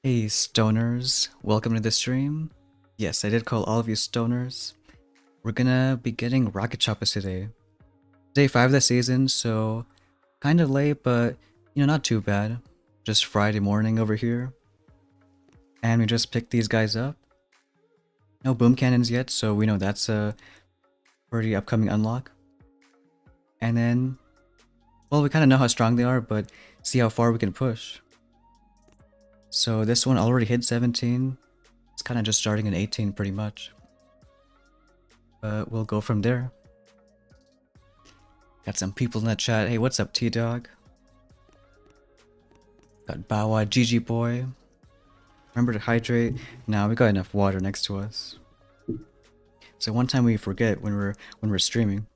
Hey stoners, welcome to the stream. Yes, I did call all of you stoners. We're gonna be getting rocket choppers today. Day 5 of the season, so kind of late, but not too bad. Just Friday morning over here. And we just picked these guys up. No boom cannons yet, so we know that's a pretty upcoming unlock. And then, well, we kind of know how strong they are, but see how far we can push. So this one already hit 17. It's kind of just starting at 18 pretty much. But we'll go from there. Got some people in the chat. Hey, what's up, T-Dog? Got Bawa, GG Boy. Remember to hydrate. Now we got enough water next to us. So one time we forget when we're streaming.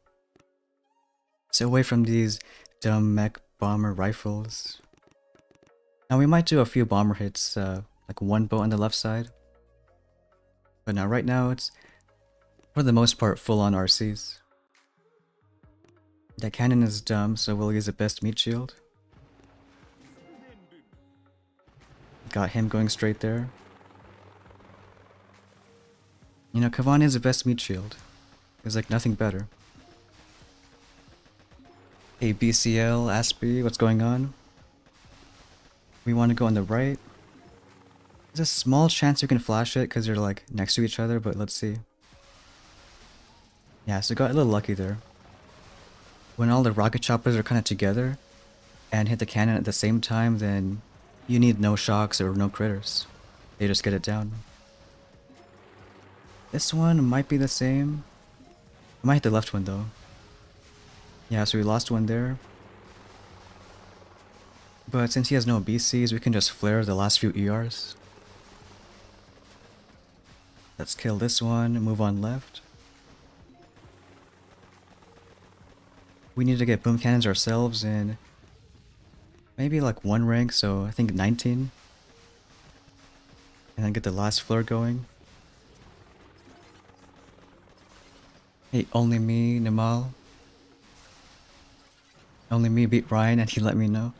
So away from these dumb mech bomber rifles. Now we might do a few bomber hits, like one boat on the left side. But now right now it's for the most part full on RCs. That cannon is dumb, so we'll use the best meat shield. Got him going straight there. Kavan is the best meat shield. There's like nothing better. Hey BCL, Aspie, what's going on? We want to go on the right. There's a small chance we can flash it because they're like next to each other, but let's see. Yeah, so got a little lucky there. When all the rocket choppers are kind of together and hit the cannon at the same time, then you need no shocks or no critters. They just get it down. This one might be the same. I might hit the left one though. Yeah, so we lost one there. But since he has no BCs, we can just flare the last few ERs. Let's kill this one and move on left. We need to get boom cannons ourselves in maybe like one rank, so I think 19. And then get the last flare going. Hey, only me, Nimal. Only me beat Ryan and he let me know.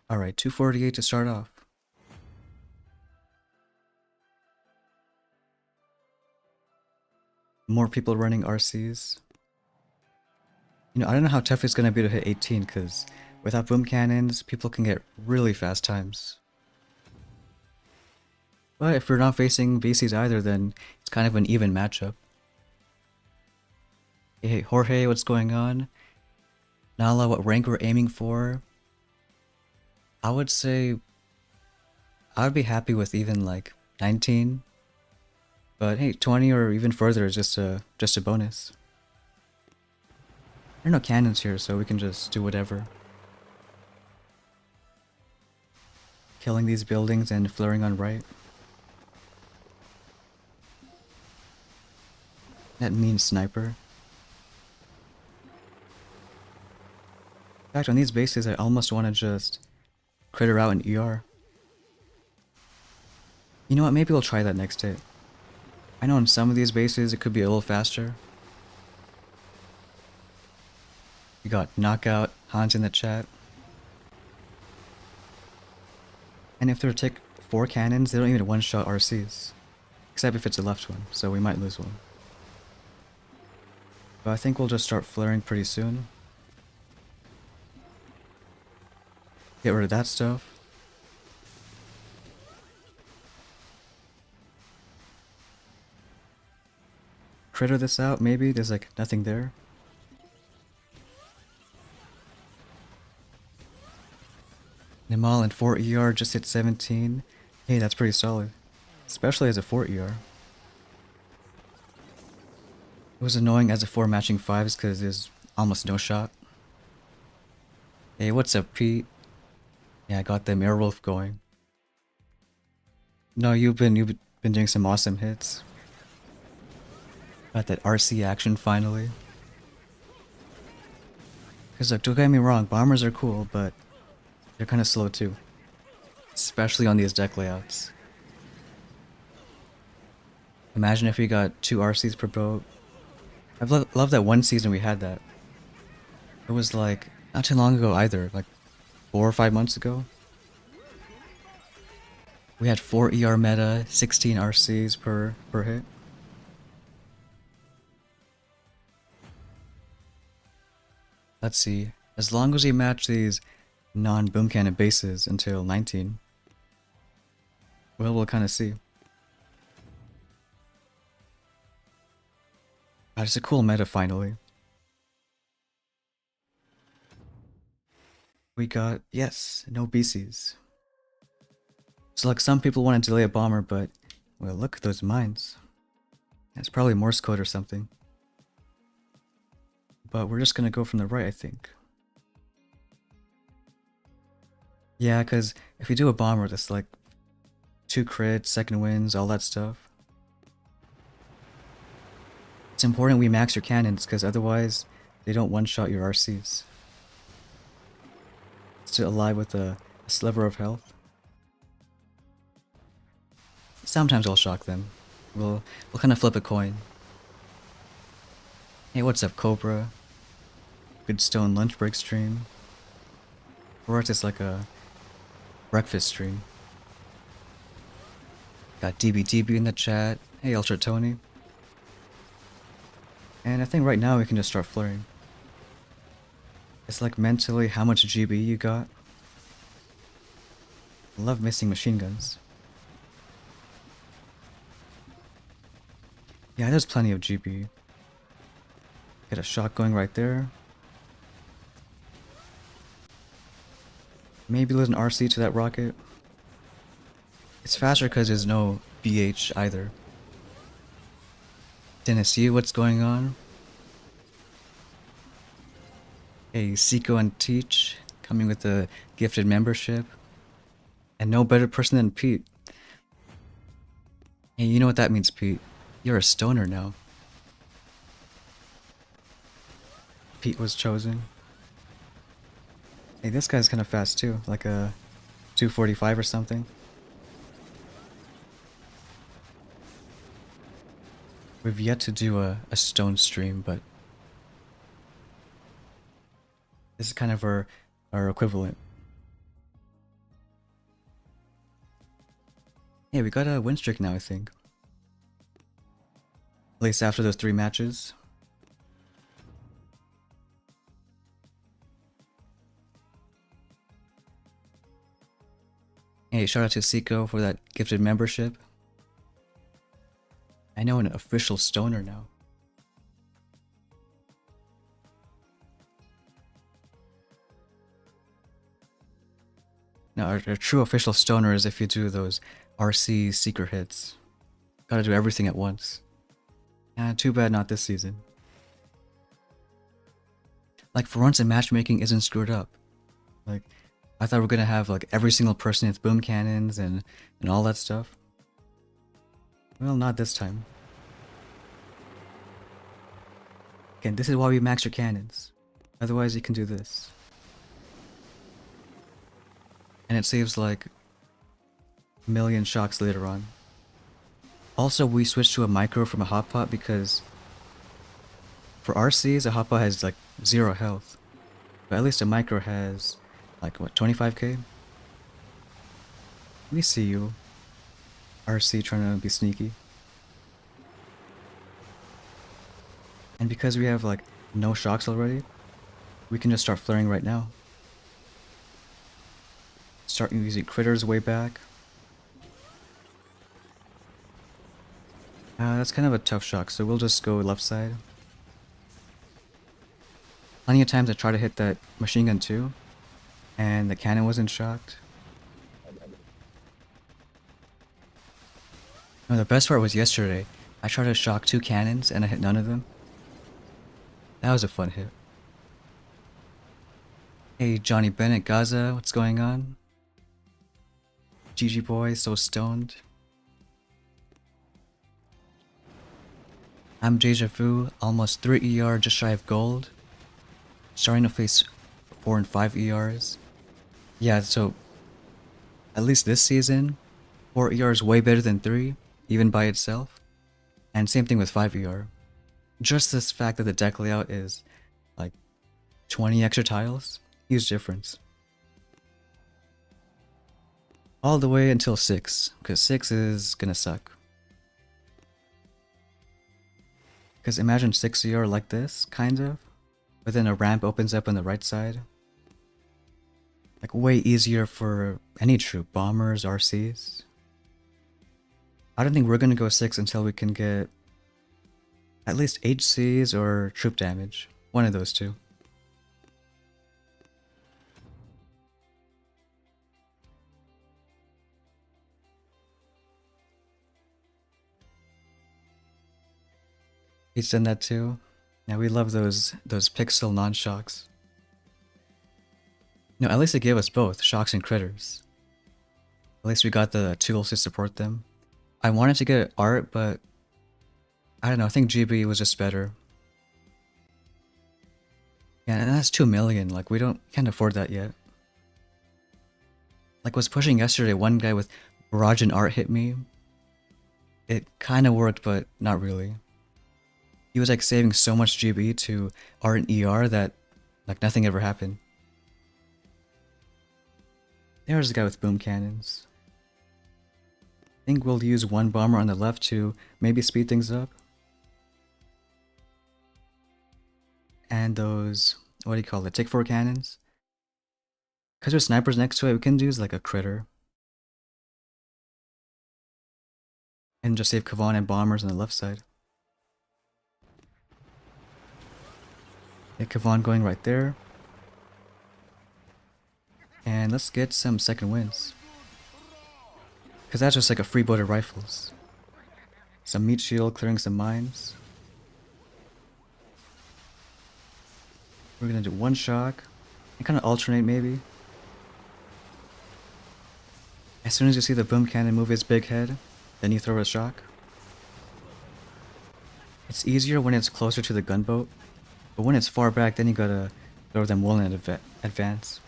Alright, 248 to start off. More people running RCs. I don't know how tough it's gonna be to hit 18 because without boom cannons, people can get really fast times. But if we're not facing VCs either, then it's kind of an even matchup. Hey Jorge, what's going on? Nala, what rank we're aiming for? I would say I would be happy with even like 19. But hey, 20 or even further is just a bonus. There are no cannons here, so we can just do whatever. Killing these buildings and flaring on right. That mean sniper. In fact, on these bases, I almost want to just critter out an ER. You know what, maybe we'll try that next hit. I know on some of these bases it could be a little faster. We got Knockout, Hans in the chat. And if they're take 4 cannons, they don't even one-shot RCs. Except if it's the left one, so we might lose one. But I think we'll just start flaring pretty soon. Get rid of that stuff. Critter this out, maybe? There's like nothing there. Nimal and 4 ER just hit 17. Hey, that's pretty solid. Especially as a 4 ER. It was annoying as a 4 matching 5s because there's almost no shot. Hey, what's up, Pete? Yeah, I got them Airwolf going. No, you've been doing some awesome hits. Got that RC action finally. Because look, don't get me wrong, bombers are cool, but they're kind of slow too. Especially on these deck layouts. Imagine if we got 2 RCs per boat. I've loved that one season we had that. It was like, not too long ago either, like 4 or 5 months ago. We had 4 ER meta, 16 RCs per hit. Let's see. As long as we match these non-boom cannon bases until 19, well, we'll kind of see. It's a cool meta finally. We got, yes, no BCs. So like some people want to delay a bomber, but, well, look at those mines. It's probably Morse code or something. But we're just gonna go from the right, I think. Yeah, because if you do a bomber, that's like 2 crits, second wins, all that stuff. It's important we max your cannons, because otherwise they don't one-shot your RCs. Still alive with a sliver of health. Sometimes I'll shock them. We'll kind of flip a coin. Hey, what's up, Cobra? Good stone lunch break stream. Or it's just like a breakfast stream. Got DBDB in the chat. Hey, Ultra Tony. And I think right now we can just start flaring. It's like mentally how much GB you got. I love missing machine guns. Yeah, there's plenty of GB. Get a shot going right there. Maybe lose an RC to that rocket. It's faster because there's no BH either. Tennessee, what's going on? Hey, Seiko and Teach coming with a gifted membership. And no better person than Pete. Hey, you know what that means, Pete? You're a stoner now. Pete was chosen. Hey, this guy's kind of fast too, like a 245 or something. We've yet to do a stone stream, but this is kind of our equivalent. Hey, we got a win streak now, I think. At least after those 3 matches. Hey, shout out to Seiko for that gifted membership. I know an official stoner now. Now, our true official stoner is if you do those RC secret hits. Gotta do everything at once. Too bad not this season. Like, for once, the matchmaking isn't screwed up. Like, I thought we were gonna have like every single person with boom cannons and all that stuff. Well, not this time. Again, this is why we max your cannons. Otherwise, you can do this. And it saves like a million shocks later on. Also, we switched to a micro from a hot pot because for RCs, a hot pot has like 0 health. But at least a micro has like what, 25k? We see you. RC trying to be sneaky. And because we have like no shocks already, we can just start flaring right now. Start using critters way back. That's kind of a tough shock, so we'll just go left side. Plenty of times I tried to hit that machine gun too, and the cannon wasn't shocked. No, the best part was yesterday. I tried to shock 2 cannons and I hit none of them. That was a fun hit. Hey, Johnny Bennett, Gaza, what's going on? GG boy, so stoned. I'm Deja Vu, almost 3 ER, just shy of gold. Starting to face 4 and 5 ERs. Yeah, so at least this season, 4 ER is way better than 3, even by itself. And same thing with 5 ER. Just this fact that the deck layout is like 20 extra tiles, huge difference. all the way until 6, because 6 is gonna suck. Because imagine 6 CR like this, kind of, but then a ramp opens up on the right side. Like way easier for any troop, bombers, RCs. I don't think we're gonna go 6 until we can get at least HCs or troop damage. One of those two. He's done that too. Yeah, we love those pixel non-shocks. No, at least it gave us both, shocks and critters. At least we got the tools to support them. I wanted to get art, but I don't know, I think GB was just better. Yeah, and that's 2 million, like we can't afford that yet. Like was pushing yesterday, one guy with barrage and art hit me. It kinda worked, but not really. He was like saving so much GB to art and ER that like nothing ever happened. There's the guy with boom cannons. I think we'll use one bomber on the left to maybe speed things up. And those, what do you call it, tick 4 cannons? Because there's snipers next to it, we can use like a critter. And just save Kavan and bombers on the left side. Get Kavan going right there. And let's get some second wins. Because that's just like a freeboot of rifles. Some meat shield clearing some mines. We're gonna do one shock. And kind of alternate maybe. As soon as you see the boom cannon move its big head, then you throw a shock. It's easier when it's closer to the gunboat. But when it's far back, then you gotta throw them well in advance.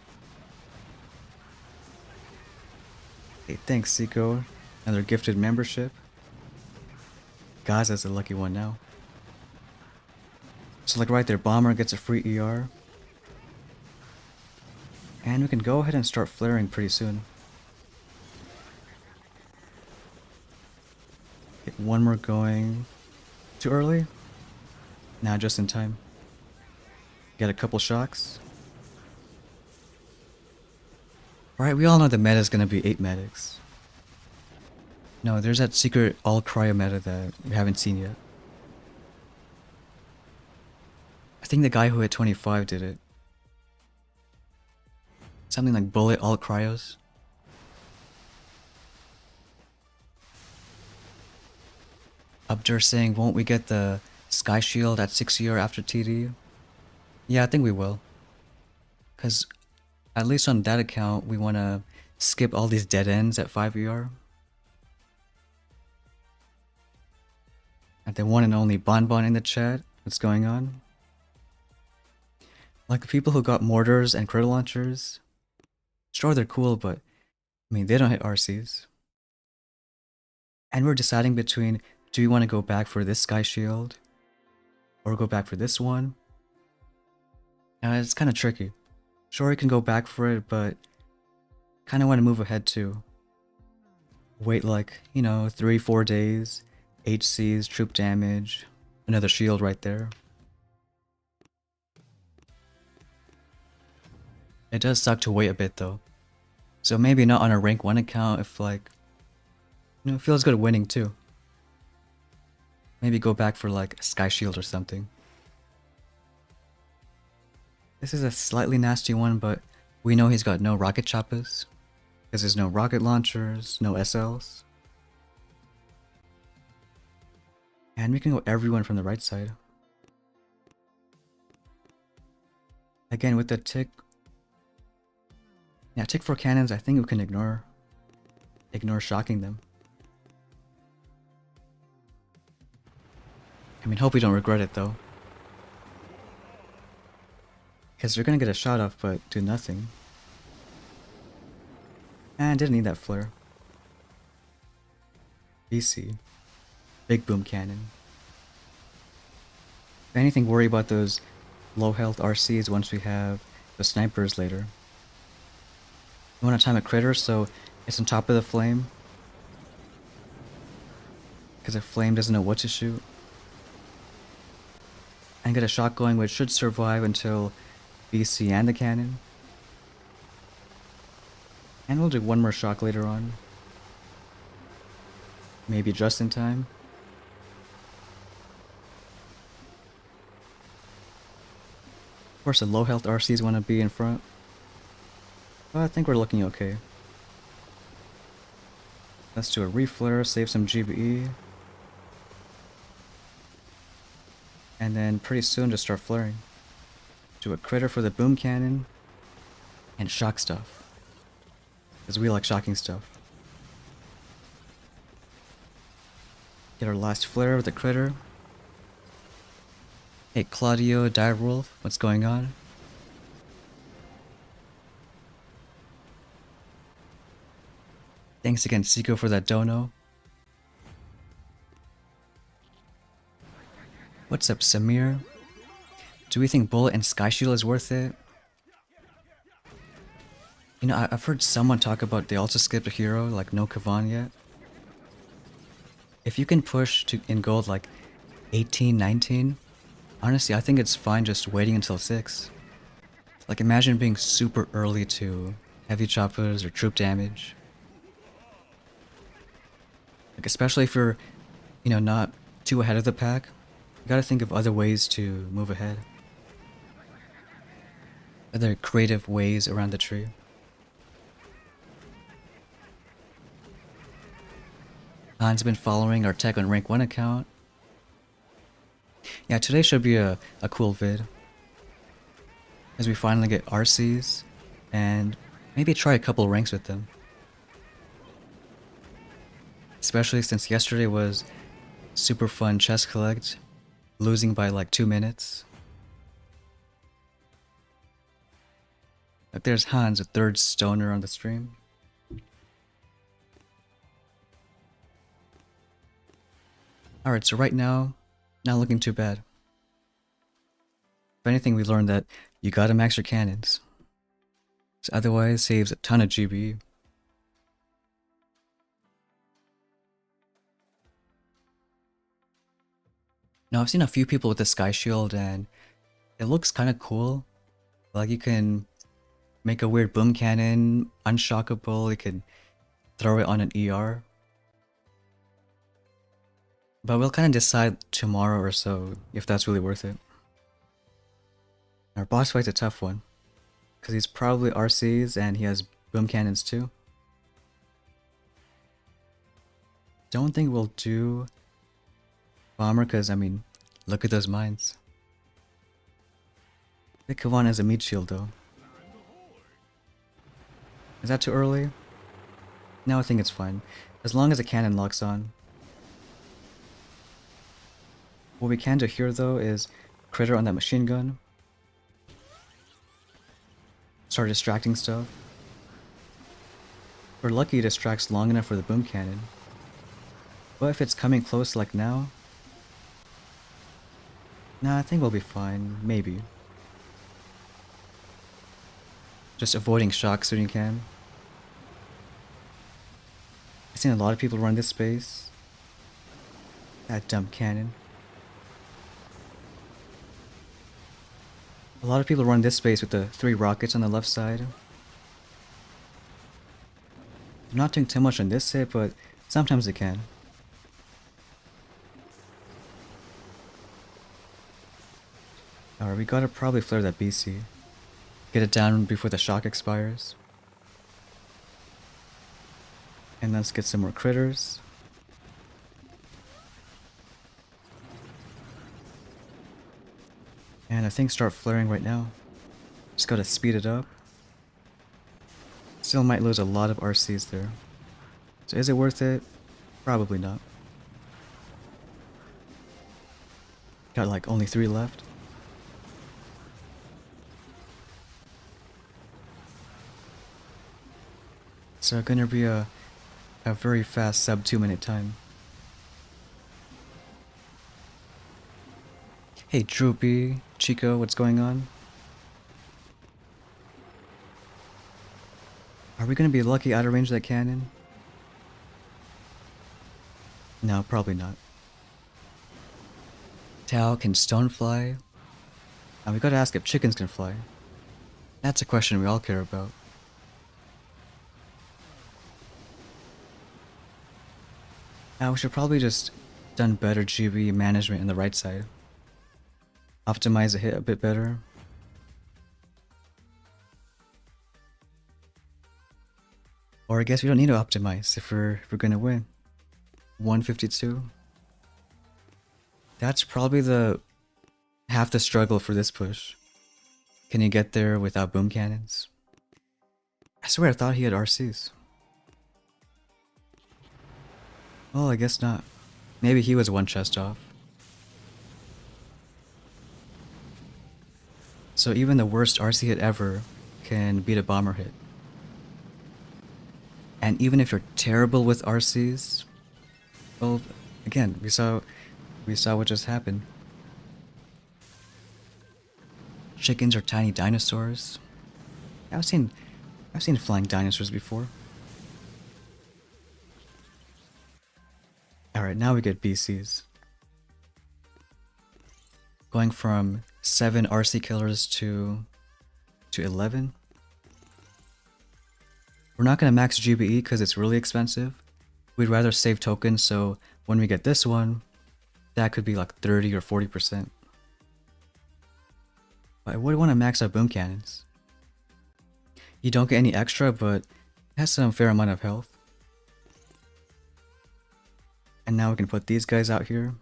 Hey, thanks, Seiko. Another gifted membership. Gaza's the lucky one now. So like right there, Bomber gets a free ER. And we can go ahead and start flaring pretty soon. Get one more going. Too early? Nah, just in time. Get a couple shocks. Alright, we all know the meta is gonna be 8 medics. No, there's that secret all cryo meta that we haven't seen yet. I think the guy who hit 25 did it. Something like bullet all cryos. Abdur saying, won't we get the Sky Shield at 6 ER after TD? Yeah, I think we will. Because at least on that account, we want to skip all these dead ends at 5 ER. And the one and only Bonbon in the chat. What's going on? Like the people who got mortars and critter launchers. Sure, they're cool, but I mean, they don't hit RCs. And we're deciding between, do we want to go back for this Sky Shield? Or go back for this one? It's kind of tricky. Sure, you can go back for it, but kind of want to move ahead too. Wait like, 3-4 days, HCs, troop damage, another shield right there. It does suck to wait a bit though. So maybe not on a rank 1 account if like, it feels good winning too. Maybe go back for like a Sky Shield or something. This is a slightly nasty one, but we know he's got no rocket choppers. Because there's no rocket launchers, no SLs. And we can go everyone from the right side. Again, with the tick... Yeah, tick 4 cannons, I think we can ignore shocking them. I mean, hope we don't regret it though. Because they're gonna get a shot off, but do nothing. And didn't need that flare. BC. Big boom cannon. If anything, worry about those low health RCs once we have the snipers later. We want to time a critter, so It's on top of the flame. Because the flame doesn't know what to shoot. And get a shot going which should survive until BC and the cannon. And we'll do one more shock later on. Maybe just in time. Of course the low health RCs want to be in front. But I think we're looking okay. Let's do a reflare, save some GBE. And then pretty soon just start flaring. Do a critter for the boom cannon. And shock stuff. Because we like shocking stuff. Get our last flare with the critter. Hey Claudio, Direwolf, what's going on? Thanks again Seiko for that dono. What's up Samir? Do we think Bullet and Sky Shield is worth it? You know, I've heard someone talk about they also skipped a hero like no Kavan yet. If you can push to in gold like 18, 19, honestly I think it's fine just waiting until 6. Like imagine being super early to heavy choppers or troop damage. Like especially if you're, you know, not too ahead of the pack, you gotta think of other ways to move ahead. Other creative ways around the tree. Han's been following our tech on rank 1 account. Yeah, today should be a cool vid. As we finally get RCs, and maybe try a couple ranks with them. Especially since yesterday was super fun chest collect, losing by like 2 minutes. Like there's Hans, a third stoner on the stream. Alright, so right now, not looking too bad. If anything, we learned that you gotta max your cannons. So otherwise, saves a ton of GB. Now, I've seen a few people with the Sky Shield, and it looks kind of cool. Like, you can make a weird boom cannon, unshockable, you can throw it on an ER. But we'll kind of decide tomorrow or so if that's really worth it. Our boss fight's a tough one, because he's probably RCs and he has boom cannons too. Don't think we'll do bomber, because I mean, look at those mines. I think Kavan has a meat shield though. Is that too early? No, I think it's fine. As long as the cannon locks on. What we can do here though is critter on that machine gun. Start distracting stuff. We're lucky it distracts long enough for the boom cannon. But if it's coming close like now... Nah, I think we'll be fine. Maybe. Just avoiding shocks when you can. I've seen a lot of people run this space. That dumb cannon. A lot of people run this space with the 3 rockets on the left side. I'm not doing too much on this hit, but sometimes they can. Alright, we gotta probably flare that BC. Get it down before the shock expires. And let's get some more critters. And I think start flaring right now. Just gotta speed it up. Still might lose a lot of RCs there. So is it worth it? Probably not. Got like only 3 left. So gonna be a very fast sub 2-minute time. Hey Droopy, Chico, what's going on? we gonna be lucky out of range of that cannon? No, probably not. Tao, can stone fly? And we gotta ask if chickens can fly. That's a question we all care about. Now we should probably just done better GB management in the right side. Optimize the hit a bit better. Or I guess we don't need to optimize if we're gonna win. 152. That's probably the half the struggle for this push. Can you get there without boom cannons? I swear I thought he had RCs. Well, I guess not. Maybe he was one chest off. So even the worst RC hit ever can beat a bomber hit. And even if you're terrible with RCs, well, again, we saw what just happened. Chickens are tiny dinosaurs. I've seen flying dinosaurs before. Alright, now we get BCs. Going from 7 RC killers to 11. We're not going to max GBE because it's really expensive. We'd rather save tokens, so when we get this one, that could be like 30 or 40%. But I would want to max out boom cannons. You don't get any extra, but it has some fair amount of health. And now we can put these guys out here.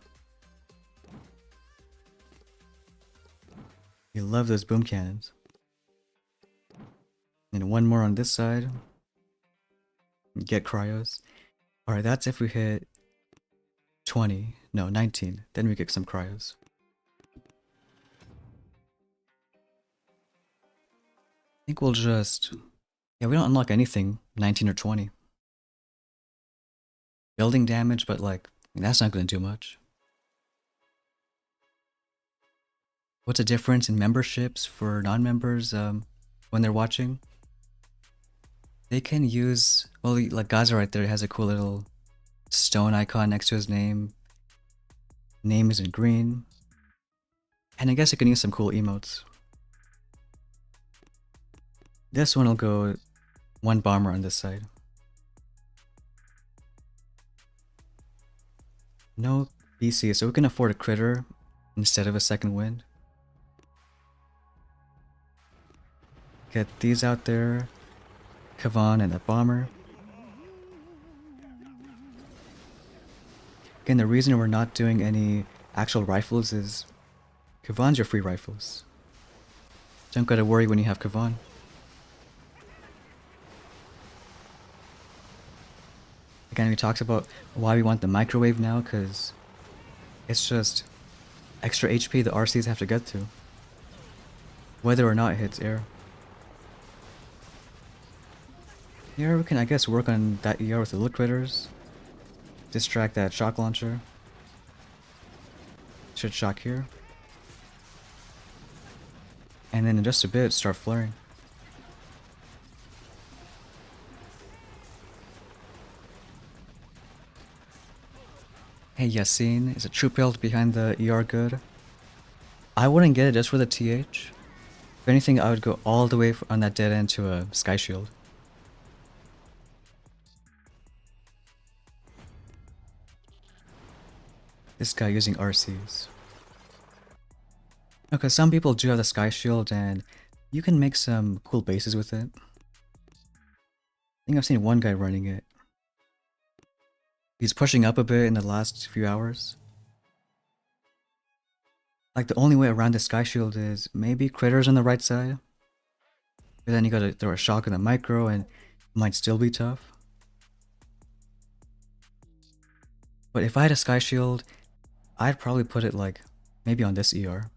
You love those boom cannons. And one more on this side. Get cryos. Alright, that's if we hit 20. No, 19. Then we get some cryos. I think we'll just... Yeah, we don't unlock anything 19 or 20. Building damage, but like, that's not going to do much. What's the difference in memberships for non-members when they're watching? They can use, well, like Gaza right there has a cool little stone icon next to his name. Name is in green. And I guess it can use some cool emotes. This one will go one bomber on this side. No BC, so we can afford a critter instead of a second wind. Get these out there. Kavan and a bomber. Again, the reason we're not doing any actual rifles is Kavan's your free rifles. Don't gotta worry when you have Kavan. Again, we talked about why we want the microwave now, because it's just extra HP the RCs have to get to. Whether or not it hits air. Here we can, I guess, work on that ER with the little critters. Distract that shock launcher. Should shock here. And then in just a bit, start flaring. Hey Yassine, is a troop build behind the ER good? I wouldn't get it just for the TH. If anything, I would go all the way on that dead end to a Sky Shield. This guy using RCs. Okay, some people do have the Sky Shield and you can make some cool bases with it. I think I've seen one guy running it. He's pushing up a bit in the last few hours. Like the only way around the Sky Shield is maybe critters on the right side. But then you gotta throw a shock in the micro and it might still be tough. But if I had a Sky Shield, I'd probably put it like maybe on this ER.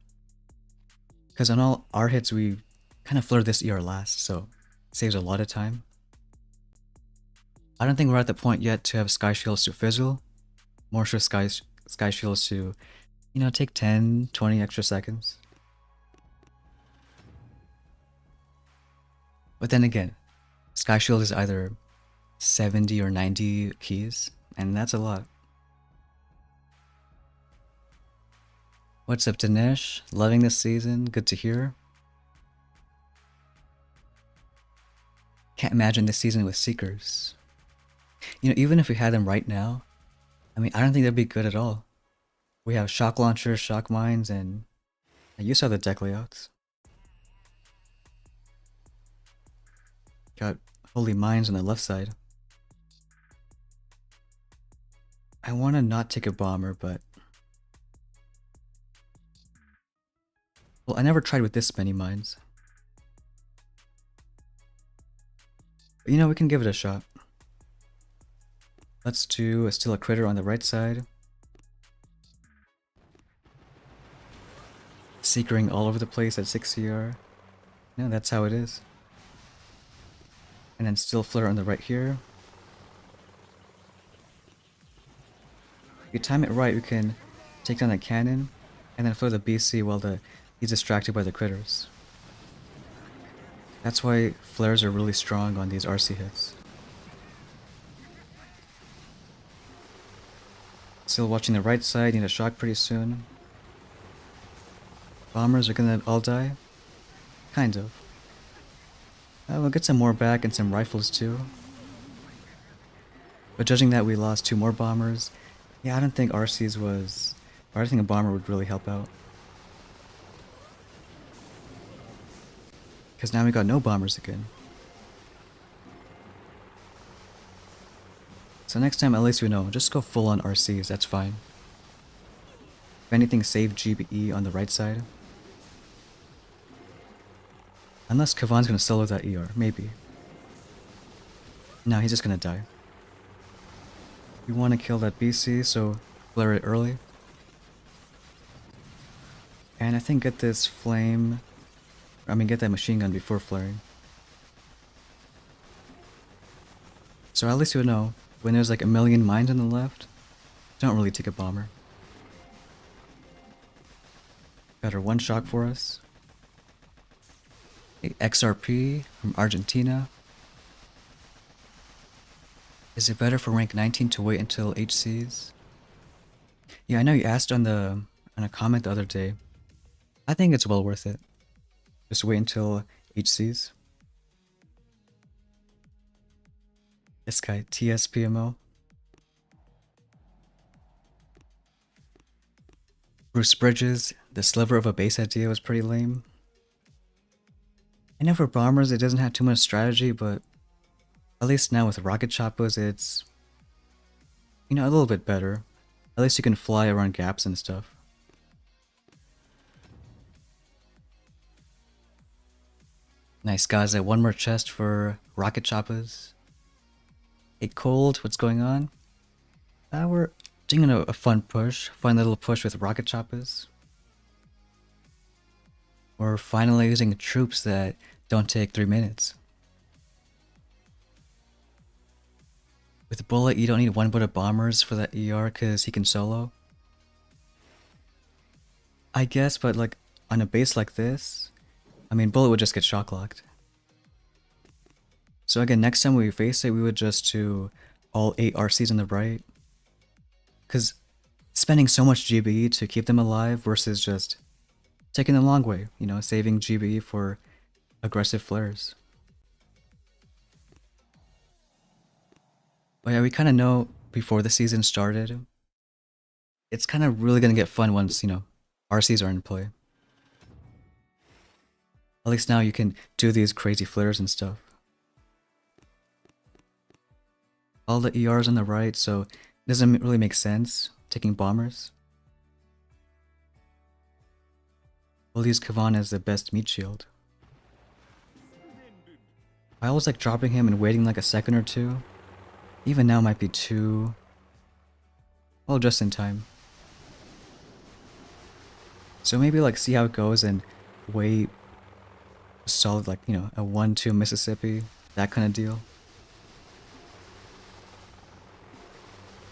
Because on all our hits we kind of flare this ER last, so it saves a lot of time. I don't think we're at the point yet to have Sky Shields to fizzle. More sure Sky Shields to, you know, take 10, 20 extra seconds. But then again, Sky Shield is either 70 or 90 keys, and that's a lot. What's up, Dinesh? Loving this season. Good to hear. Can't imagine this season with Seekers. You know, even if we had them right now, I mean, I don't think that'd be good at all. We have shock launchers, shock mines, and you saw the deck layouts. Got holy mines on the left side. I want to not take a bomber, but... well, I never tried with this many mines. But, you know, we can give it a shot. Let's do a Steal a Critter on the right side. Seekering all over the place at 6 CR. No, that's how it is. And then Still Flare on the right here. If you time it right, we can take down the cannon and then flare the BC while he's distracted by the critters. That's why flares are really strong on these RC hits. Still watching the right side, need a shock pretty soon. Bombers are gonna all die? Kind of. We'll get some more back and some rifles too. But judging that we lost 2 more bombers, yeah, I don't think RC's was... or I think a bomber would really help out. Because now we got no bombers again. So next time, at least we know, just go full on RCs, that's fine. If anything, save GBE on the right side. Unless Kavan's gonna solo that ER, maybe. No, he's just gonna die. We want to kill that BC, so flare it early. And I think get this flame... I mean, get that machine gun before flaring. So at least you'll know, when there's like a million mines on the left, don't really take a bomber. Got our 1 shock for us. A XRP from Argentina. Is it better for rank 19 to wait until HCs? Yeah, I know you asked on a comment the other day. I think it's well worth it. Just wait until HCs. This guy, TSPMO. Bruce Bridges, the sliver of a base idea was pretty lame. I know for bombers it doesn't have too much strategy, but at least now with rocket choppers it's, you know, a little bit better. At least you can fly around gaps and stuff. Nice guys, I have 1 more chest for rocket choppers. Hey Cold, what's going on? We're doing a fun little push with rocket choppers. We're finally using troops that don't take 3 minutes. With Bullet, you don't need 1 bullet bombers for that ER because he can solo. I guess, but like on a base like this, I mean, Bullet would just get shock locked. So again, next time we face it, we would just do all 8 RCs on the right. Because spending so much GBE to keep them alive versus just taking the long way, you know, saving GBE for aggressive flares. But yeah, we kind of know before the season started, it's kind of really going to get fun once, you know, RCs are in play. At least now you can do these crazy flares and stuff. All the ERs on the right, so it doesn't really make sense taking bombers. We'll use Kavan as the best meat shield. I always like dropping him and waiting like a second or 2. Even now might be too... well, just in time. So maybe like see how it goes and wait a solid, like, you know, a 1-2 Mississippi, that kind of deal.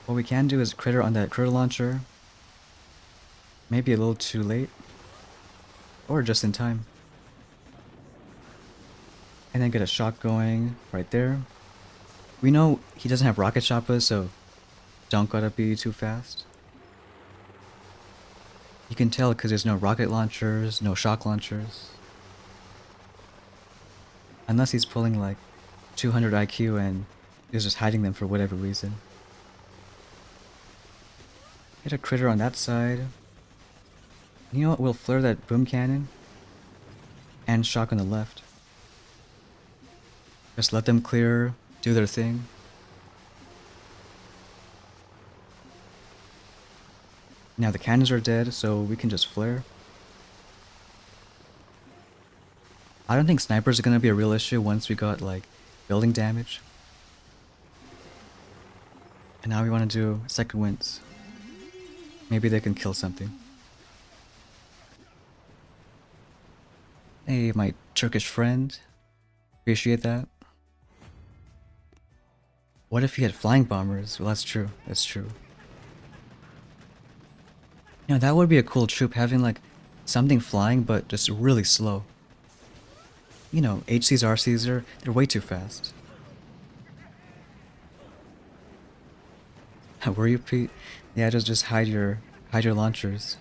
What we can do is critter on that critter launcher. Maybe a little too late. Or just in time. And then get a shot going right there. We know he doesn't have rocket choppas, so don't gotta be too fast. You can tell because there's no rocket launchers, no shock launchers. Unless he's pulling like 200 IQ and is just hiding them for whatever reason. Hit a critter on that side. You know what? We'll flare that boom cannon. And shock on the left. Just let them clear, do their thing. Now the cannons are dead, so we can just flare. I don't think snipers are gonna be a real issue once we got like building damage. And now we want to do second winds. Maybe they can kill something. Hey, my Turkish friend. Appreciate that. What if he had flying bombers? Well, that's true. That's true. You know, that would be a cool troop, having like something flying but just really slow. You know, HCs, RCs they're way too fast. Were you, Pete? Yeah, just hide your launchers.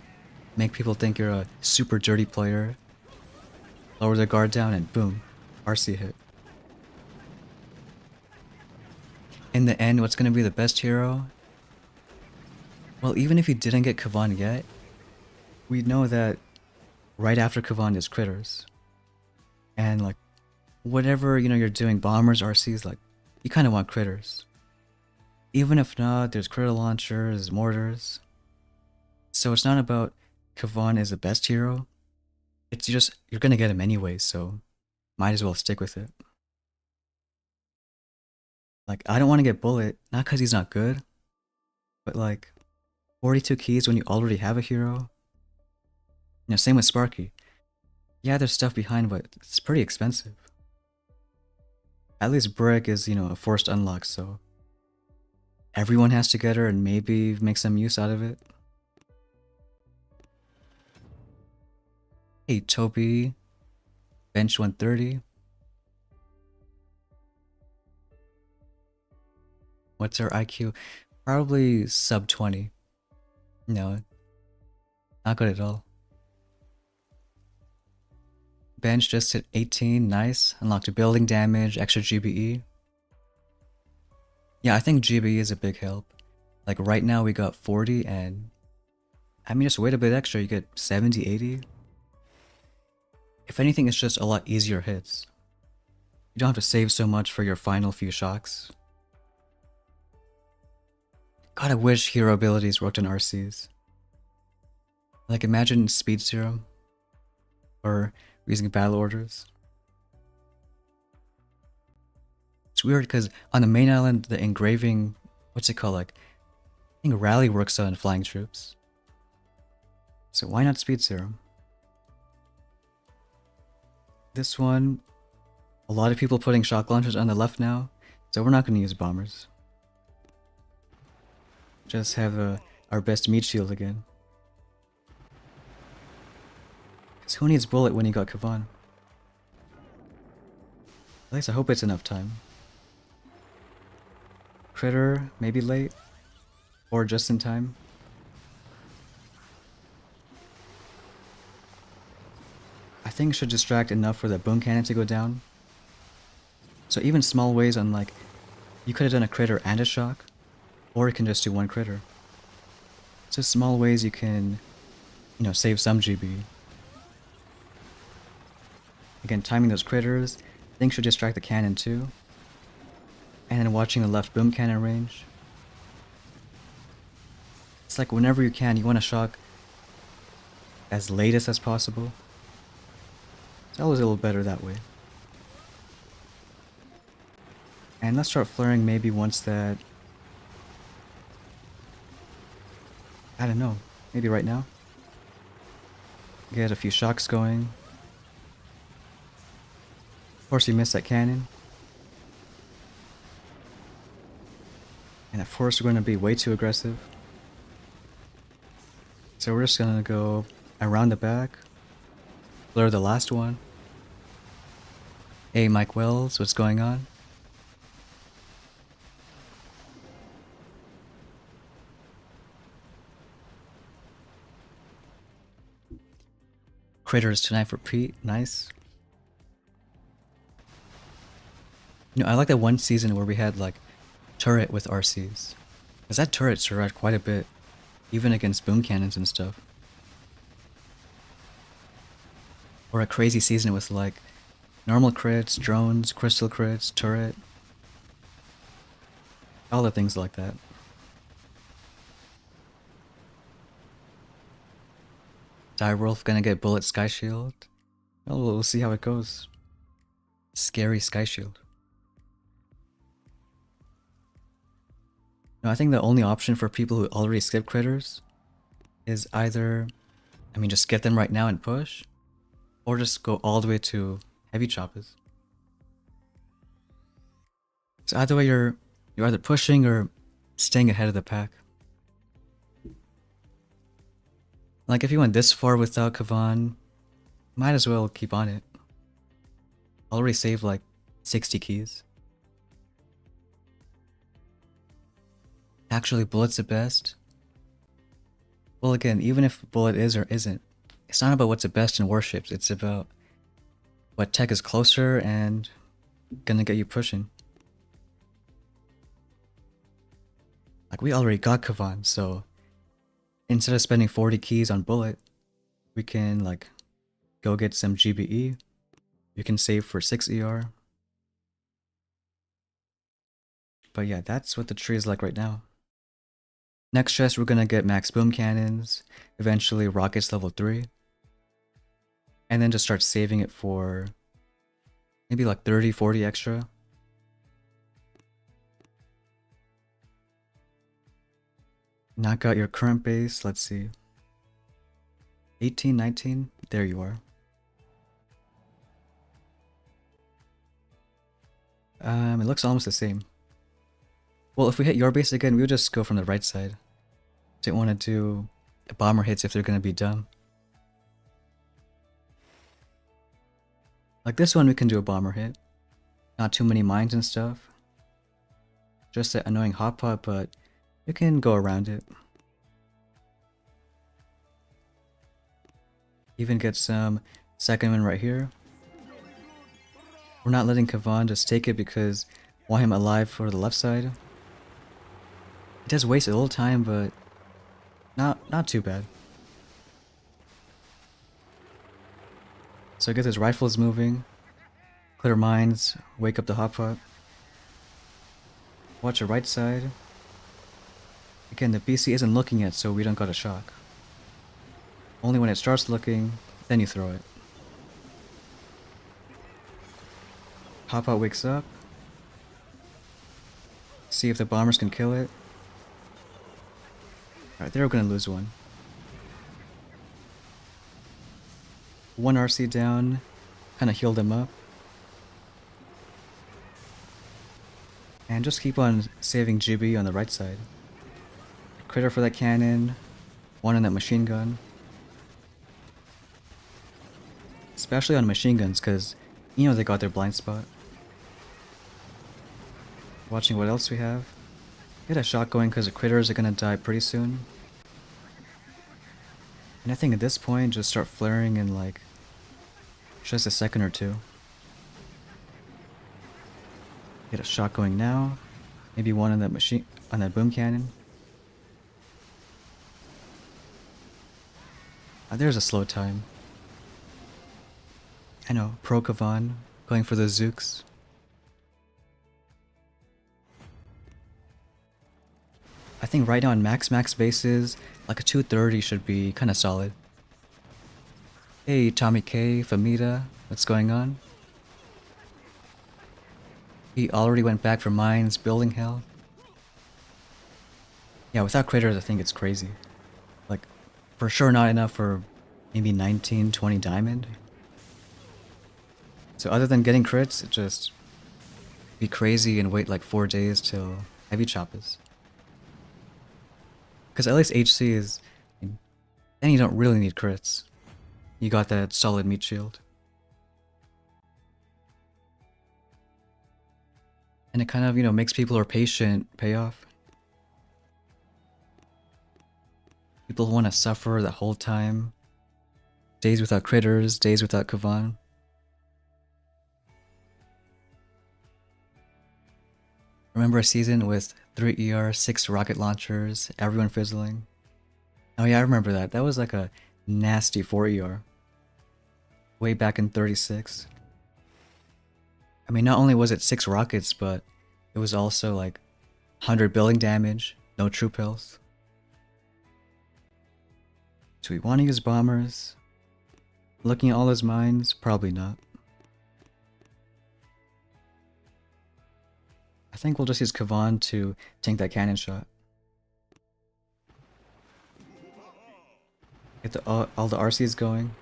Make people think you're a super dirty player. Lower the guard down and boom, RC hit. In the end, what's gonna be the best hero? Well, even if you didn't get Kavan yet, we know that right after Kavan is critters. And like, whatever, you know, you're doing, bombers, RCs, like, you kind of want critters. Even if not, there's critter launchers, mortars. So it's not about Kavan is the best hero. It's just, you're gonna get him anyway, so might as well stick with it. Like, I don't want to get Bullet, not because he's not good, but like, 42 keys when you already have a hero. You know, same with Sparky. Yeah, there's stuff behind, but it's pretty expensive. At least Brick is, you know, a forced unlock, so everyone has to get her and maybe make some use out of it. Hey, Toby. Bench 130. What's our IQ? Probably sub 20. No, not good at all. Bench just hit 18, nice. Unlocked building damage, extra GBE. Yeah, I think GBE is a big help. Like right now we got 40 and I mean just wait a bit extra, you get 70, 80. If anything, it's just a lot easier hits. You don't have to save so much for your final few shocks. God, I wish hero abilities worked on RCs. Like imagine speed serum. Or using battle orders. It's weird because on the main island, the engraving, what's it called? Like, I think rally works on flying troops. So why not speed serum? This one, a lot of people putting shock launchers on the left now, so we're not going to use bombers. Just have our best meat shield again. Because who needs Bullet when you got Kavan? At least I hope it's enough time. Critter, maybe late? Or just in time? I think it should distract enough for the boom cannon to go down. So even small ways on like, you could have done a critter and a shock, or you can just do one critter. So small ways you can, you know, save some GB. Again, timing those critters, I think should distract the cannon too. And then watching the left boom cannon range. It's like whenever you can, you want to shock as latest as possible. It's always a little better that way. And let's start flaring maybe once that... I don't know, maybe right now. Get a few shocks going. Of course, you missed that cannon. And at first, we're going to be way too aggressive. So we're just going to go around the back. Blur the last one. Hey Mike Wells, what's going on? Critters tonight for Pete, nice. You know, I like that one season where we had like turret with RCs. Cause that turret survived quite a bit, even against boom cannons and stuff. Or a crazy season with like normal crits, drones, crystal crits, turret. All the things like that. Direwolf gonna get bullet sky shield. Well, we'll see how it goes. Scary sky shield. No, I think the only option for people who already skip critters is either, I mean, just get them right now and push, or just go all the way to heavy choppers. So either way, you're either pushing or staying ahead of the pack. Like if you went this far without Kavan, might as well keep on it. Already saved like 60 keys. Actually, Bullet's the best. Well, again, even if Bullet is or isn't, it's not about what's the best in Warships, it's about what tech is closer and gonna get you pushing. Like we already got Kavan, so instead of spending 40 keys on Bullet, we can like go get some GBE. You can save for 6 ER. But yeah, that's what the tree is like right now. Next chest, we're gonna get max boom cannons, eventually rockets level 3. And then just start saving it for maybe like 30, 40 extra. Knock out your current base, let's see. 18, 19, there you are. It looks almost the same. Well, if we hit your base again, we would just go from the right side. Didn't want to do bomber hits if they're gonna be dumb. Like this one, we can do a bomber hit. Not too many mines and stuff. Just that annoying hot pot, but you can go around it. Even get some second one right here. We're not letting Kavan just take it because we want him alive for the left side. It does waste a little time, but not too bad. So get his rifles moving, clear mines, wake up the hot pot. Watch your right side. Again, the BC isn't looking yet, so we don't got a shock. Only when it starts looking, then you throw it. Hot pot wakes up. See if the bombers can kill it. Alright, they're gonna lose one. One RC down, kinda heal them up. And just keep on saving GB on the right side. Critter for that cannon, one on that machine gun. Especially on machine guns, because you know they got their blind spot. Watching what else we have. Get a shot going because the critters are gonna die pretty soon. And I think at this point, just start flaring in like just a second or two. Get a shot going now. Maybe one on that machine, on that boom cannon. There's a slow time. I know, pro Kavan, going for the Zooks. I think right now on max bases, like a 230 should be kind of solid. Hey, Tommy K, Famita, what's going on? He already went back for mines, building hell. Yeah, without critters, I think it's crazy. Like, for sure not enough for maybe 19, 20 diamond. So other than getting crits, just be crazy and wait like 4 days till heavy choppers. Because at least HC is, then you don't really need crits. You got that solid meat shield. And it kind of, makes people who are patient pay off. People who want to suffer the whole time. Days without critters, days without Kavan. Remember a season with 3 ER, 6 rocket launchers, everyone fizzling? Oh yeah, I remember that. That was like a nasty 4 ER. Way back in 36. I mean, not only was it 6 rockets, but it was also like 100 building damage, no troop health. Do we want to use bombers? Looking at all those mines, probably not. I think we'll just use Kavan to tank that cannon shot. Get all the RCs going.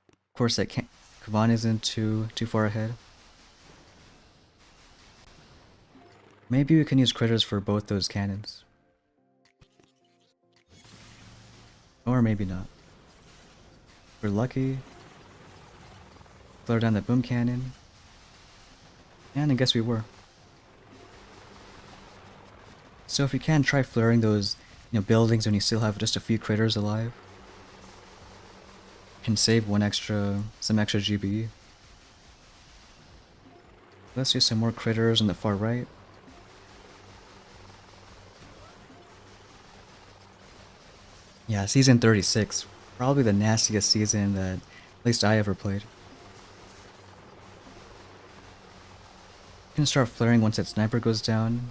Of course, that Kavan isn't too far ahead. Maybe we can use critters for both those cannons. Or maybe not. If we're lucky. Flare down that boom cannon. And I guess we were. So if you can, try flaring those, buildings when you still have just a few critters alive. Can save some extra GBE. Let's use some more critters on the far right. Yeah, season 36. Probably the nastiest season that at least I ever played. You can start flaring once that sniper goes down.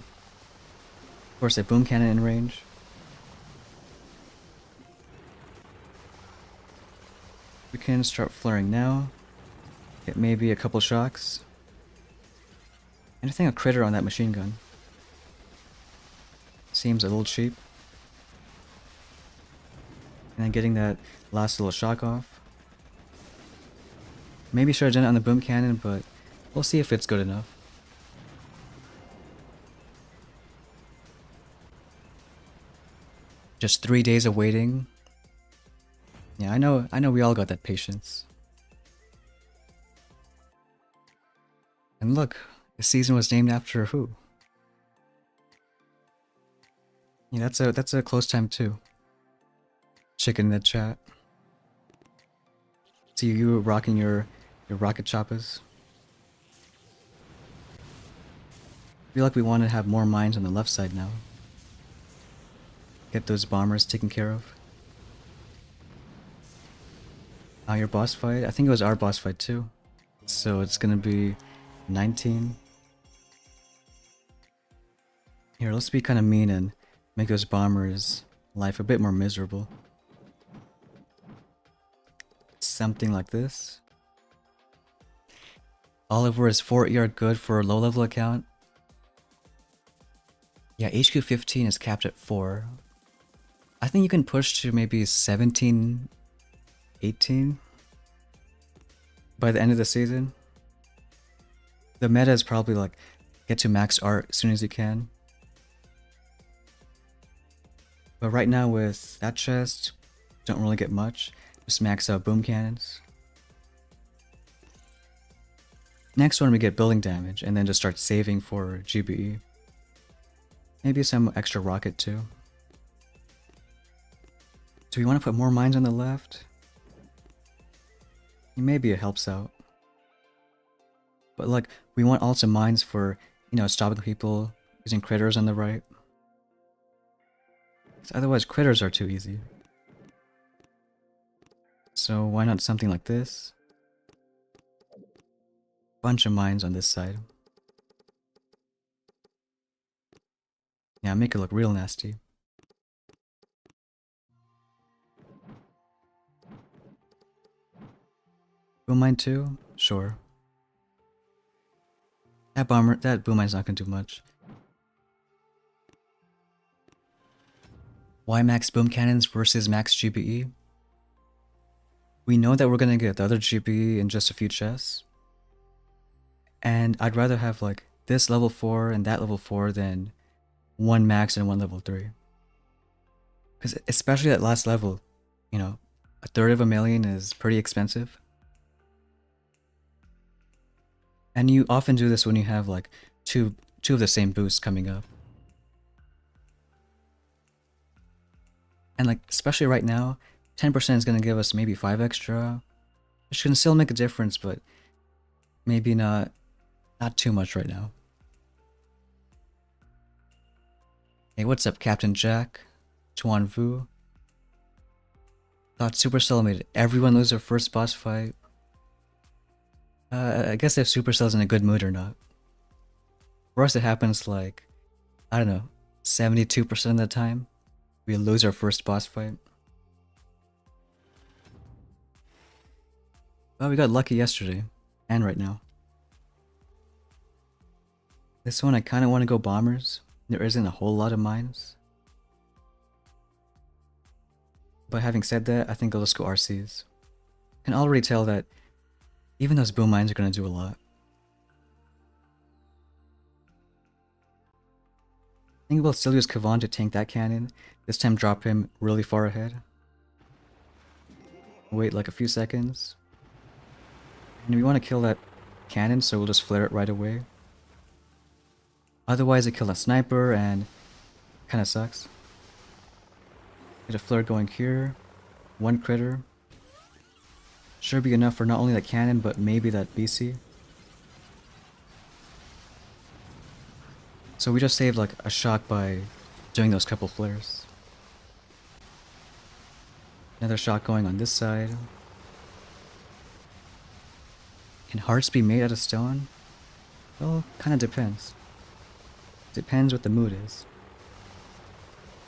Of course, a boom cannon in range. We can start flaring now. Get maybe a couple shocks. And I think a critter on that machine gun. Seems a little cheap. And then getting that last little shock off. Maybe should have done it on the boom cannon, but we'll see if it's good enough. Just 3 days of waiting. Yeah, I know we all got that patience. And look, the season was named after who? Yeah, that's a close time too. Chicken in the chat. See you rocking your rocket choppers. Feel like we want to have more mines on the left side now. Get those bombers taken care of. Your boss fight? I think it was our boss fight too. So it's gonna be 19. Here, let's be kind of mean and make those bombers' life a bit more miserable. Something like this. Oliver is 4 ER good for a low level account. Yeah, HQ 15 is capped at 4. I think you can push to maybe 17, 18 by the end of the season. The meta is probably like get to max art as soon as you can. But right now with that chest, don't really get much. Just max out boom cannons. Next one we get building damage and then just start saving for GBE. Maybe some extra rocket too. Do we want to put more mines on the left? Maybe it helps out. But like, we want also mines for, stopping people using critters on the right. 'Cause otherwise critters are too easy. So why not something like this? Bunch of mines on this side. Yeah, make it look real nasty. Boom mine too? Sure. That boom mine's not gonna do much. Why max boom cannons versus max GBE? We know that we're gonna get the other GBE in just a few chests. And I'd rather have like this level 4 and that level 4 than one max and one level 3. Because especially at last level, a third of a million is pretty expensive. And you often do this when you have like two of the same boosts coming up. And like, especially right now, 10% is going to give us maybe 5 extra, which can still make a difference, but maybe not too much right now. Hey, what's up, Captain Jack? Tuan Vu. Thought Supercell made everyone lose their first boss fight. I guess if Supercell's in a good mood or not. For us, it happens like, I don't know, 72% of the time. We lose our first boss fight. Well, we got lucky yesterday, and right now. This one I kind of want to go bombers. There isn't a whole lot of mines. But having said that, I think I'll just go RCs. I can already tell that even those boom mines are going to do a lot. I think we'll still use Kavan to tank that cannon. This time drop him really far ahead. Wait like a few seconds. And we want to kill that cannon, so we'll just flare it right away. Otherwise it kills a sniper and kinda sucks. Get a flare going here. One critter. Should be enough for not only that cannon, but maybe that BC. So we just saved like a shock by doing those couple flares. Another shot going on this side. Can hearts be made out of stone? Well, kinda depends. Depends what the mood is.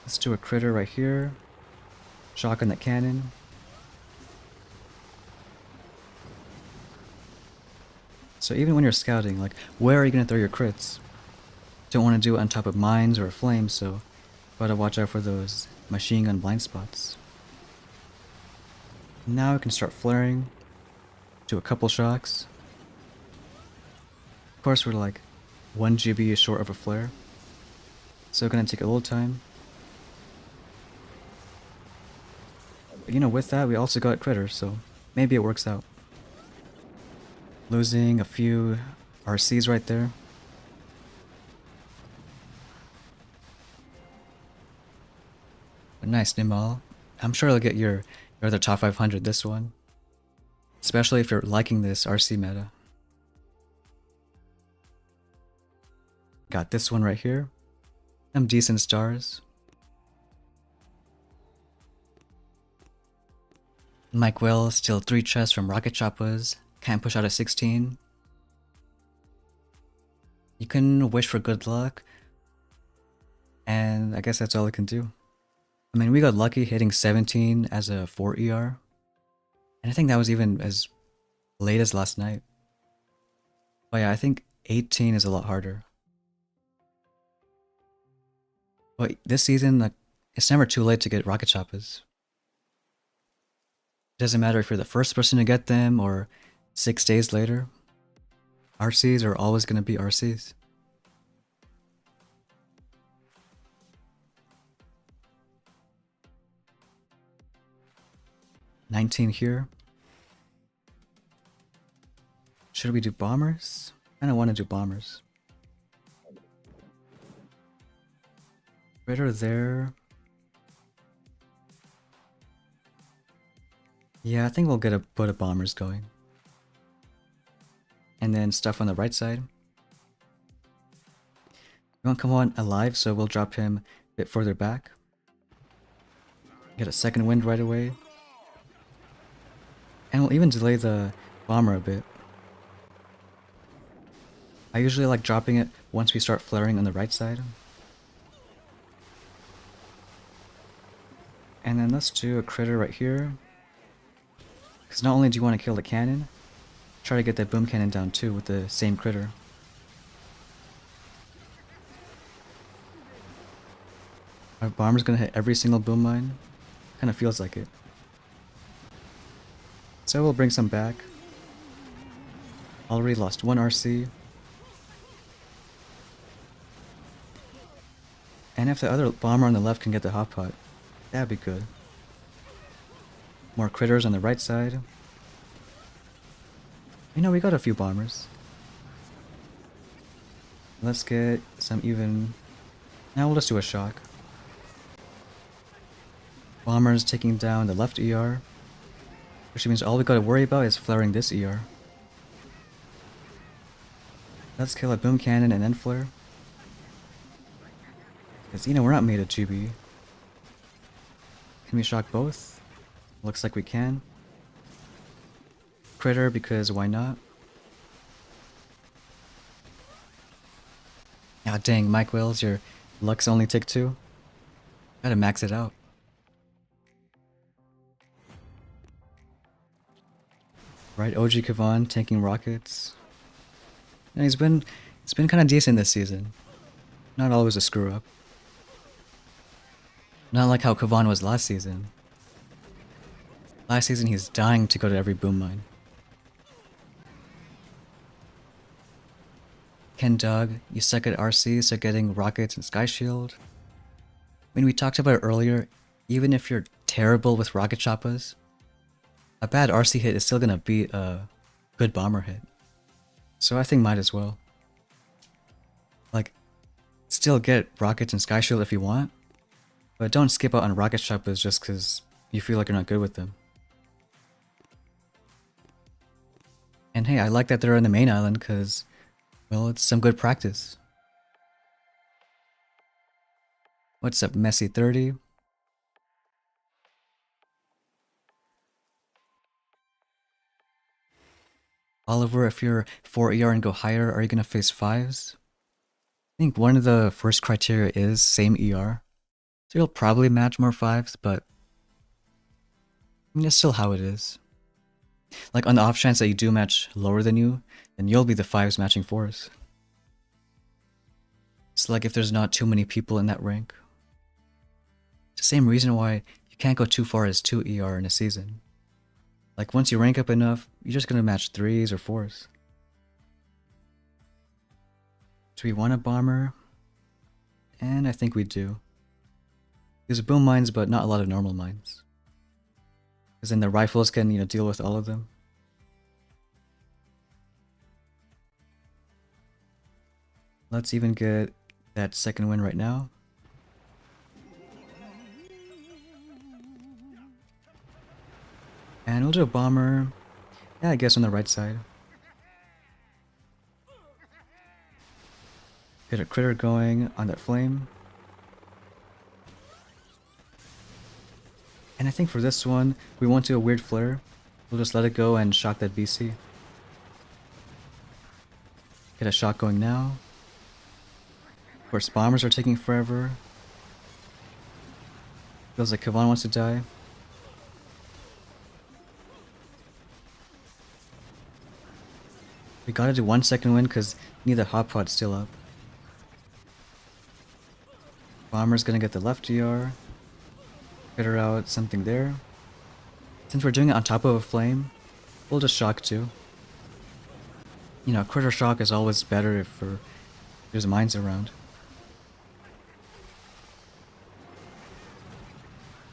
Let's do a critter right here. Shock on that cannon. So even when you're scouting, like, where are you gonna throw your crits? Don't want to do it on top of mines or flames, so gotta watch out for those machine gun blind spots. Now I can start flaring. Do a couple shocks. Of course we're like 1 GB short of a flare, so gonna take a little time. But, you know, with that we also got critters, so maybe it works out. Losing a few RCs right there. But nice, Nimal. I'm sure you'll get your other top 500 this one. Especially if you're liking this RC meta. Got this one right here. Some decent stars. Mike Will, still 3 chests from Rocket Choppas. Can't push out a 16. You can wish for good luck. And I guess that's all I can do. I mean, we got lucky hitting 17 as a 4 ER. And I think that was even as late as last night. But yeah, I think 18 is a lot harder. But this season, like, it's never too late to get rocket choppas. It doesn't matter if you're the first person to get them or 6 days later. RCs are always going to be RCs. $19 here. Should we do bombers? I don't want to do bombers. Critter there. Yeah, I think we'll get a bit of bombers going. And then stuff on the right side. We won't come on alive, so we'll drop him a bit further back. Get a second wind right away. And we'll even delay the bomber a bit. I usually like dropping it once we start flaring on the right side. And then let's do a critter right here. Because not only do you want to kill the cannon, try to get that boom cannon down too with the same critter. Our bomber's gonna hit every single boom mine. Kinda feels like it. So we'll bring some back. Already lost 1 RC. And if the other bomber on the left can get the hot pot, that'd be good. More critters on the right side. You know, we got a few bombers. Let's get some even... Now we'll just do a shock. Bombers taking down the left ER, which means all we gotta worry about is flaring this ER. Let's kill a boom cannon and then flare. Because, you know, we're not made of GB. Can we shock both? Looks like we can. Critter, because why not? Ah, dang, Mike Wells, your luck's only tick 2. Gotta max it out. Right, OG Kavan tanking rockets. And he's been kind of decent this season. Not always a screw up. Not like how Kavan was last season. Last season he's dying to go to every boom mine. Ken Doug, you suck at RC, so getting rockets and Sky Shield. I mean, we talked about it earlier, even if you're terrible with rocket choppas, a bad RC hit is still gonna beat a good bomber hit. So I think might as well. Like, still get rockets and Sky Shield if you want, but don't skip out on rocket choppas just because you feel like you're not good with them. And hey, I like that they're on the main island because, well, it's some good practice. What's up, Messy 30? Oliver, if you're 4 ER and go higher, are you gonna face 5s? I think one of the first criteria is same ER. So you'll probably match more 5s, but I mean, it's still how it is. Like, on the off chance that you do match lower than you, then you'll be the 5s matching 4s. It's like if there's not too many people in that rank. It's the same reason why you can't go too far as 2 ER in a season. Like, once you rank up enough, you're just gonna match 3s or 4s. Do we want a bomber? And I think we do. There's boom mines, but not a lot of normal mines. Because then the rifles can, you know, deal with all of them. Let's even get that second win right now. And we'll do a bomber. Yeah, I guess on the right side. Get a critter going on that flame. And I think for this one, we won't do a weird flare. We'll just let it go and shock that BC. Get a shot going now. Of course, bombers are taking forever. Feels like Kavan wants to die. We gotta do 1 second win because neither hot pod's still up. Bomber's gonna get the left ER. Critter out something there. Since we're doing it on top of a flame, we'll just shock too. You know, critter shock is always better if there's mines around.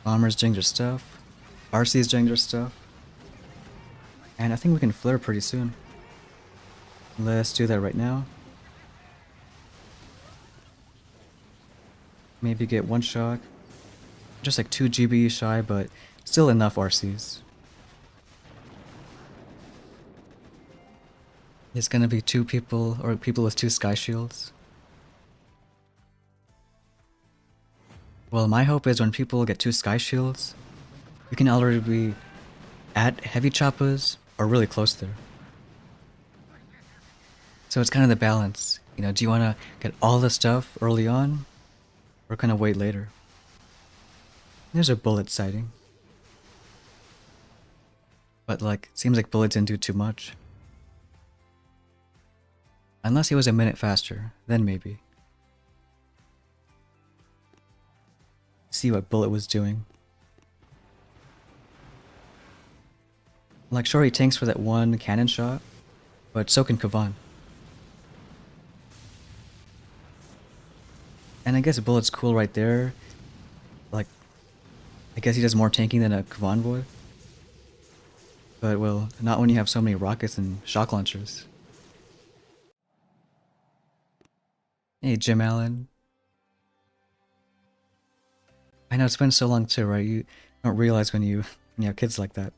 Bombers doing their stuff. RC's doing their stuff. And I think we can flare pretty soon. Let's do that right now. Maybe get 1 shock. Just like 2 GB shy, but still enough RCs. It's gonna be 2 people, or people with 2 Sky Shields. Well, my hope is when people get 2 Sky Shields, you can already be at heavy choppas or really close there. So it's kind of the balance. You know, do you want to get all the stuff early on, or kind of wait later? There's a bullet sighting. But like, seems like bullet didn't do too much. Unless he was a minute faster, then maybe. See what bullet was doing. Like, sure, he tanks for that 1 cannon shot, but so can Kavan. And I guess bullet's cool right there. Like, I guess he does more tanking than a Kavan would. But, well, not when you have so many rockets and shock launchers. Hey, Jim Allen. I know it's been so long too, right? You don't realize when when you have kids like that.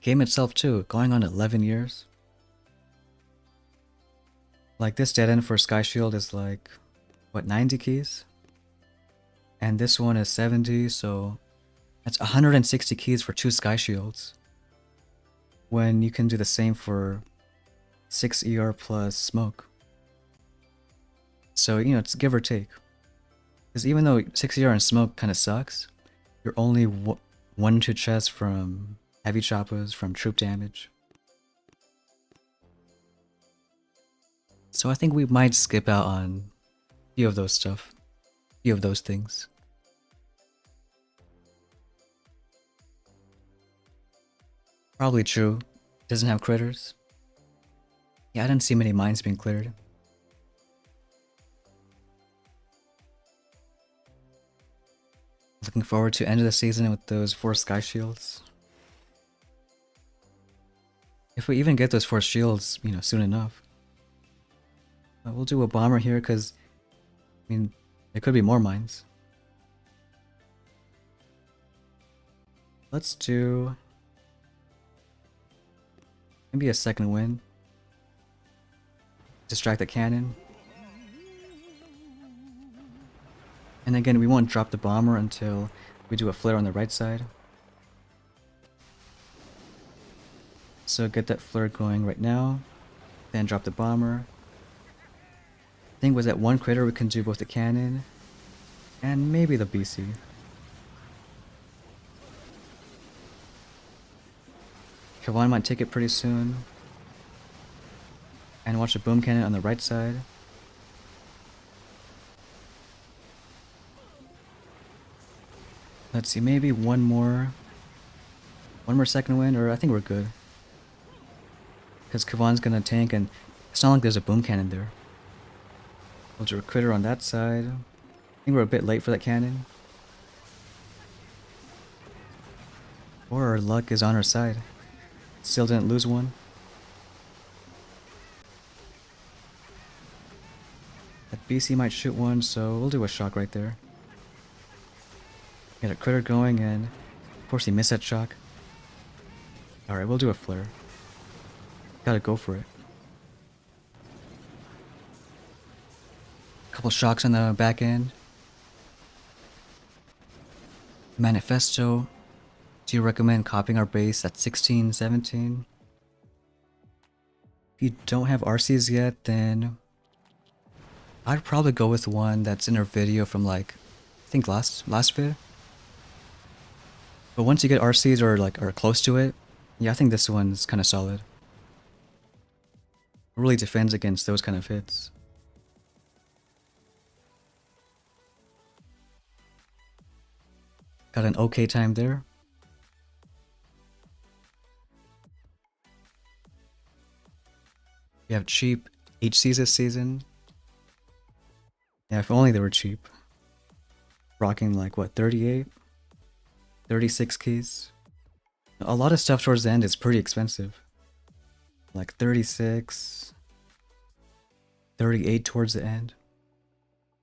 Game itself too, going on 11 years. Like this dead end for Sky Shield is like, what, 90 keys? And this one is 70, so that's 160 keys for 2 Sky Shields. When you can do the same for 6 ER plus Smoke. So, it's give or take. Because even though 6 ER and Smoke kind of sucks, you're only 1 to chest from heavy choppas, from troop damage. So I think we might skip out on a few of those stuff. A few of those things. Probably true. Doesn't have critters. Yeah, I didn't see many mines being cleared. Looking forward to end of the season with those 4 Sky Shields. If we even get those 4 shields, soon enough. We'll do a bomber here because, there could be more mines. Let's do maybe a second win. Distract the cannon. And again, we won't drop the bomber until we do a flare on the right side. So get that flare going right now. Then drop the bomber. I think with that 1 critter we can do both the cannon and maybe the BC. Kavan might take it pretty soon. And watch the boom cannon on the right side. Let's see, maybe one more second wind, or I think we're good. Because Kavan's gonna tank, and it's not like there's a boom cannon there. We'll do a critter on that side. I think we're a bit late for that cannon. Or our luck is on our side. Still didn't lose one. That BC might shoot one, so we'll do a shock right there. Get a critter going, and of course he missed that shock. Alright, we'll do a flare. Gotta go for it. Couple shocks on the back end. Manifesto. Do you recommend copying our base at 16, 17? If you don't have RCs yet, then I'd probably go with one that's in our video from like, I think last vid. But once you get RCs or close to it, yeah, I think this one's kind of solid. It really defends against those kind of hits. Got an okay time there. We have cheap HCs this season. Yeah, if only they were cheap. Rocking like what, 38? 36 keys. A lot of stuff towards the end is pretty expensive. Like 36, 38 towards the end.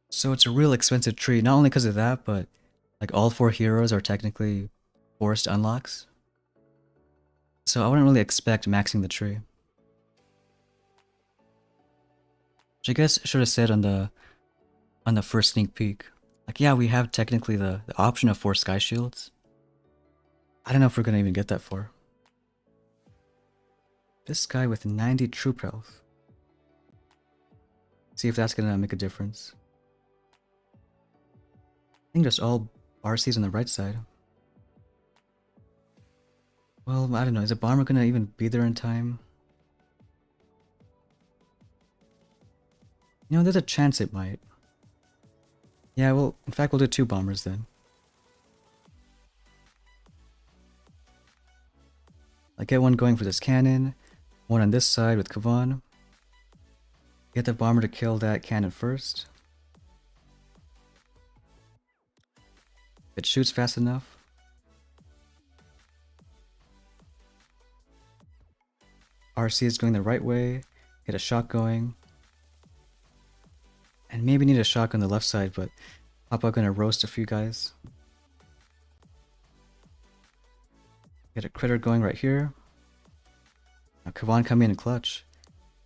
So it's a real expensive tree, not only because of that, but like all 4 heroes are technically forced unlocks. So I wouldn't really expect maxing the tree. Which I guess should have said on the first sneak peek. Like, yeah, we have technically the option of 4 Sky Shields. I don't know if we're gonna even get that far. This guy with 90 troop health. See if that's gonna make a difference. I think just all RCs on the right side. Well, I don't know. Is a bomber gonna even be there in time? There's a chance it might. Yeah, well, in fact, we'll do 2 bombers then. I get one going for this cannon, one on this side with Kavan. Get the bomber to kill that cannon first. If it shoots fast enough. RC is going the right way. Get a shot going. And maybe need a shock on the left side, but Papa gonna roast a few guys. Get a critter going right here. Now Kavan coming in and clutch.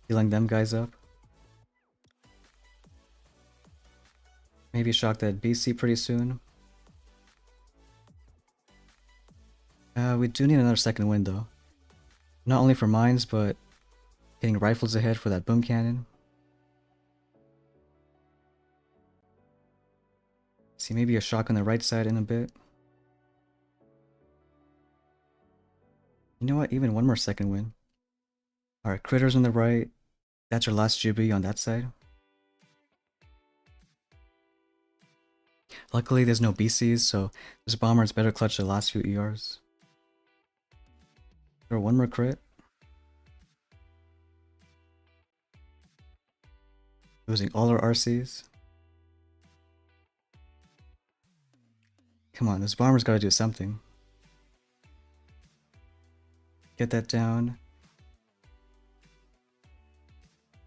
Healing them guys up. Maybe shock that BC pretty soon. We do need another second wind though. Not only for mines, but getting rifles ahead for that boom cannon. See, maybe a shock on the right side in a bit. You know what? Even one more second wind. Alright, critters on the right. That's your last GB on that side. Luckily, there's no BCs, so this bomber is better clutch the last few ERs. Throw one more crit. Losing all our RCs. Come on, this bomber's gotta do something. Get that down.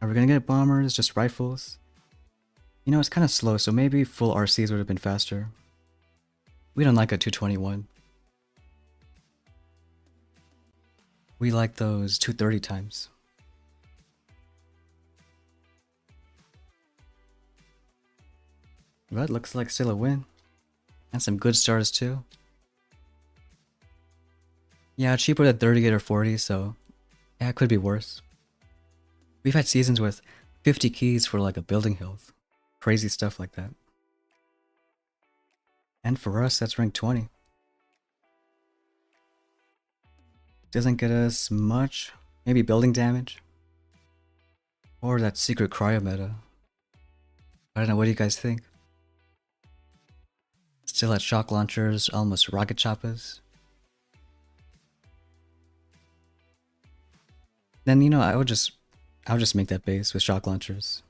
Are we gonna get bombers? Just rifles? You know, it's kind of slow, so maybe full RCs would have been faster. We don't like a 221. We like those 230 times. But looks like still a win. And some good stars too. Yeah, cheaper than 38 or 40, so yeah, it could be worse. We've had seasons with 50 keys for like a building health. Crazy stuff like that. And for us, that's rank 20. Doesn't get us much. Maybe building damage. Or that secret cryo meta. I don't know, what do you guys think? Still at shock launchers, almost rocket choppers. Then, you know, I would just make that base with shock launchers.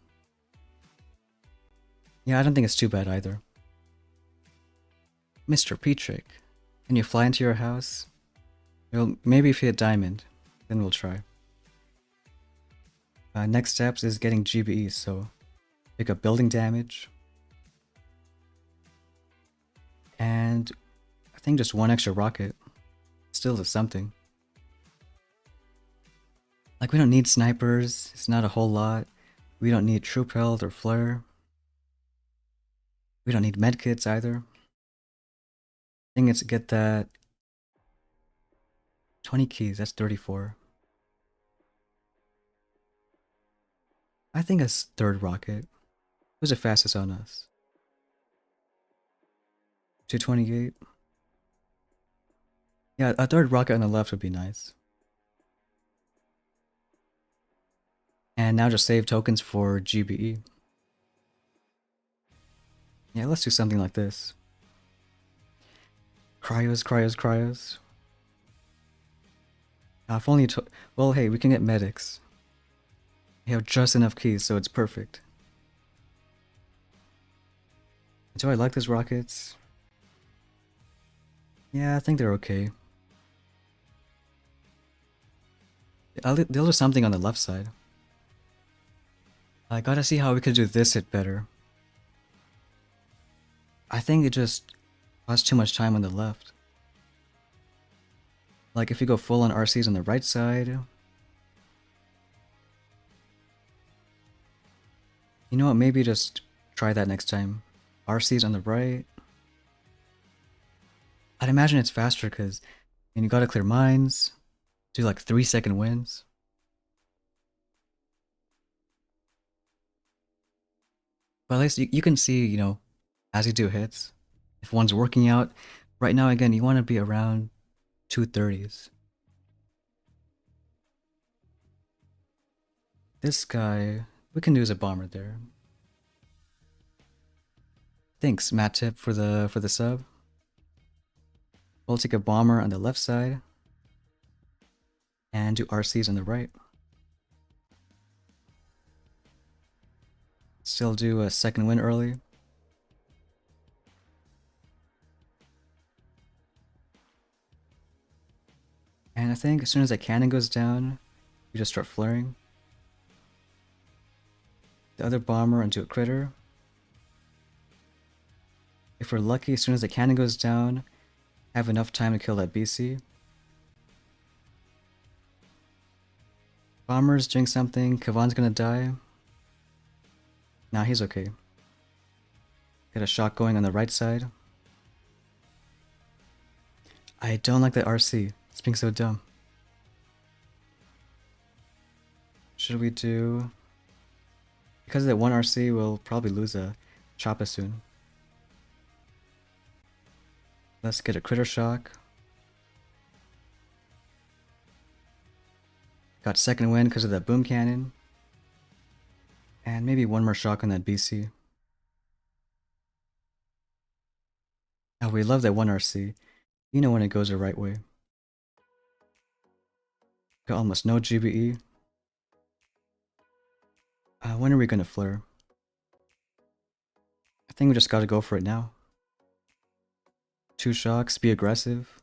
Yeah, I don't think it's too bad either. Mr. Petrick, can you fly into your house? Well, maybe if you hit diamond, then we'll try. Next steps is getting GBE, so pick up building damage. And I think just one extra rocket still is something. Like, we don't need snipers, it's not a whole lot. We don't need troop health or flare. We don't need medkits either. Thing is to get that 20 keys, that's 34. I think a third rocket. Who's the fastest on us? 228. Yeah, a third rocket on the left would be nice. And now just save tokens for GBE. Yeah, let's do something like this. Cryos, cryos, cryos. If only well, hey, we can get medics. We have just enough keys, so it's perfect. Do I like these rockets? Yeah, I think they're okay. They'll do something on the left side. I gotta see how we could do this hit better. I think it just costs too much time on the left. Like if you go full on RCs on the right side. You know what, maybe just try that next time. RCs on the right. I'd imagine it's faster because you gotta clear mines. Do like 3-second wins. But at least you can see, you know, as you do hits, if one's working out. Right now, again, you want to be around 230s. This guy, we can do as a bomber there. Thanks, Matt Tip, for the sub. We'll take a bomber on the left side and do RCs on the right. Still do a second win early. And I think as soon as that cannon goes down, we just start flaring. The other bomber into a critter. If we're lucky, as soon as the cannon goes down, have enough time to kill that BC. Bomber's doing something. Kavan's gonna die. Nah, he's okay. Got a shot going on the right side. I don't like that RC. It's being so dumb. Should we do... Because of that one RC, we'll probably lose a Choppa soon. Let's get a critter shock. Got second wind because of that boom cannon. And maybe one more shock on that BC. Oh, we love that one RC. You know when it goes the right way. Got almost no GBE. When are we gonna flare? I think we just gotta go for it now. 2 shocks, be aggressive.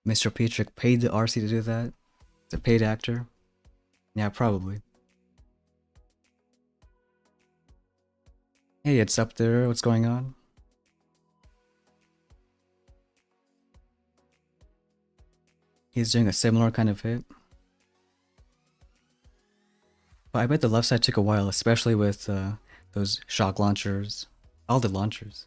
Mr. Petrick paid the RC to do that. It's a paid actor. Yeah, probably. Hey, it's up there. What's going on? He's doing a similar kind of hit. But I bet the left side took a while, especially with those shock launchers. All the launchers.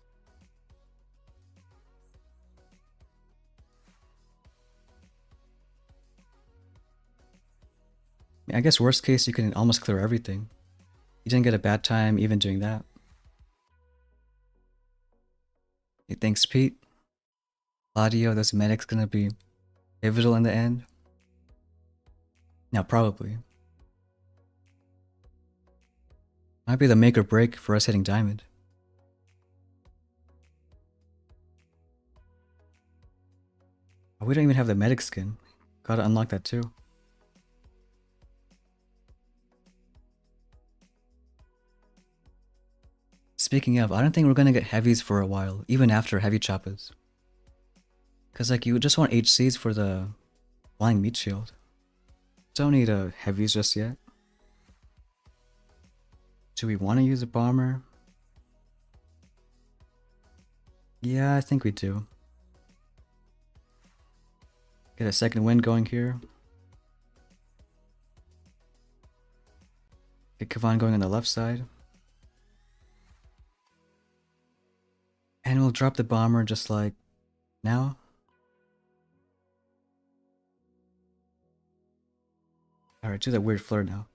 I guess worst case, you can almost clear everything. You didn't get a bad time even doing that. Hey, thanks, Pete. Claudio, this medic's gonna be pivotal in the end. Now, probably. Might be the make or break for us hitting diamond. Oh, we don't even have the medic skin. Gotta unlock that too. Speaking of, I don't think we're gonna get heavies for a while, even after heavy choppas. Cause like you just want HCs for the flying meat shield. Don't need heavies just yet. Do we want to use a bomber? Yeah, I think we do. Get a second wind going here. Get Kavan going on the left side. And we'll drop the bomber just like now. Alright, do that weird flare now.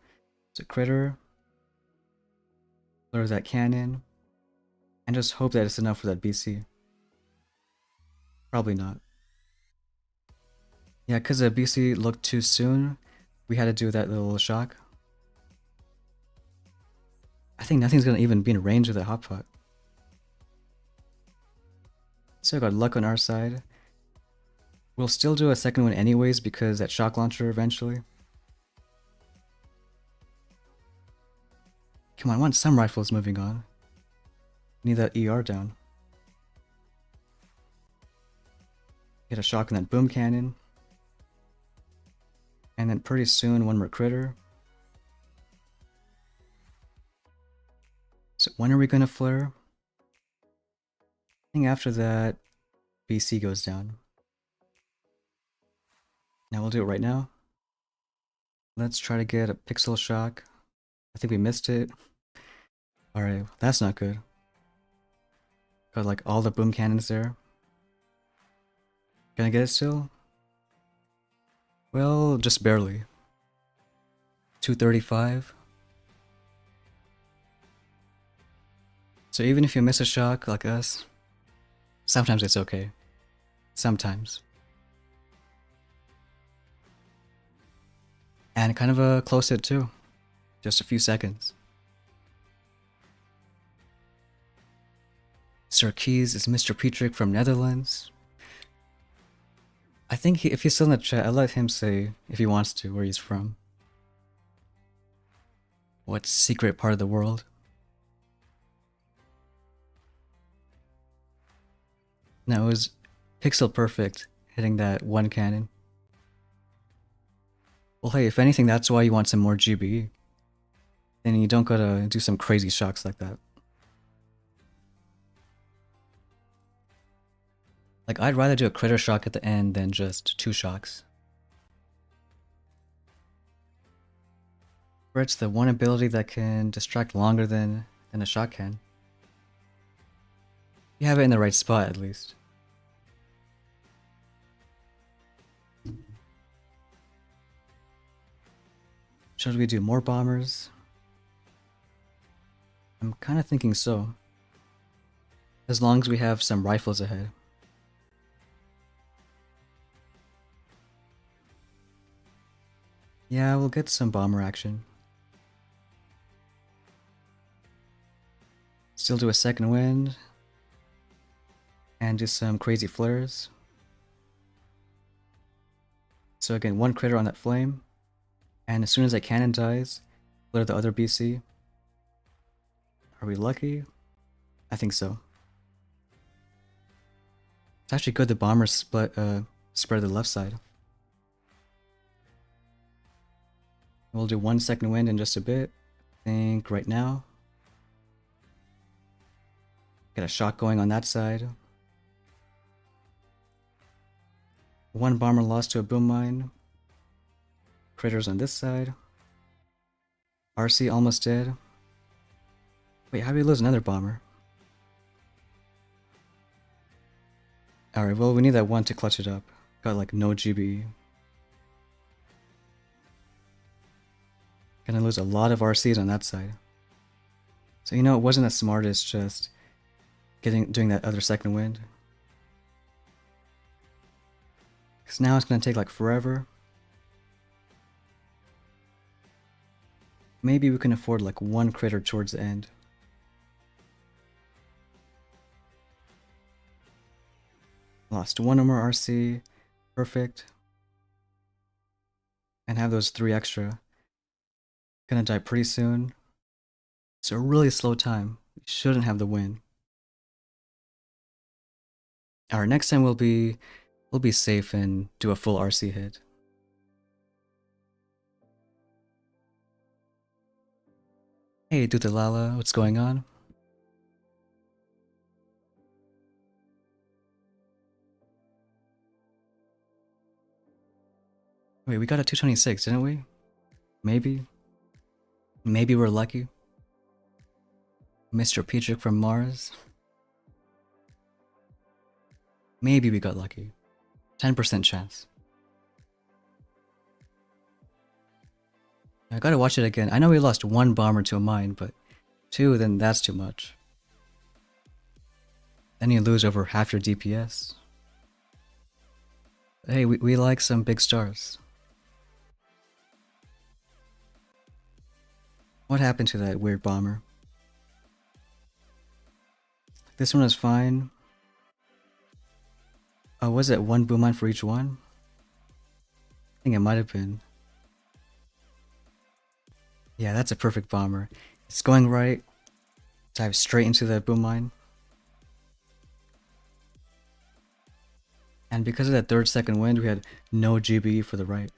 It's a critter. Flare that cannon. And just hope that it's enough for that BC. Probably not. Yeah, because the BC looked too soon, we had to do that little shock. I think nothing's gonna even be in range of that hotpot. So I got luck on our side. We'll still do a second one anyways because that shock launcher eventually. Come on, I want some rifles moving on. Need that ER down. Get a shock on that boom cannon. And then pretty soon one more critter. So when are we gonna flare? I think after that, BC goes down. Now we'll do it right now. Let's try to get a pixel shock. I think we missed it. Alright, that's not good. Got like all the boom cannons there. Can I get it still? Well, just barely. 235. So even if you miss a shock like us, sometimes it's okay. Sometimes. And kind of a close hit too. Just a few seconds. Sir Keys is Mr. Petrick from Netherlands. I think if he's still in the chat, I'll let him say, if he wants to, where he's from. What secret part of the world? No, it was pixel perfect, hitting that one cannon. Well hey, if anything, that's why you want some more GBE. Then you don't gotta do some crazy shocks like that. Like, I'd rather do a critter shock at the end than just 2 shocks. Where it's the one ability that can distract longer than a shock can. You have it in the right spot, at least. Should we do more bombers? I'm kind of thinking so. As long as we have some rifles ahead. Yeah, we'll get some bomber action. Still do a second wind. And do some crazy flares. So again, 1 critter on that flame. And as soon as that cannon dies, flare the other BC. Are we lucky? I think so. It's actually good the bombers spread the left side. We'll do 1 second wind in just a bit. I think right now. Get a shot going on that side. 1 bomber lost to a boom mine. Critters on this side. RC almost dead. Wait, how do we lose another bomber? Alright, well, we need that 1 to clutch it up. Got like no GB. Gonna lose a lot of RCs on that side. So you know, it wasn't the smartest just doing that other second wind. Because now it's gonna take like forever. Maybe we can afford like 1 critter towards the end. Lost 1 more RC. Perfect. And have those 3 extra. Gonna die pretty soon. It's a really slow time. We shouldn't have the win. Alright, next time we'll be safe and do a full RC hit. Hey Dudalala, what's going on? Wait, we got a 226, didn't we? Maybe? Maybe we're lucky? Mr. Petrick from Mars? Maybe we got lucky. 10% chance. I gotta watch it again. I know we lost 1 bomber to a mine, but 2, then that's too much. Then you lose over half your DPS. Hey, we like some big stars. What happened to that weird bomber? This one is fine. Oh, was it 1 boom mine for each one? I think it might have been. Yeah, that's a perfect bomber. It's going right. Dive straight into the boom mine. And because of that 3rd second wind, we had no GB for the right.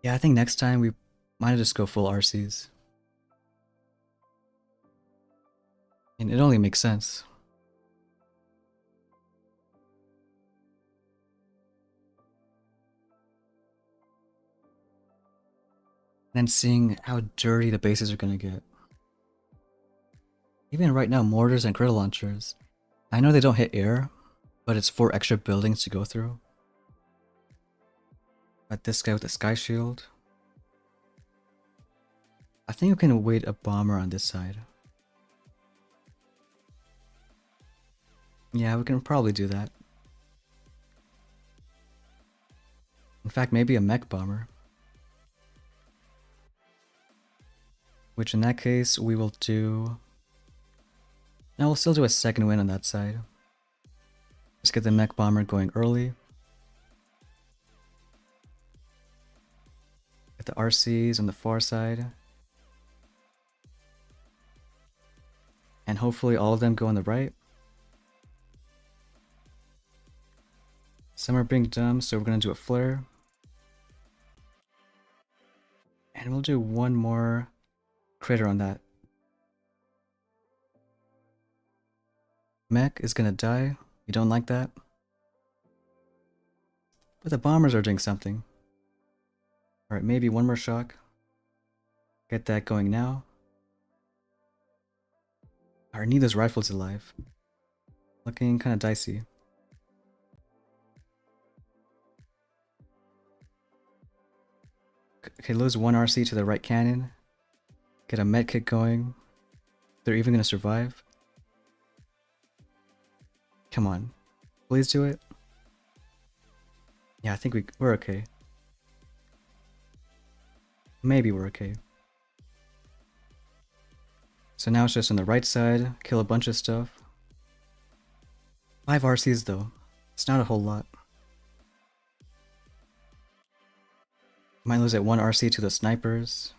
Yeah, I think next time we might just go full RCs. And it only makes sense. And then seeing how dirty the bases are gonna get. Even right now, mortars and critter launchers. I know they don't hit air, but it's 4 extra buildings to go through. Got this guy with a sky shield. I think we can wait a bomber on this side. Yeah, we can probably do that. In fact, maybe a mech bomber. Which in that case, we will do... No, we'll still do a second win on that side. Just get the mech bomber going early. Get the RCs on the far side. And hopefully all of them go on the right. Some are being dumb, so we're gonna do a flare. And we'll do 1 more critter on that. Mech is gonna die. You don't like that? But the bombers are doing something. Alright, maybe one more shock. Get that going now. I need those rifles alive. Looking kinda dicey. Okay, lose one RC to the right cannon. Get a med kit going. They're even gonna survive. Come on. Please do it. Yeah, I think we're okay. Maybe we're okay. So now it's just on the right side, kill a bunch of stuff. 5 RCs though. It's not a whole lot. Might lose that 1 RC to the snipers.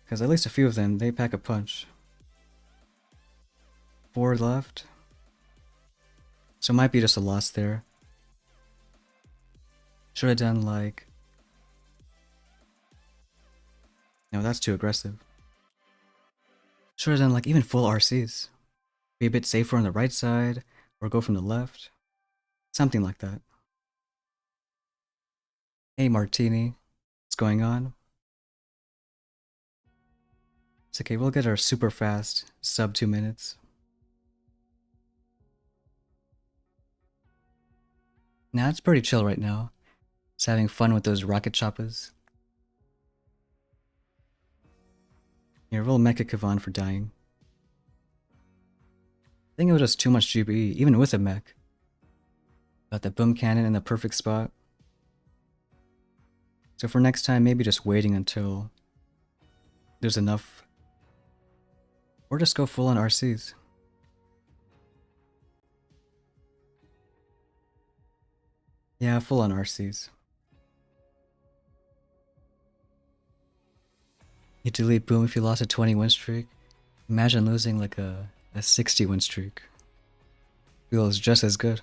Because at least a few of them, they pack a punch. 4 left. So it might be just a loss there. Should have done like... No, that's too aggressive. Should have done like even full RCs. Be a bit safer on the right side, or go from the left. Something like that. Hey Martini, what's going on? It's okay, we'll get our super fast, sub 2 minutes. Nah, it's pretty chill right now. Just having fun with those rocket choppers. Yeah, roll Mecha Kavan for dying. I think it was just too much GBE, even with a mech. Got the boom cannon in the perfect spot. So for next time, maybe just waiting until there's enough. Or just go full on RCs. Yeah, full on RCs. You delete boom if you lost a 20 win streak. Imagine losing like a 60 win streak. Feels just as good.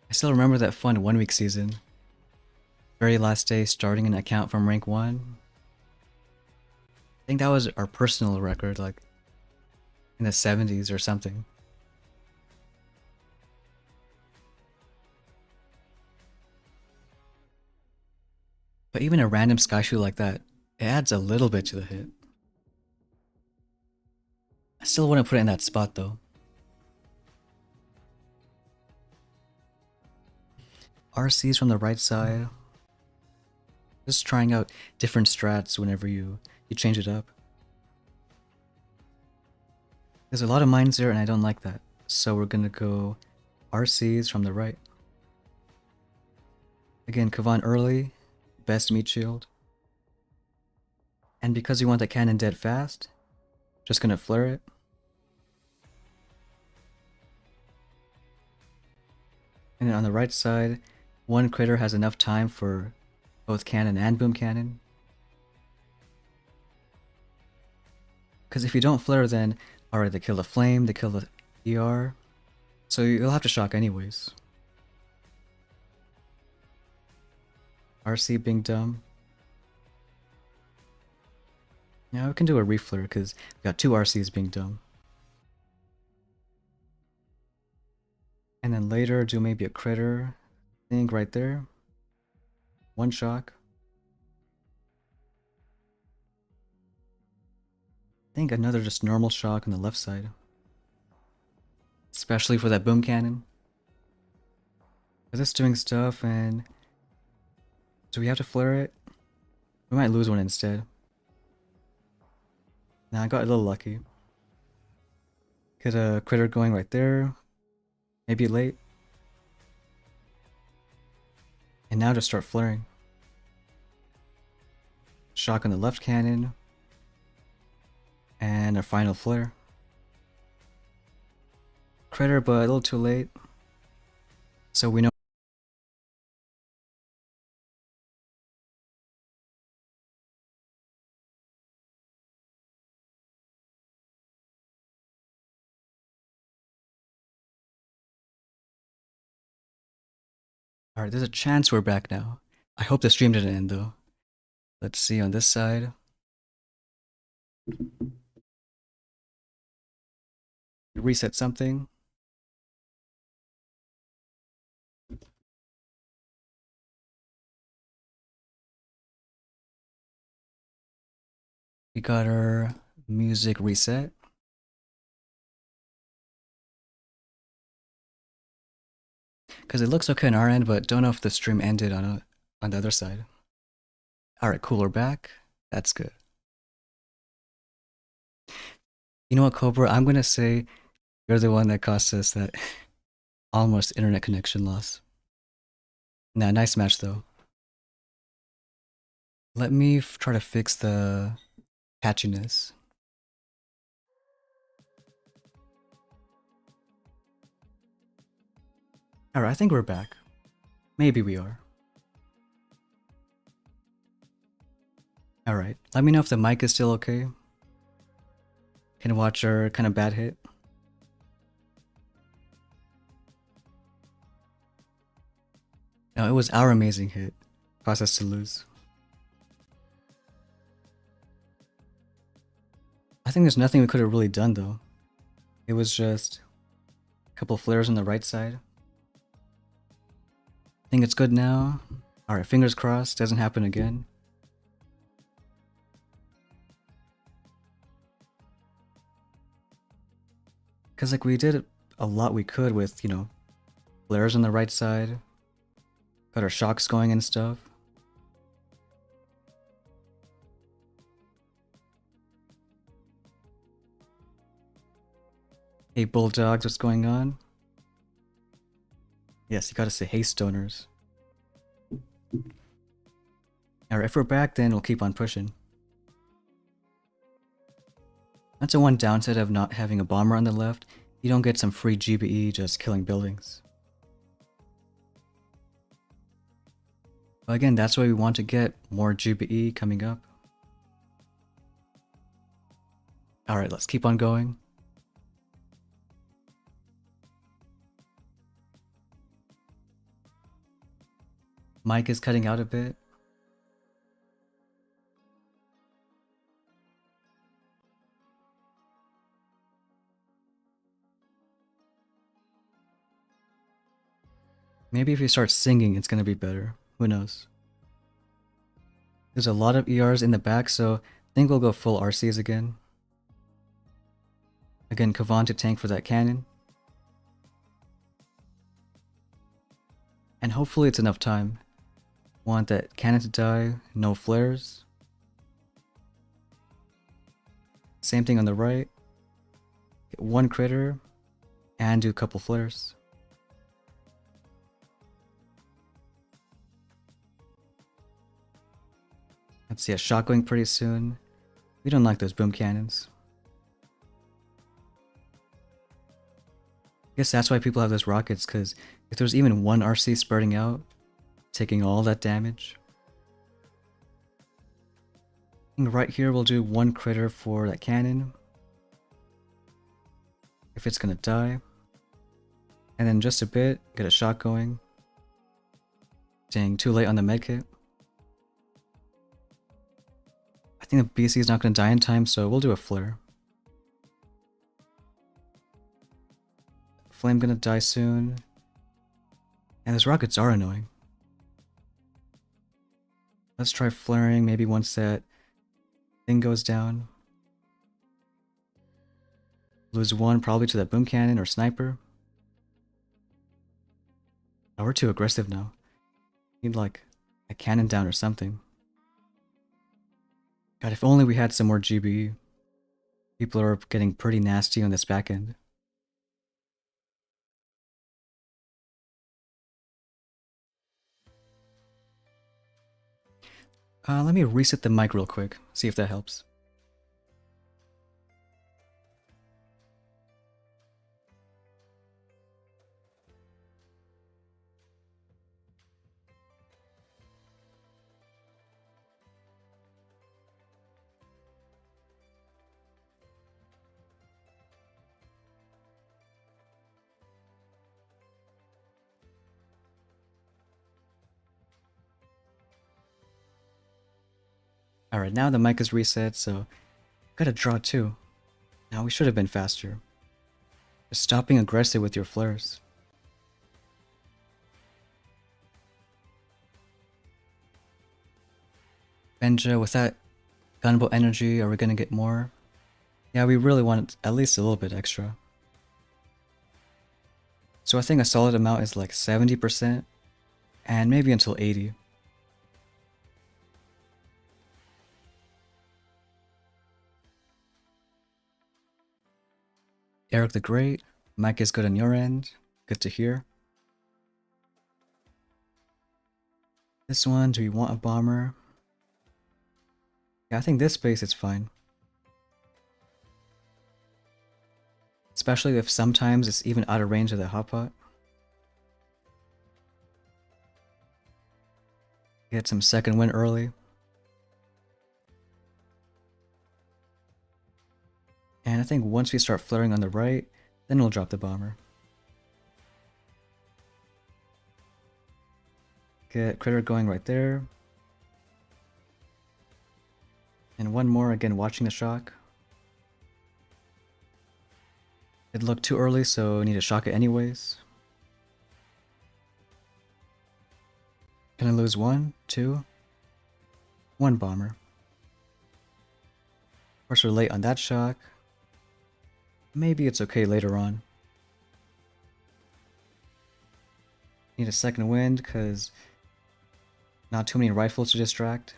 I still remember that fun 1 week season. Very last day starting an account from rank 1. I think that was our personal record, like in the 70s or something. But even a random sky shoot like that, it adds a little bit to the hit. I still wouldn't put it in that spot though. RCs from the right side. Just trying out different strats whenever you change it up. There's a lot of mines there and I don't like that. So we're gonna go RCs from the right. Again, Kavan early, best meat shield. And because you want the cannon dead fast, just gonna flare it. And then on the right side, one critter has enough time for both cannon and boom cannon. Because if you don't flare then, alright, they kill the flame, they kill the ER. So you'll have to shock anyways. RC being dumb. Yeah, we can do a reflare because we got 2 RCs being dumb. And then later do maybe a critter thing right there. 1 shock. I think another just normal shock on the left side. Especially for that boom cannon. Because it's doing stuff and... Do we have to flare it? We might lose one instead. Nah, I got a little lucky. Get a critter going right there. Maybe late. And now just start flaring. Shock on the left cannon. And a final flare. Critter, but a little too late. So we know. Alright, there's a chance we're back now. I hope the stream didn't end though. Let's see on this side. reset something. We got our music reset. Because it looks okay on our end, but don't know if the stream ended on the other side. Alright, cool, we're back. That's good. You know what, Cobra? I'm gonna say you're the one that caused us that almost internet connection loss. Nah, nice match though. Let me try to fix the patchiness. Alright, I think we're back. Maybe we are. Alright, let me know if the mic is still okay. Can watch our kind of bad hit. No, it was our amazing hit. Caused us to lose. I think there's nothing we could have really done though. It was just a couple flares on the right side. I think it's good now. Alright, fingers crossed, doesn't happen again. Because like we did a lot we could with, you know, flares on the right side. Got our shocks going and stuff. Hey Bulldogs, what's going on? Yes, you gotta say hey stoners. Alright, if we're back then we'll keep on pushing. That's the one downside of not having a bomber on the left. You don't get some free GBE just killing buildings. But again, that's why we want to get more GBE coming up. Alright, let's keep on going. Mic is cutting out a bit. Maybe if we start singing, it's gonna be better. Who knows? There's a lot of ERs in the back, so I think we'll go full RCs again. Again, Kavan to tank for that cannon. And hopefully it's enough time. Want that cannon to die, no flares. Same thing on the right. Get one critter, and do a couple flares. Let's see a shot going pretty soon. We don't like those boom cannons. I guess that's why people have those rockets, because if there's even one RC spreading out, taking all that damage. And right here we'll do one critter for that cannon. If it's gonna die. And then just a bit, get a shot going. Dang, too late on the medkit. I think the BC is not gonna die in time, so we'll do a flare. Flame gonna die soon. And those rockets are annoying. Let's try flaring maybe once that thing goes down. Lose one probably to that boom cannon or sniper. Oh, we're too aggressive now. Need like a cannon down or something. God, if only we had some more GBE. People are getting pretty nasty on this back end. Let me reset the mic real quick, see if that helps. Alright, now the mic is reset, so got a draw too. Now we should have been faster. Just stop being aggressive with your flares. Benja, with that gunboat energy, are we gonna get more? Yeah, we really want at least a little bit extra. So I think a solid amount is like 70%, and maybe until 80. Eric the Great, Mike is good on your end. Good to hear. This one, do we want a bomber? Yeah, I think this space is fine. Especially if sometimes it's even out of range of the hotpot. Get some second wind early. And I think once we start flaring on the right, then we'll drop the bomber. Get critter going right there. And one more, again watching the shock. It looked too early, so I need to shock it anyways. Can I lose one, two? One bomber. Of course we're late on that shock. Maybe it's okay later on. Need a second wind, because not too many rifles to distract.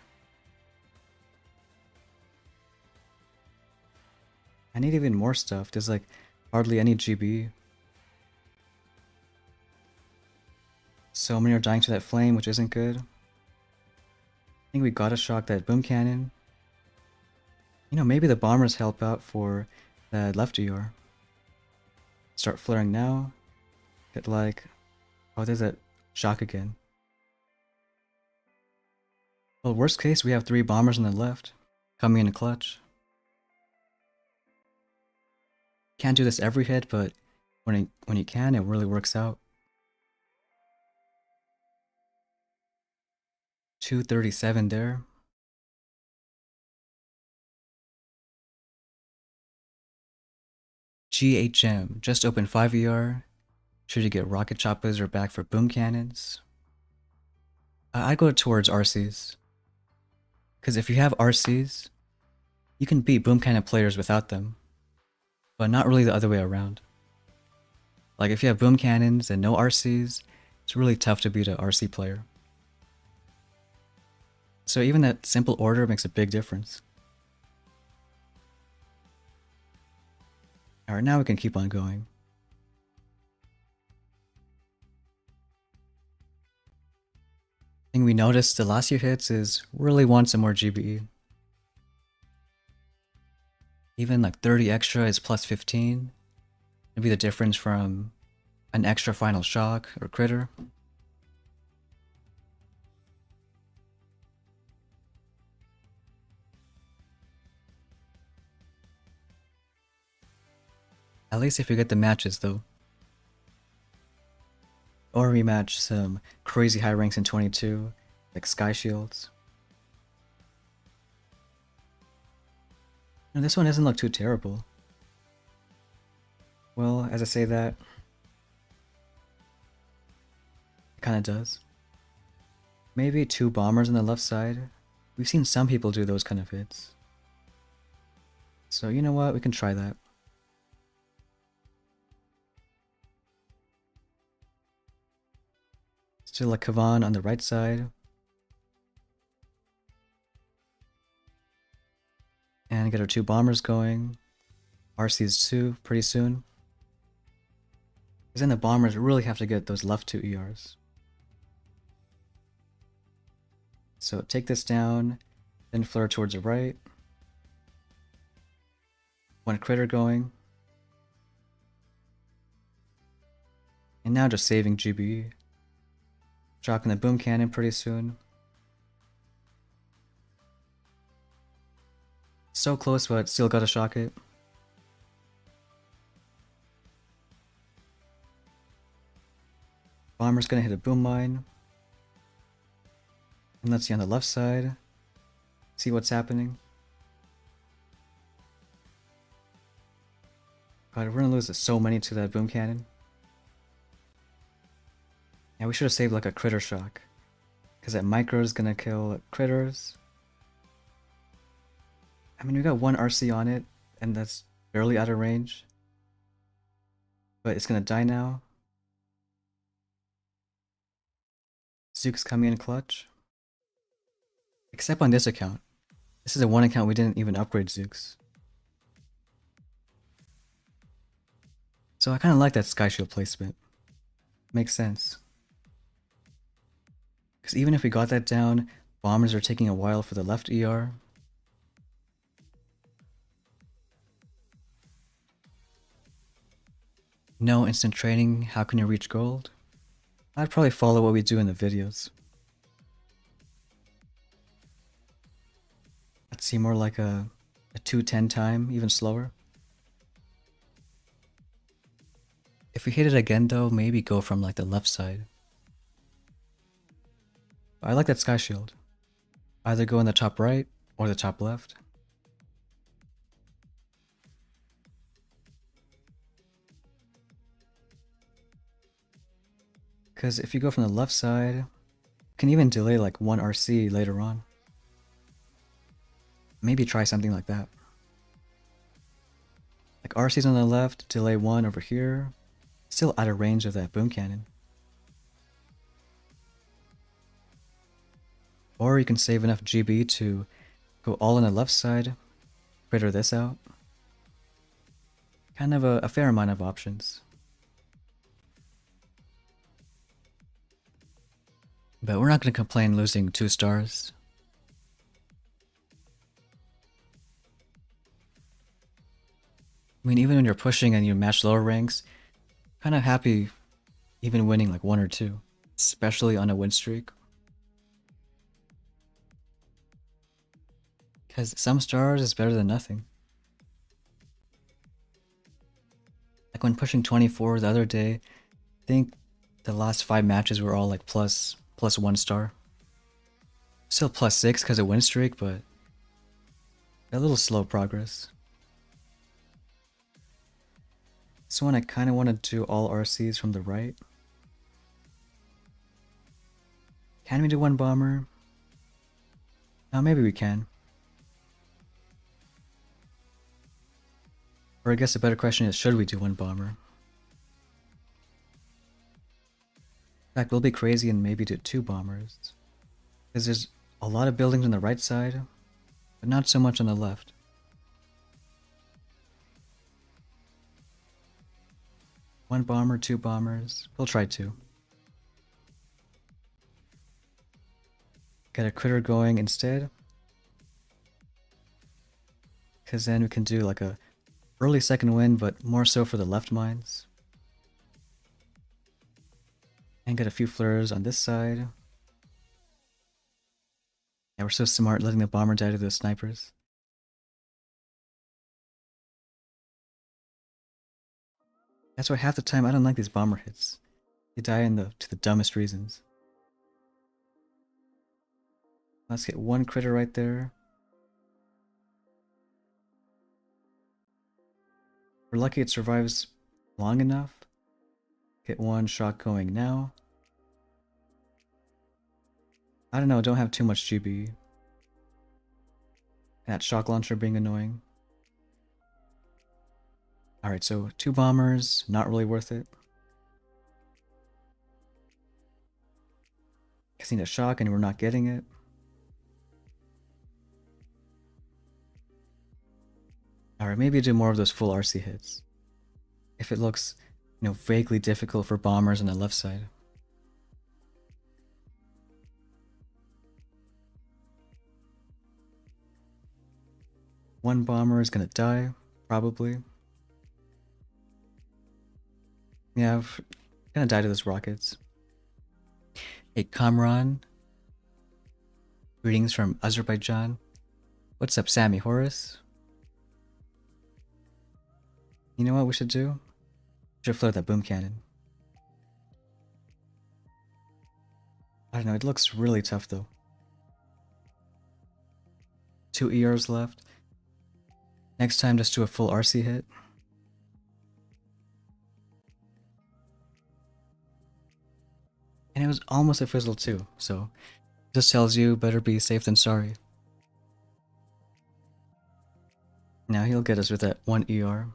I need even more stuff. There's like hardly any GB. So many are dying to that flame, which isn't good. I think we gotta shock that boom cannon. You know, maybe the bombers help out for that left ER. Start flaring now. Get like... Oh, there's that shock again. Well, worst case, we have 3 bombers on the left. Coming in a clutch. Can't do this every hit, but when you can, it really works out. 237 there. GHM, just open 5 ER. Should you get rocket choppers or back for boom cannons? I go towards RCs. Because if you have RCs, you can beat boom cannon players without them. But not really the other way around. Like if you have boom cannons and no RCs, it's really tough to beat an RC player. So even that simple order makes a big difference. Alright, now we can keep on going. Thing we noticed the last few hits is really want some more GBE. Even like 30 extra is plus 15. It'd be the difference from an extra final shock or critter. At least if you get the matches though. Or rematch some crazy high ranks in 22, like Sky Shields. And this one doesn't look too terrible. Well, as I say that, it kinda does. Maybe 2 bombers on the left side. We've seen some people do those kind of hits. So you know what, we can try that. Still a Kavan on the right side. And get our 2 bombers going. RC's 2 pretty soon. Because then the bombers really have to get those left 2 ERs. So take this down, then flare towards the right. 1 critter going. And now just saving GBE. Shocking the boom cannon pretty soon. So close, but still gotta shock it. Bomber's gonna hit a boom mine. And let's see on the left side. See what's happening. God, we're gonna lose so many to that boom cannon. Yeah, we should have saved like a critter shock. Because that micro is gonna kill critters. I mean, we got one RC on it, and that's barely out of range. But it's gonna die now. Zook's coming in clutch. Except on this account. This is the one account we didn't even upgrade Zooks. So I kind of like that Sky Shield placement. Makes sense. Because even if we got that down, bombers are taking a while for the left ER. No instant training, how can you reach gold? I'd probably follow what we do in the videos. I'd see more like a 210 time, even slower. If we hit it again though, maybe go from like the left side. I like that Sky Shield. Either go in the top right or the top left. Because if you go from the left side, you can even delay like one RC later on. Maybe try something like that. Like RC's on the left, delay one over here. Still out of range of that boom cannon. Or you can save enough GB to go all on the left side, critter this out. Kind of a fair amount of options. But we're not going to complain losing 2 stars. I mean, even when you're pushing and you match lower ranks, kind of happy even winning like 1 or 2, especially on a win streak. Because some stars is better than nothing. Like when pushing 24 the other day, I think the last 5 matches were all like plus 1 star. Still plus 6 because of win streak, but a little slow progress. This one I kind of want to do all RCs from the right. Can we do 1 bomber? Oh, maybe we can. Or I guess the better question is, should we do 1 bomber? In fact, we'll be crazy and maybe do 2 bombers. Because there's a lot of buildings on the right side, but not so much on the left. One bomber, 2 bombers. We'll try 2. Get a critter going instead. Because then we can do like a early second win, but more so for the left mines. And get a few flares on this side. Yeah, we're so smart letting the bomber die to the snipers. That's why half the time I don't like these bomber hits. They die to the dumbest reasons. Let's get 1 critter right there. We're lucky it survives long enough. Get 1 shot going now. I don't know, don't have too much GB. That shock launcher being annoying. Alright, so 2 bombers, not really worth it. Because need a shock and we're not getting it. Alright, maybe do more of those full RC hits. If it looks, vaguely difficult for bombers on the left side. One bomber is gonna die, probably. Yeah, I'm gonna die to those rockets. Hey, Kamran. Greetings from Azerbaijan. What's up, Sammy Horace? You know what we should do? We should flare that boom cannon. I don't know, it looks really tough though. 2 ERs left. Next time just do a full RC hit. And it was almost a fizzle too, so just tells you better be safe than sorry. Now he'll get us with that 1 ER.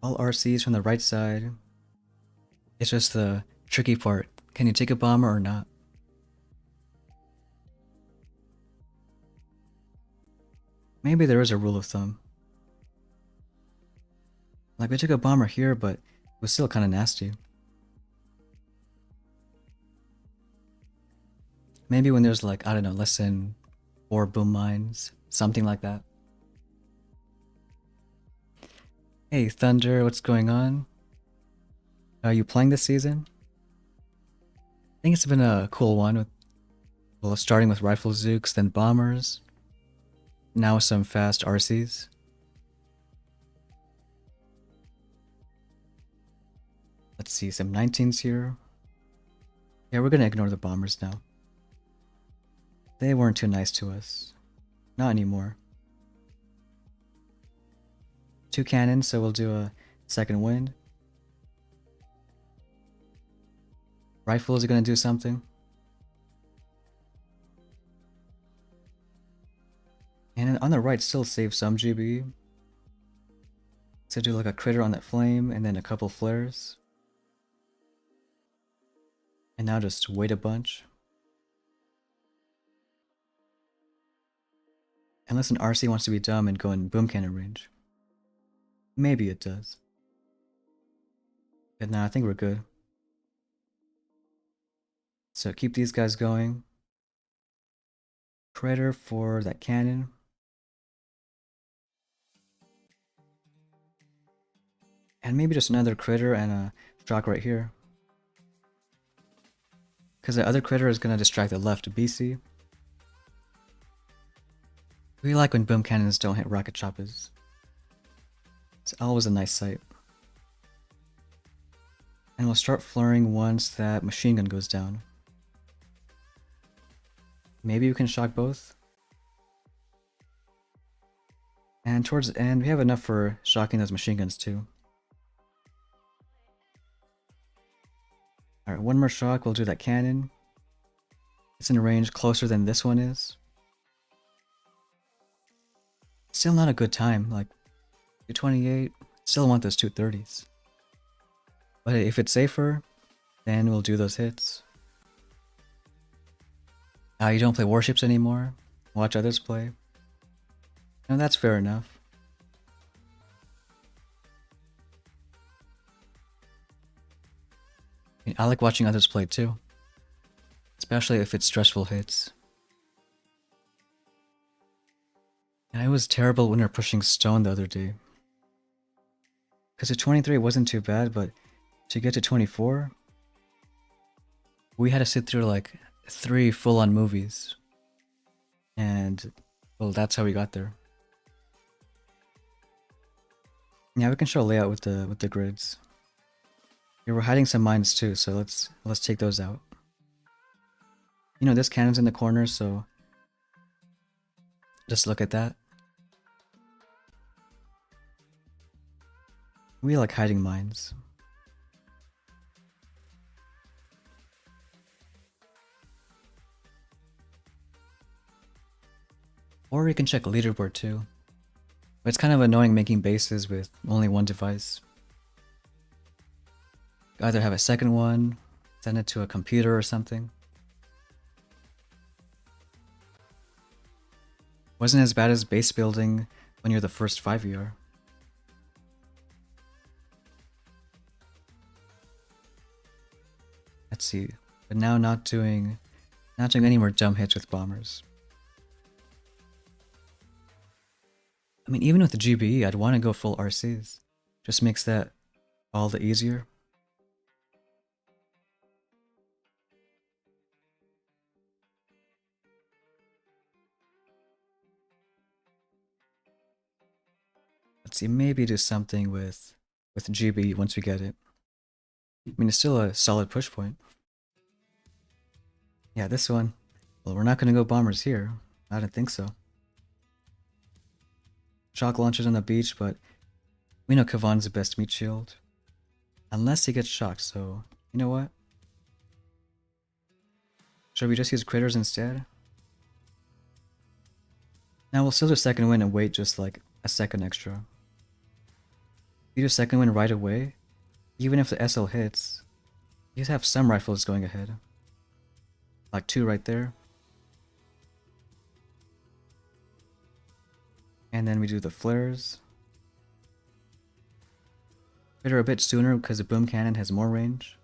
All RCs from the right side. It's just the tricky part. Can you take a bomber or not? Maybe there is a rule of thumb. Like, we took a bomber here, but it was still kind of nasty. Maybe when there's like, I don't know, less than 4 boom mines, something like that. Hey Thunder, what's going on? Are you playing this season? I think it's been a cool one with, well, starting with Rifle Zooks, then Bombers, now some fast RCs. Let's see, some 19s here. Yeah, we're gonna ignore the Bombers now. They weren't too nice to us. Not anymore. 2 cannons, so we'll do a second wind. Rifles are gonna do something. And on the right, still save some GB. So do like a critter on that flame, and then a couple flares. And now just wait a bunch. Unless an RC wants to be dumb and go in boom cannon range. Maybe it does. But nah, I think we're good. So keep these guys going. Critter for that cannon. And maybe just another critter and a shock right here. Because the other critter is going to distract the left BC. We like when boom cannons don't hit rocket choppers. It's always a nice sight. And we'll start flaring once that machine gun goes down. Maybe we can shock both. And towards the end, we have enough for shocking those machine guns too. Alright, one more shock, we'll do that cannon. It's in a range closer than this one is. Still not a good time, like 228, still want those 230s. But if it's safer, then we'll do those hits. You don't play Warships anymore? Watch others play? No, that's fair enough. I like watching others play too. Especially if it's stressful hits. And I was terrible when we were pushing stone the other day. Because at 23 it wasn't too bad, but to get to 24, we had to sit through like 3 full-on movies. And, well, that's how we got there. Yeah, we can show layout with the grids. Yeah, we're hiding some mines too, so let's take those out. You know, this cannon's in the corner, so just look at that. We like hiding mines. Or you can check leaderboard too. But it's kind of annoying making bases with only one device. Either have a second one, send it to a computer or something. Wasn't as bad as base building when you're the first 5-year. Let's see, but now not doing any more dumb hits with bombers. I mean, even with the GBE, I'd want to go full RCs. Just makes that all the easier. Let's see, maybe do something with GB once we get it. I mean, it's still a solid push point. Yeah, this one. Well, we're not going to go bombers here. I don't think so. Shock launchers on the beach, but we know Kavan's the best meat shield. Unless he gets shocked, so you know what? Should we just use critters instead? Now we'll still do second wind and wait just like a second extra. If you do second wind right away, even if the SL hits, you have some rifles going ahead. Like 2 right there. And then we do the flares. Critter a bit sooner because the boom cannon has more range.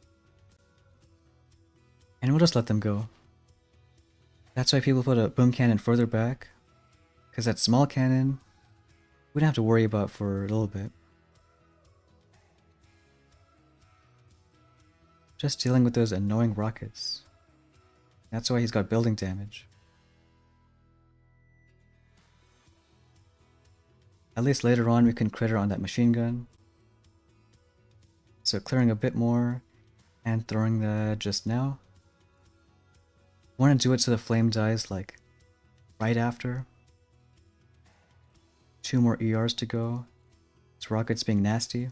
And we'll just let them go. That's why people put a boom cannon further back. Because that small cannon, we don't have to worry about for a little bit. Just dealing with those annoying rockets. That's why he's got building damage. At least later on we can critter on that machine gun. So clearing a bit more and throwing the just now. Want to do it so the flame dies like right after. 2 more ERs to go. This rocket's being nasty.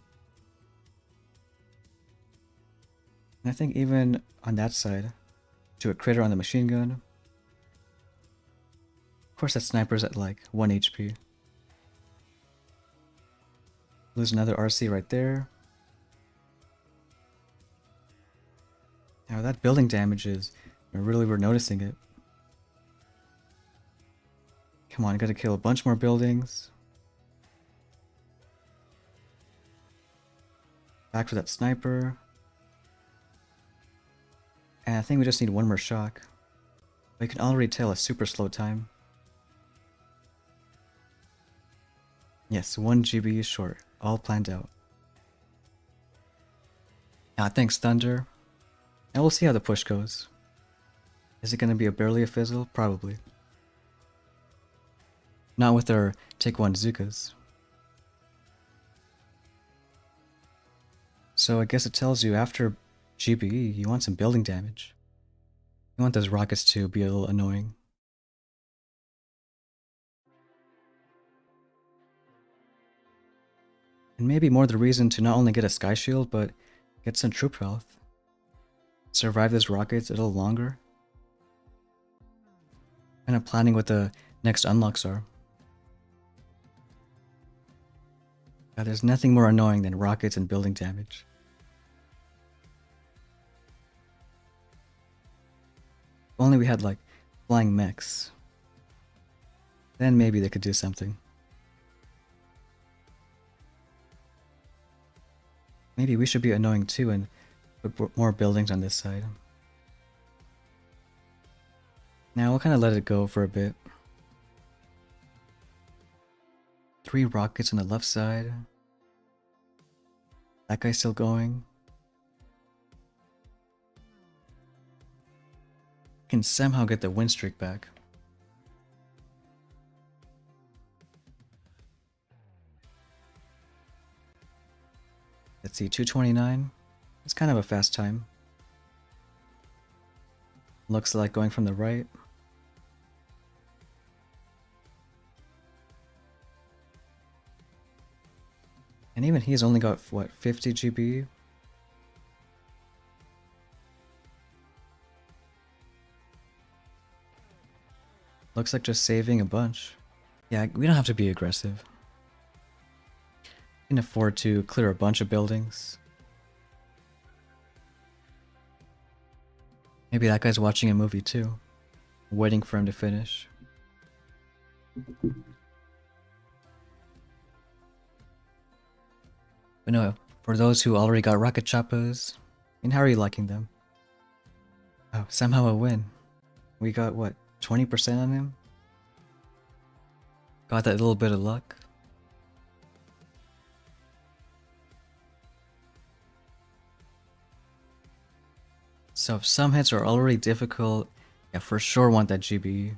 And I think even on that side, do a critter on the machine gun. Of course that sniper's at like 1 HP. Lose another RC right there. Now that building damage is, really we're noticing it. Come on, gotta kill a bunch more buildings. Back for that sniper. And I think we just need 1 more shock. We can already tell a super slow time. Yes, 1 GB short. All planned out. Thanks Thunder. And we'll see how the push goes. Is it going to be barely a fizzle? Probably. Not with our take 1 Zukas. So I guess it tells you after GBE, you want some building damage. You want those rockets to be a little annoying. And maybe more the reason to not only get a sky shield, but get some troop health. Survive those rockets a little longer. Kind of planning what the next unlocks are. There's nothing more annoying than rockets and building damage. If only we had like flying mechs. Then maybe they could do something. Maybe we should be annoying too and put more buildings on this side. Now we'll kind of let it go for a bit. 3 rockets on the left side. That guy's still going. Can somehow get the win streak back. Let's see, 229. It's kind of a fast time. Looks like going from the right. And even he's only got, what, 50 GB? Looks like just saving a bunch. Yeah, we don't have to be aggressive. We can afford to clear a bunch of buildings. Maybe that guy's watching a movie too. Waiting for him to finish. But no, for those who already got rocket choppas, and how are you liking them? Oh, somehow a win. We got what, 20% on him? Got that little bit of luck. So if some hits are already difficult, yeah, for sure want that GBE.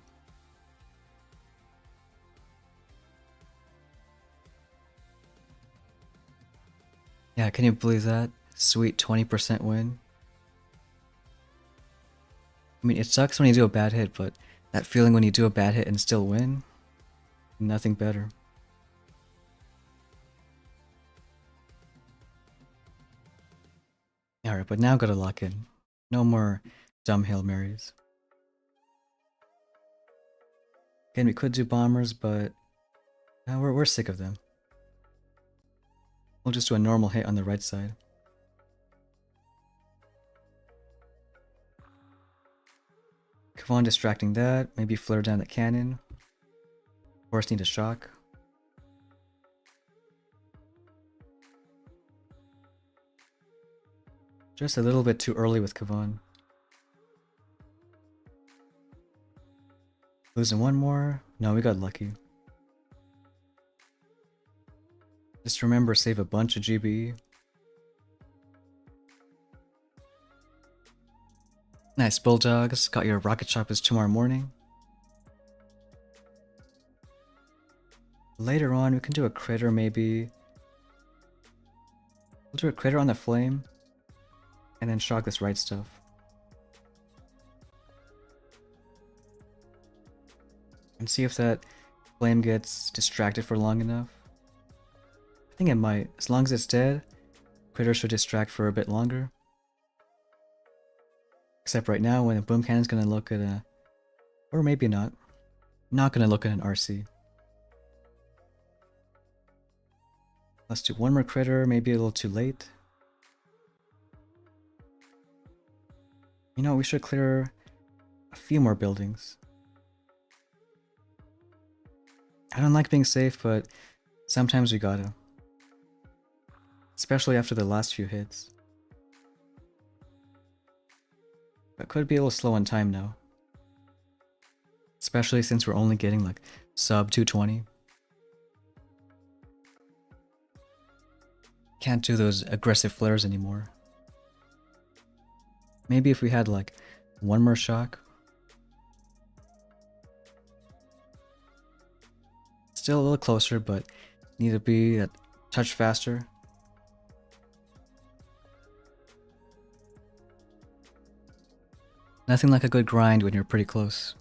Yeah, can you believe that? Sweet 20% win. I mean, it sucks when you do a bad hit, but that feeling when you do a bad hit and still win, nothing better. Alright, but now gotta lock in. No more dumb Hail Marys. Again, we could do bombers, but we're sick of them. We'll just do a normal hit on the right side. Kavon distracting that, maybe flare down the cannon. Of course, need a shock. Just a little bit too early with Kavon. Losing one more? No, we got lucky. Just remember, save a bunch of GB. Nice, Bulldogs. Got your rocket choppers tomorrow morning. Later on, we can do a critter maybe. We'll do a critter on the flame. And then shock this right stuff. And see if that flame gets distracted for long enough. I think it might. As long as it's dead, critter should distract for a bit longer. Except right now when the boom cannon's gonna look at a... Or maybe not. Not gonna look at an RC. Let's do one more critter, maybe a little too late. You know, we should clear a few more buildings. I don't like being safe, but sometimes we gotta. Especially after the last few hits. But could be a little slow on time now. Especially since we're only getting like sub 220. Can't do those aggressive flares anymore. Maybe if we had like one more shock. Still a little closer, but need to be a touch faster. Nothing like a good grind when you're pretty close.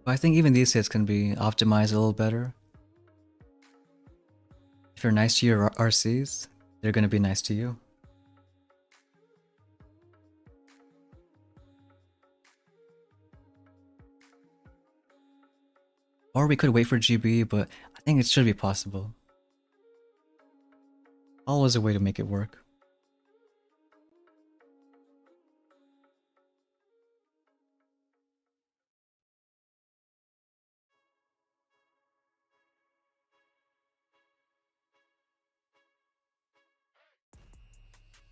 But I think even these hits can be optimized a little better. If you're nice to your RCs, they're gonna be nice to you. Or we could wait for GB, but I think it should be possible. Always a way to make it work.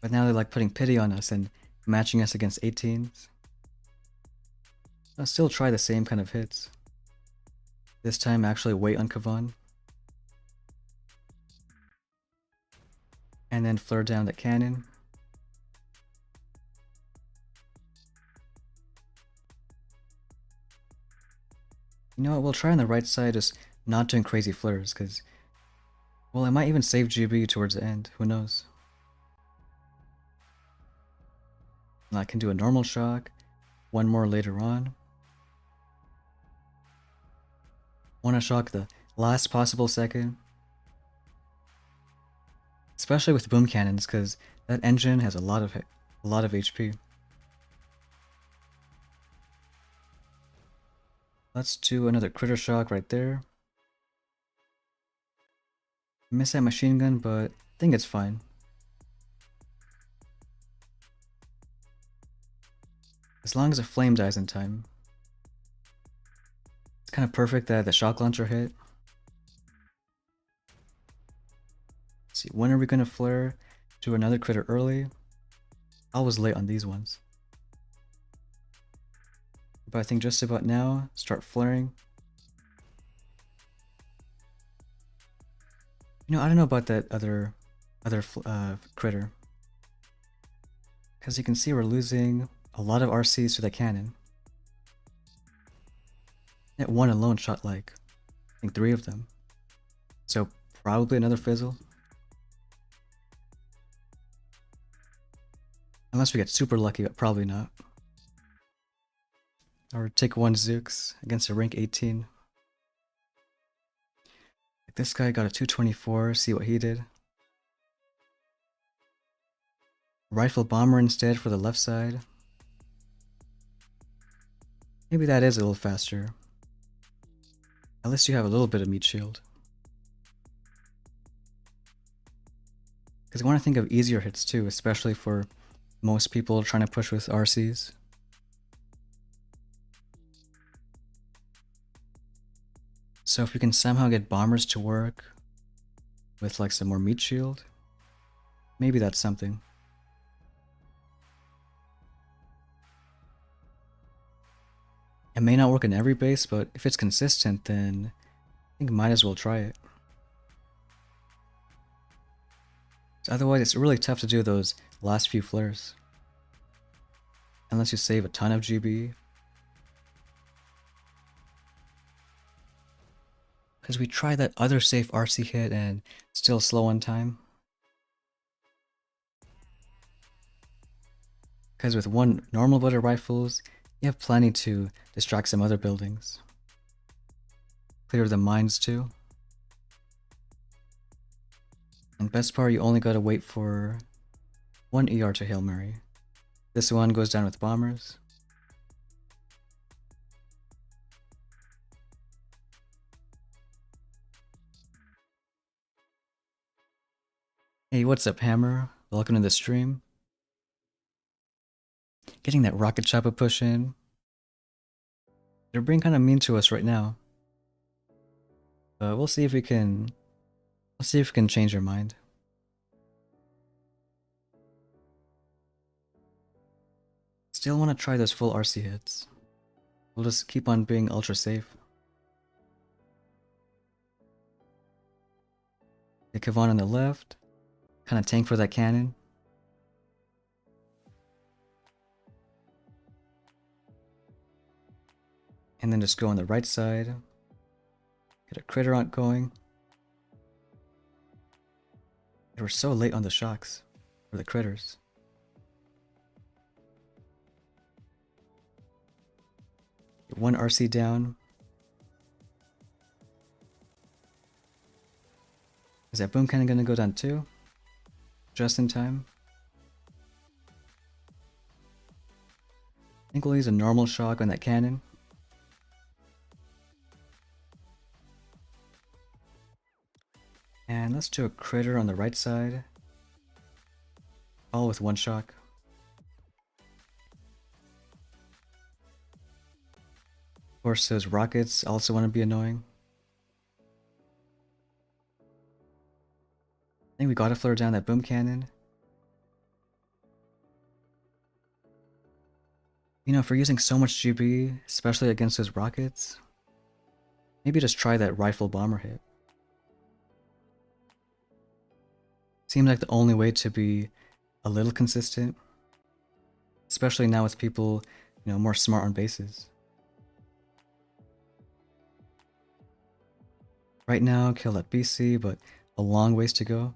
But now they're like putting pity on us and matching us against 18s. I'll still try the same kind of hits. This time actually wait on Kavon. And then flare down the cannon. You know what, we'll try on the right side just not doing crazy flares, because... Well, I might even save GB towards the end, who knows. And I can do a normal shock, one more later on. Want to shock the last possible second. Especially with boom cannons, because that engine has a lot of HP. Let's do another critter shock right there. Miss that machine gun, but I think it's fine. As long as the flame dies in time. It's kind of perfect that the shock launcher hit. Let's see, when are we gonna flare? Do another critter early. I was late on these ones. But I think just about now, start flaring. You know, I don't know about that other critter. Because you can see we're losing a lot of RCs to the cannon. That one alone shot like, I think 3 of them. So probably another fizzle. Unless we get super lucky, but probably not. Or take 1 Zooks against a rank 18. Like this guy got a 224, see what he did. Rifle bomber instead for the left side. Maybe that is a little faster. At least you have a little bit of meat shield. Because I want to think of easier hits too, especially for most people trying to push with RCs. So if we can somehow get bombers to work with like some more meat shield, maybe that's something. It may not work in every base, but if it's consistent, then I think might as well try it. Otherwise, it's really tough to do those last few flares. Unless you save a ton of GB. Because we tried that other safe RC hit and still slow on time. Because with one normal butter rifles, you have plenty to distract some other buildings. Clear the mines too. And best part, you only gotta wait for one ER to Hail Mary. This one goes down with bombers. Hey, what's up, Hammer? Welcome to the stream. Getting that rocket chopper push in. They're being kind of mean to us right now. But we'll see if we can change our mind. Still want to try those full RC hits. We'll just keep on being ultra safe. Get Kavan on the left. Kind of tank for that cannon. And then just go on the right side. Get a critter on going. They were so late on the shocks for the critters. Get one RC down. Is that boom cannon gonna go down too? Just in time. I think we'll use a normal shock on that cannon. And let's do a critter on the right side. All with one shock. Of course, those rockets also want to be annoying. I think we gotta flare down that boom cannon. You know, if we're using so much GB, especially against those rockets, maybe just try that rifle bomber hit. Seems like the only way to be a little consistent, especially now with people, you know, more smart on bases. Right now, kill that BC, but a long ways to go.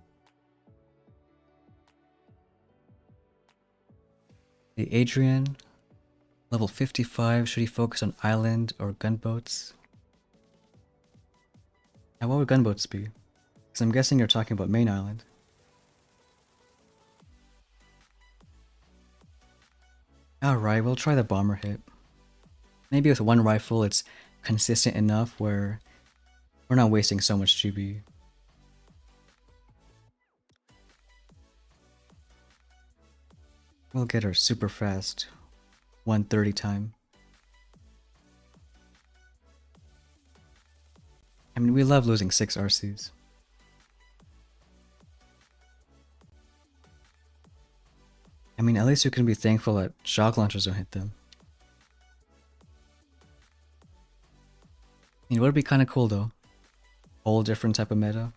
The Adrian, level 55, should he focus on island or gunboats? And what would gunboats be? Because I'm guessing you're talking about main island. Alright, we'll try the bomber hit. Maybe with one rifle it's consistent enough where we're not wasting so much GB. We'll get her super fast 130 time. I mean, we love losing 6 RCs. I mean, at least you can be thankful that shock launchers don't hit them. I mean, it would be kind of cool though. Whole different type of meta.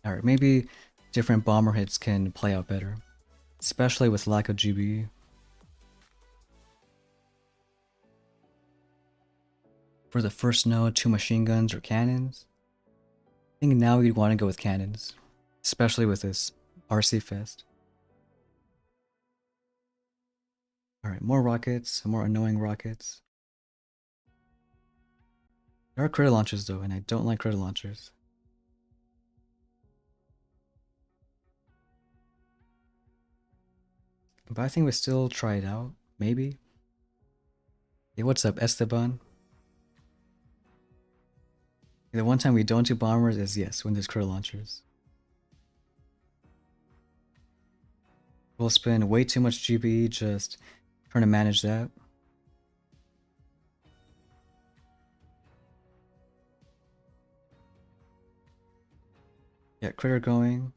Alright, maybe different bomber hits can play out better. Especially with lack of GB. For the first node, 2 machine guns or cannons. I think now we'd want to go with cannons. Especially with this RC Fest. Alright, more rockets, more annoying rockets. There are critter launchers though, and I don't like critter launchers. But I think we still try it out. Maybe. Hey, what's up, Esteban? The one time we don't do bombers is, yes, when there's critter launchers. We'll spend way too much GB just trying to manage that. Yeah, critter going.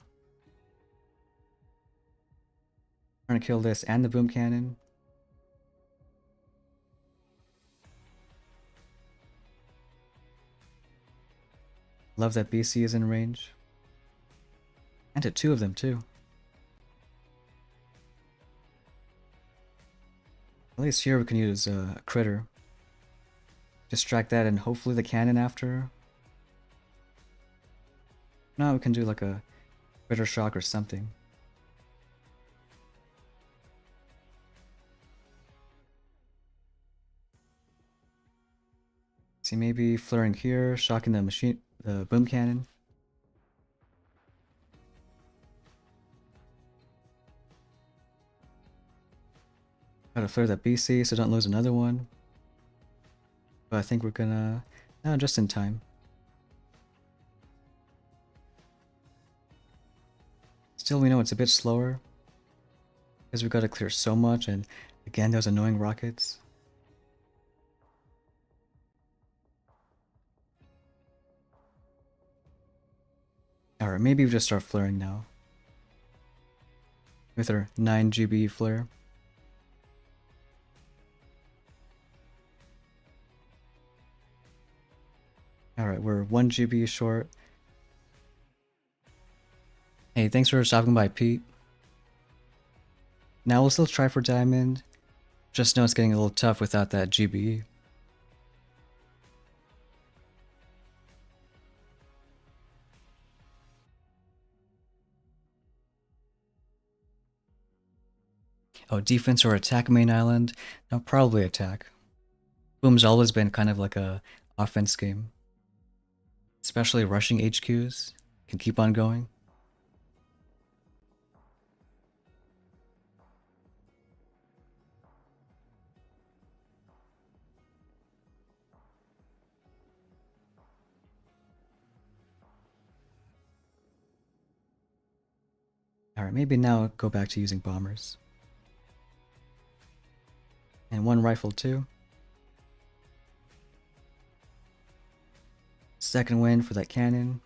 Trying to kill this and the boom cannon. Love that BC is in range. And to two of them too. At least here we can use a critter. Distract that and hopefully the cannon after. No, we can do like a critter shock or something. See, maybe flaring here, shocking the boom cannon. Gotta flare that BC so don't lose another one. But I think we're gonna... No, just in time. Still, we know it's a bit slower. Because we gotta clear so much, and again, those annoying rockets. Alright, maybe we just start flaring now. With our 9 GB flare. Alright, we're 1 GB short. Hey, thanks for stopping by, Pete. Now we'll still try for diamond. Just know it's getting a little tough without that GB. Oh, defense or attack main island? No, probably attack. Boom's always been kind of like a offense game. Especially rushing HQs. Can keep on going. Alright, maybe now go back to using bombers. And 1 rifle too. Second win for that cannon.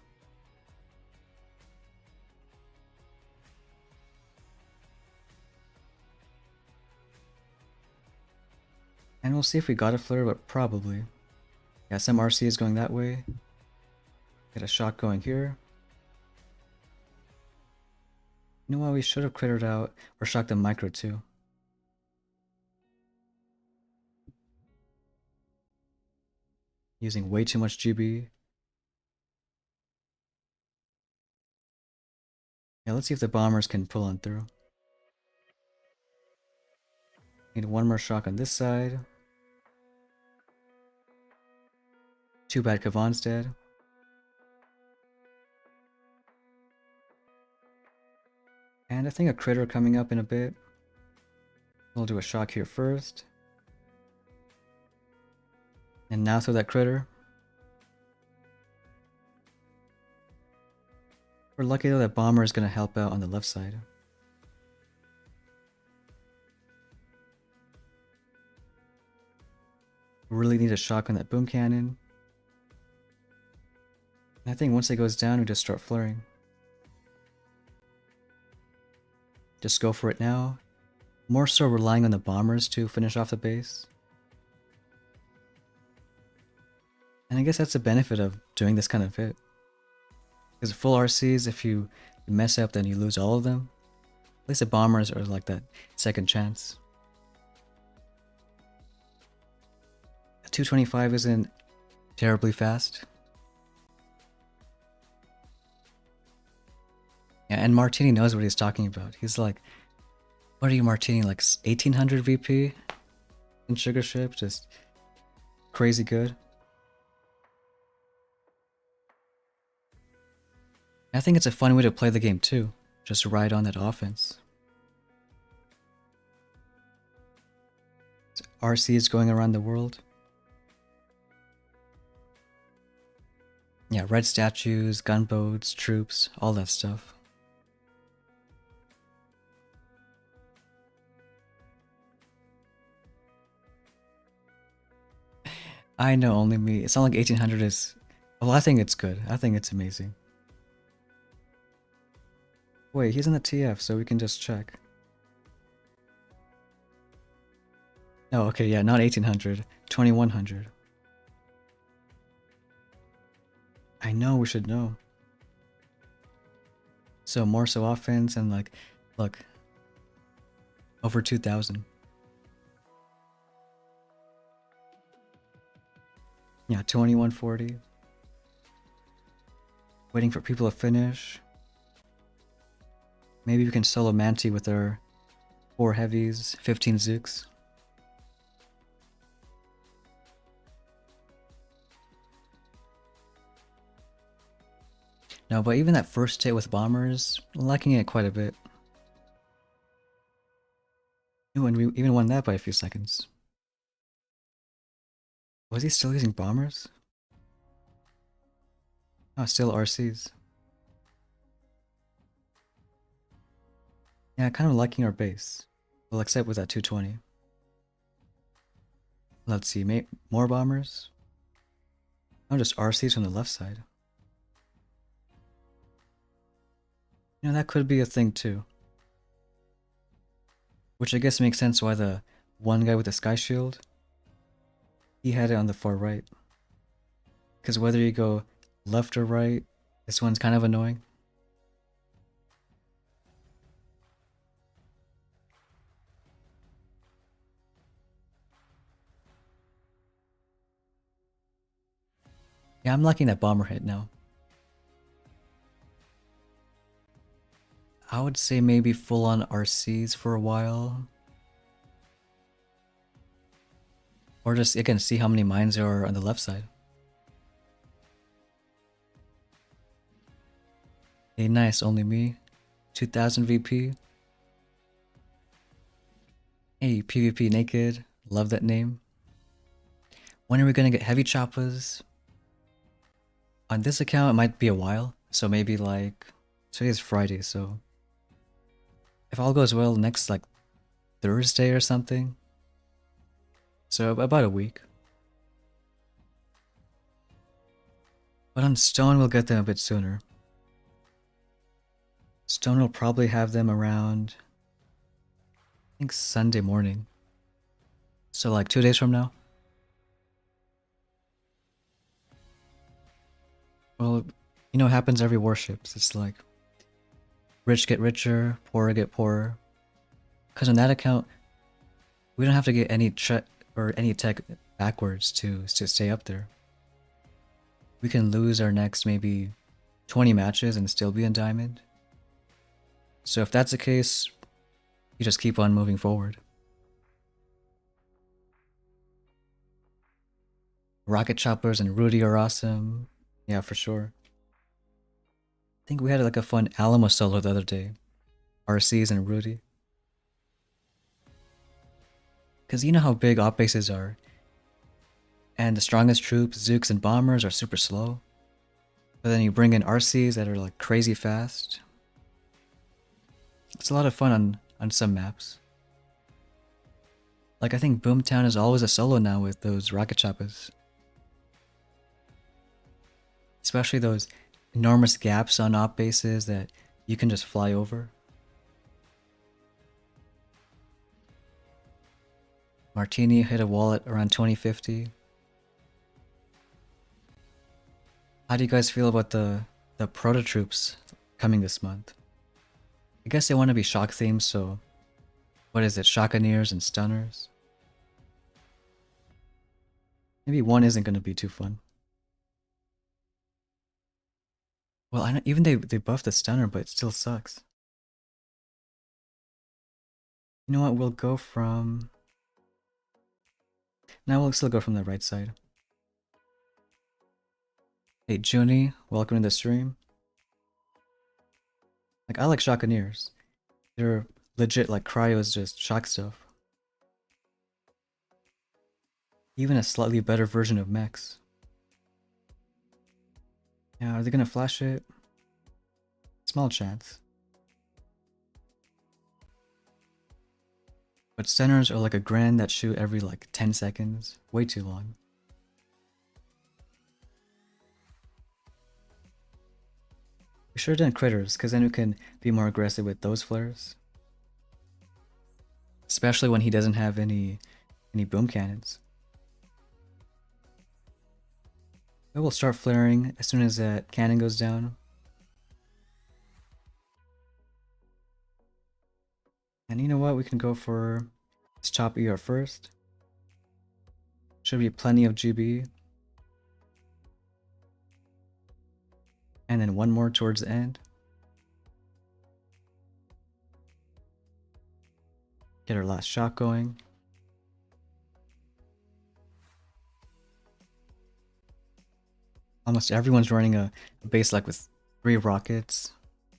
And we'll see if we got a flare, but probably. Yeah, some RC is going that way. Get a shot going here. You know what, we should have crittered out or shocked the micro too. Using way too much GB. Yeah, let's see if the bombers can pull on through. Need 1 more shock on this side. Too bad Kavan's dead. And I think a critter coming up in a bit. We'll do a shock here first. And now throw that critter. We're lucky though that bomber is going to help out on the left side. We really need a shock on that boom cannon. And I think once it goes down, we just start flaring. Just go for it now. More so relying on the bombers to finish off the base. And I guess that's the benefit of doing this kind of hit. Because full RCs, if you mess up, then you lose all of them. At least the bombers are like that second chance. 225 isn't terribly fast. Yeah, and Martini knows what he's talking about. He's like, what are you, Martini, like 1800 VP in Sugar Ship? Just crazy good. I think it's a fun way to play the game too. Just ride on that offense. RCs going around the world. Yeah, red statues, gunboats, troops, all that stuff. I know, only me. It's not like 1800 is... Well, I think it's good. I think it's amazing. Wait, he's in the TF, so we can just check. Oh, okay, yeah, not 1800. 2100. I know, we should know. So more so offense and like, look, over 2000. Yeah, 2140. Waiting for people to finish. Maybe we can solo Manti with our 4 heavies, 15 Zooks. No, but even that first hit with bombers, lacking it quite a bit. Ooh, and we even won that by a few seconds. Was he still using bombers? Oh, still RCs. Yeah, kind of liking our base. Well, except with that 220. Let's see, more bombers? Oh, just RCs from the left side. You know, that could be a thing too. Which I guess makes sense why the one guy with the sky shield, he had it on the far right. Because whether you go left or right, this one's kind of annoying. Yeah, I'm liking that bomber hit now. I would say maybe full on RCs for a while. Or just, again, see how many mines there are on the left side. Hey, nice, only me. 2000 VP. Hey, PvP naked. Love that name. When are we gonna get heavy choppas? On this account, it might be a while. So maybe like, today is Friday, so if all goes well, next like Thursday or something. So about a week. But on Stone, we'll get them a bit sooner. Stone will probably have them around, I think Sunday morning. So like 2 days from now. Well, you know, it happens every Warships. It's like rich get richer, poorer get poorer. Because on that account, we don't have to get any tech backwards to stay up there. We can lose our next maybe 20 matches and still be in Diamond. So if that's the case, you just keep on moving forward. Rocket choppers and Rudy are awesome. Yeah, for sure. I think we had like a fun Alamo solo the other day. RCs and Rudy. Because you know how big op bases are. And the strongest troops, Zooks and Bombers, are super slow. But then you bring in RCs that are like crazy fast. It's a lot of fun on some maps. Like I think Boomtown is always a solo now with those rocket choppers. Especially those enormous gaps on op bases that you can just fly over. Martini hit a wall at around 2050. How do you guys feel about the proto troops coming this month? I guess they want to be shock themed, so what is it, Shockaneers and Stunners? Maybe one isn't going to be too fun. Well, I know, even they buffed the Stunner, but it still sucks. You know what, we'll go from... Now we'll still go from the right side. Hey Junie, welcome to the stream. Like, I like Shockaneers. They're legit, like, cryo is just shock stuff. Even a slightly better version of mechs. Now, are they gonna flash it? Small chance. But centers are like a grand that shoot every like 10 seconds. Way too long. We should have done critters, because then we can be more aggressive with those flares. Especially when he doesn't have any boom cannons. But we'll start flaring as soon as that cannon goes down. And you know what? We can go for this chop ER first. Should be plenty of GB. And then one more towards the end. Get our last shot going. Almost everyone's running a base like with 3 rockets.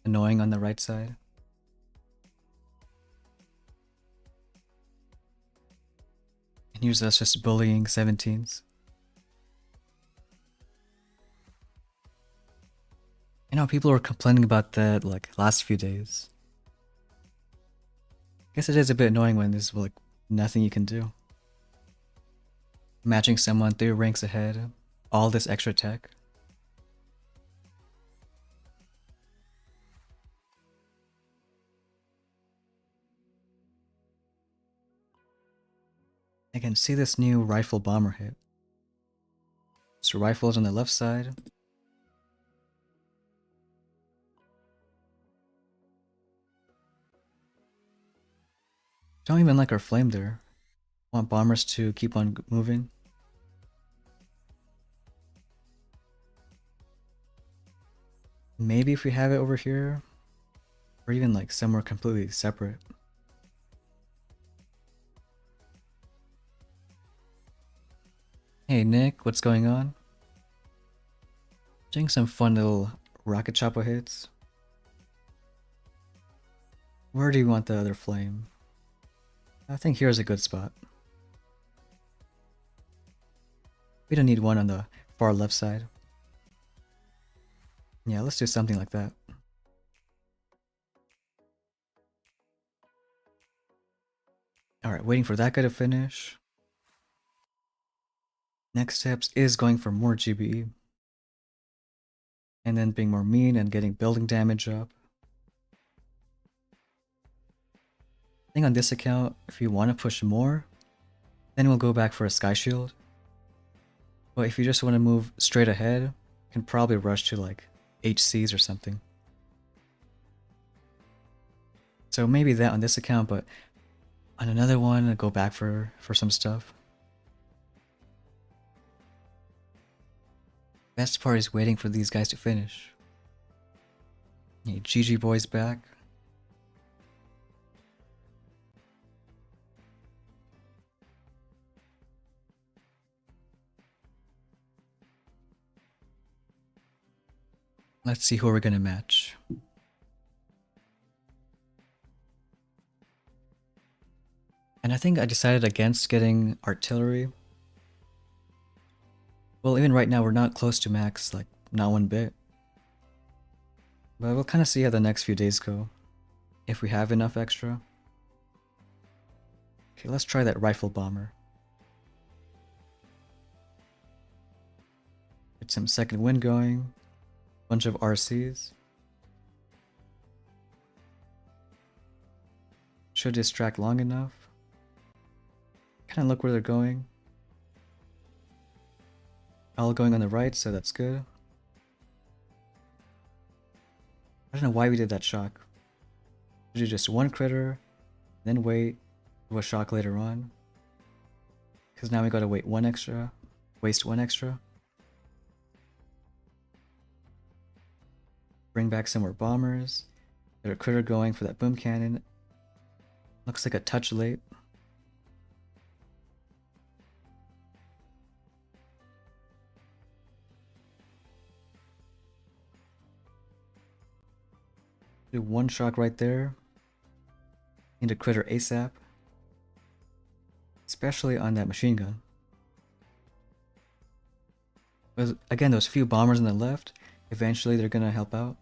Annoying on the right side. And here's us just bullying 17s. I know people were complaining about that like last few days. I guess it is a bit annoying when there's like nothing you can do. Matching someone 3 ranks ahead, all this extra tech. I can see this new rifle bomber hit. So rifles on the left side. Don't even like our flame there. Want bombers to keep on moving. Maybe if we have it over here, or even like somewhere completely separate. Hey Nick, what's going on? Doing some fun little rocket chopper hits. Where do you want the other flame? I think here's a good spot. We don't need one on the far left side. Yeah, let's do something like that. Alright, waiting for that guy to finish. Next steps is going for more GBE. And then being more mean and getting building damage up. I think on this account, if you want to push more, then we'll go back for a Sky Shield. But if you just want to move straight ahead, you can probably rush to like HCs or something. So maybe that on this account, but on another one, I'll go back for some stuff. Best part is waiting for these guys to finish. Yeah, GG boys back. Let's see who we're gonna match. And I think I decided against getting artillery. Well, even right now we're not close to max, like not one bit. But we'll kind of see how the next few days go. If we have enough extra. Okay, let's try that rifle bomber. Get some second wind going. Bunch of RCs. Should distract long enough. Kind of look where they're going. All going on the right, so that's good. I don't know why we did that shock. Should do just one critter, then wait, do a shock later on. Because now we gotta wait one extra, waste one extra. Bring back some more bombers. Get a critter going for that boom cannon. Looks like a touch late. Do one shock right there. Need a critter ASAP. Especially on that machine gun. But again, those few bombers on the left, eventually they're gonna help out.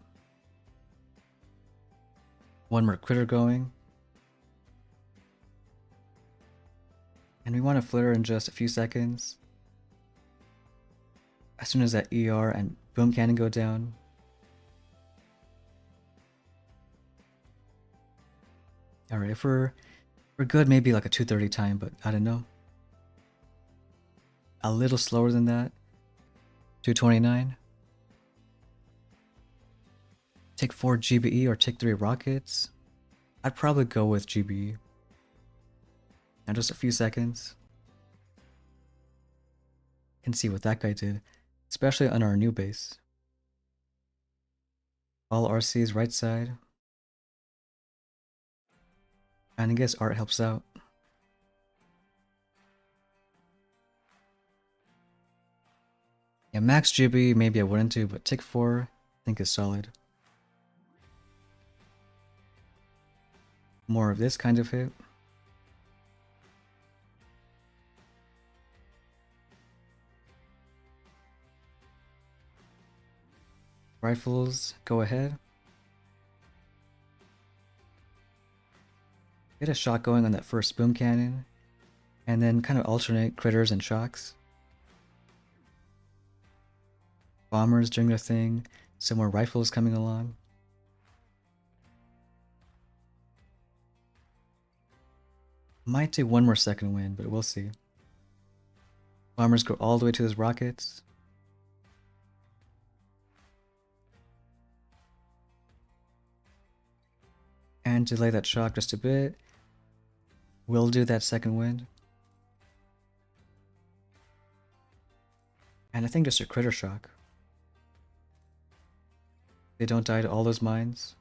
One more critter going. And we want to flitter in just a few seconds. As soon as that ER and boom cannon go down. Alright, if we're good, maybe like a 230 time, but I don't know. A little slower than that. 229. Take 4 GBE or take 3 rockets. I'd probably go with GBE. Now just a few seconds. Can see what that guy did, especially on our new base. All RCs right side. And I guess art helps out. Yeah, max GB maybe I wouldn't do, but tick 4 I think is solid. More of this kind of hit. Rifles, go ahead. Get a shot going on that first boom cannon, and then kind of alternate critters and shocks. Bombers doing their thing, some more rifles coming along. Might do one more second wind, but we'll see. Bombers go all the way to those rockets. And delay that shock just a bit. We'll do that second wind. And I think just a critter shock. They don't die to all those mines.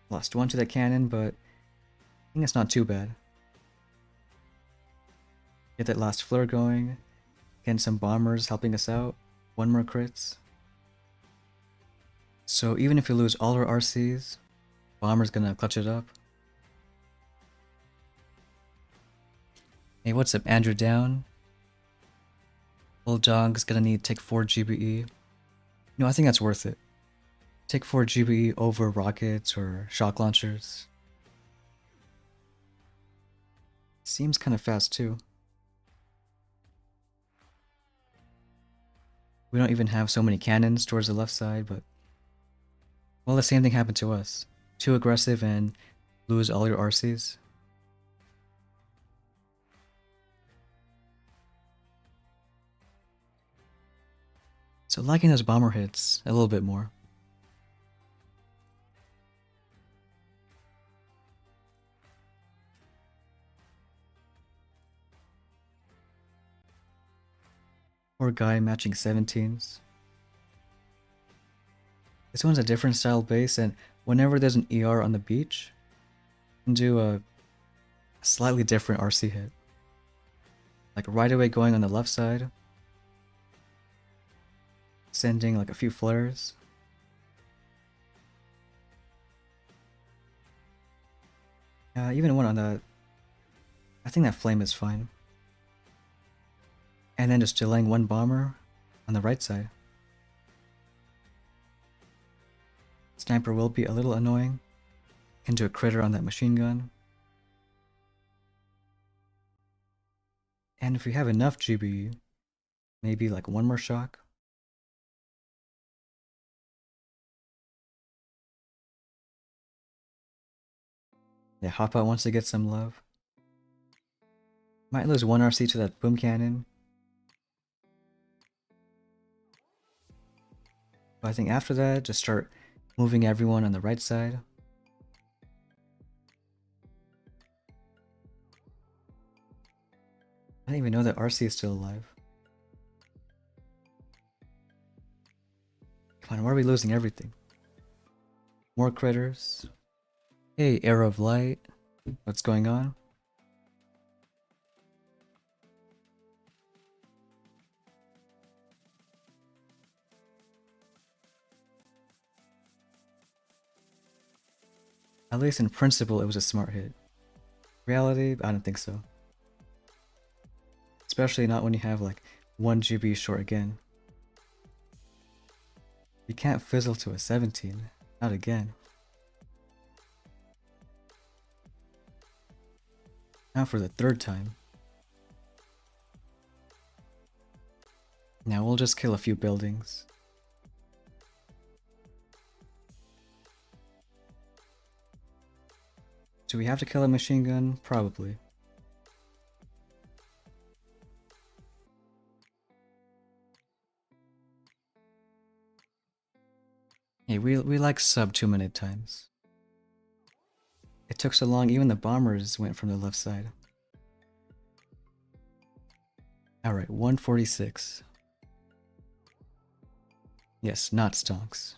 Lost one to that cannon, but I think it's not too bad. Get that last flare going. Again, some bombers helping us out. One more crits. So even if we lose all our RCs, bomber's gonna clutch it up. Hey, what's up, Andrew down? Bulldog's gonna need take 4 GBE. No, I think that's worth it. Take 4 GBE over rockets or shock launchers. Seems kind of fast too. We don't even have so many cannons towards the left side, but... well, the same thing happened to us. Too aggressive and lose all your RCs. So liking those bomber hits a little bit more. Poor guy matching 17s. This one's a different style base, and whenever there's an ER on the beach, you can do a slightly different RC hit. Like right away going on the left side. Sending like a few flares. Even one on the... I think that flame is fine. And then just delaying one bomber on the right side. Sniper will be a little annoying. Can do a critter on that machine gun. And if we have enough GB, maybe like one more shock. Yeah, Hop Out wants to get some love. Might lose one RC to that boom cannon. But I think after that, just start moving everyone on the right side. I didn't even know that RC is still alive. Come on, why are we losing everything? More critters. Hey, Arrow of Light. What's going on? At least in principle, it was a smart hit. Reality? I don't think so. Especially not when you have like 1 GB short again. You can't fizzle to a 17. Not again. Not for the third time. Now we'll just kill a few buildings. Do we have to kill a machine gun? Probably. Hey, we like sub 2-minute times. It took so long, even the bombers went from the left side. Alright, 146. Yes, not stonks.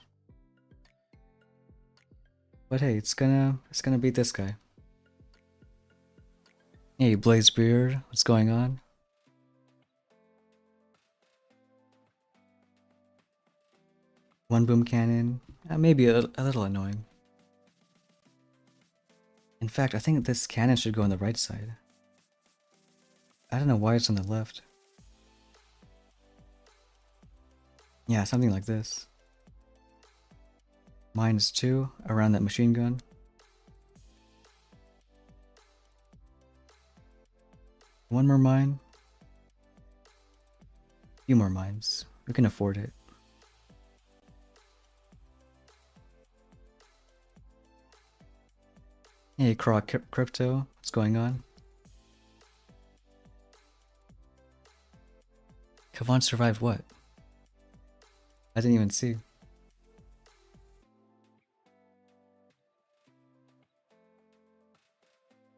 But hey, it's gonna beat this guy. Hey, Blazebeard, what's going on? One boom cannon, maybe a little annoying. In fact, I think this cannon should go on the right side. I don't know why it's on the left. Yeah, something like this. -2 around that machine gun. One more mine. Few more mines. We can afford it. Hey, Croc Crypto, what's going on? Kavan survived what? I didn't even see.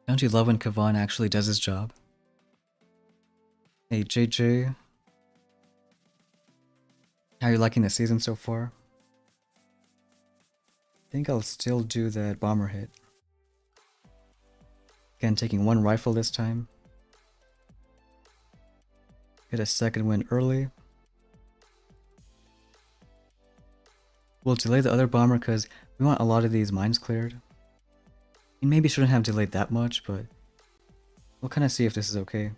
Don't you love when Kavan actually does his job? Hey, JJ. How are you liking the season so far? I think I'll still do that bomber hit. Again, taking one rifle this time. Get a second win early. We'll delay the other bomber because we want a lot of these mines cleared. You maybe shouldn't have delayed that much, but we'll kind of see if this is okay.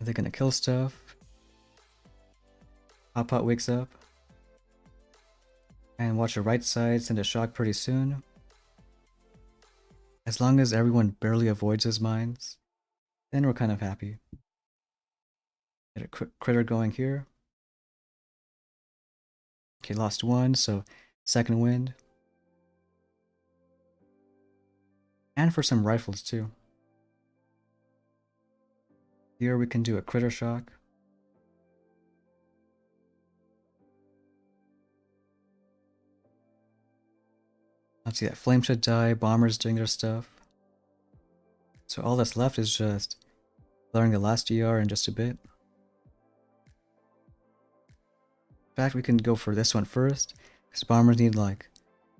Are they gonna kill stuff? Hot Pot wakes up. And watch the right side send a shock pretty soon. As long as everyone barely avoids his mines, then we're kind of happy. Get a critter going here. Okay, lost one, so second wind. And for some rifles too. Here we can do a critter shock. Let's see, that flame should die, bombers doing their stuff. So all that's left is just clearing the last ER in just a bit. In fact, we can go for this one first, because bombers need like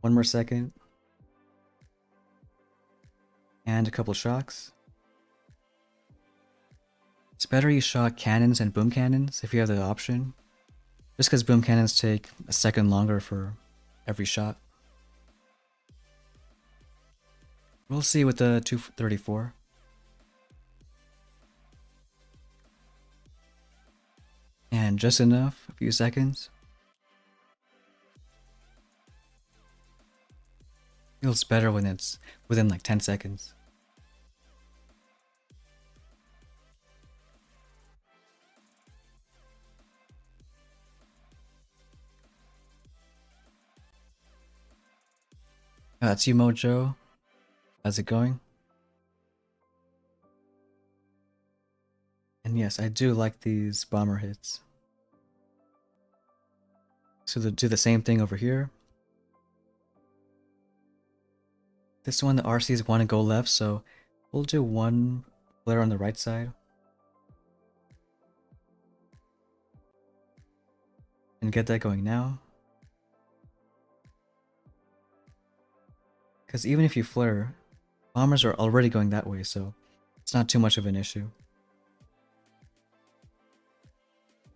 1 more second. And a couple shocks. It's better you shock cannons and boom cannons if you have the option. Just because boom cannons take a second longer for every shot. We'll see with the 234. And just enough, a few seconds. Feels better when it's within like 10 seconds. That's you, Mojo. How's it going? And yes, I do like these bomber hits. So they'll do the same thing over here. This one, the RCs want to go left, so we'll do one flare on the right side. And get that going now. Because even if you flare, bombers are already going that way, so it's not too much of an issue.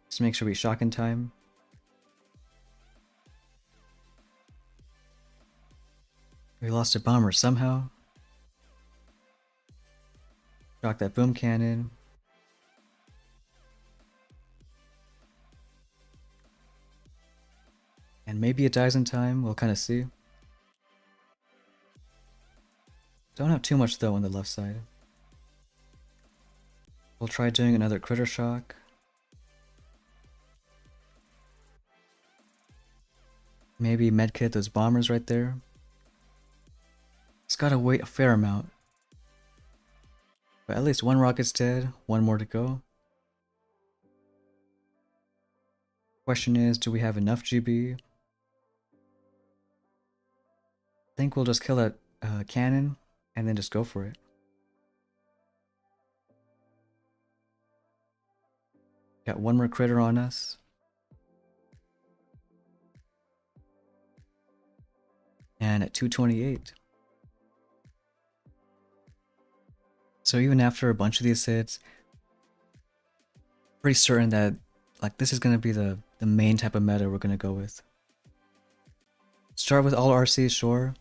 Just make sure we shock in time. We lost a bomber somehow. Shock that boom cannon. And maybe it dies in time, we'll kind of see. Don't have too much though on the left side. We'll try doing another critter shock. Maybe medkit those bombers right there. It's gotta wait a fair amount. But at least one rocket's dead, one more to go. Question is, do we have enough GB? I think we'll just kill that cannon and then just go for it. Got one more critter on us. And at 228. So even after a bunch of these hits, pretty certain that like this is going to be the main type of meta we're going to go with. Start with all RCs, sure,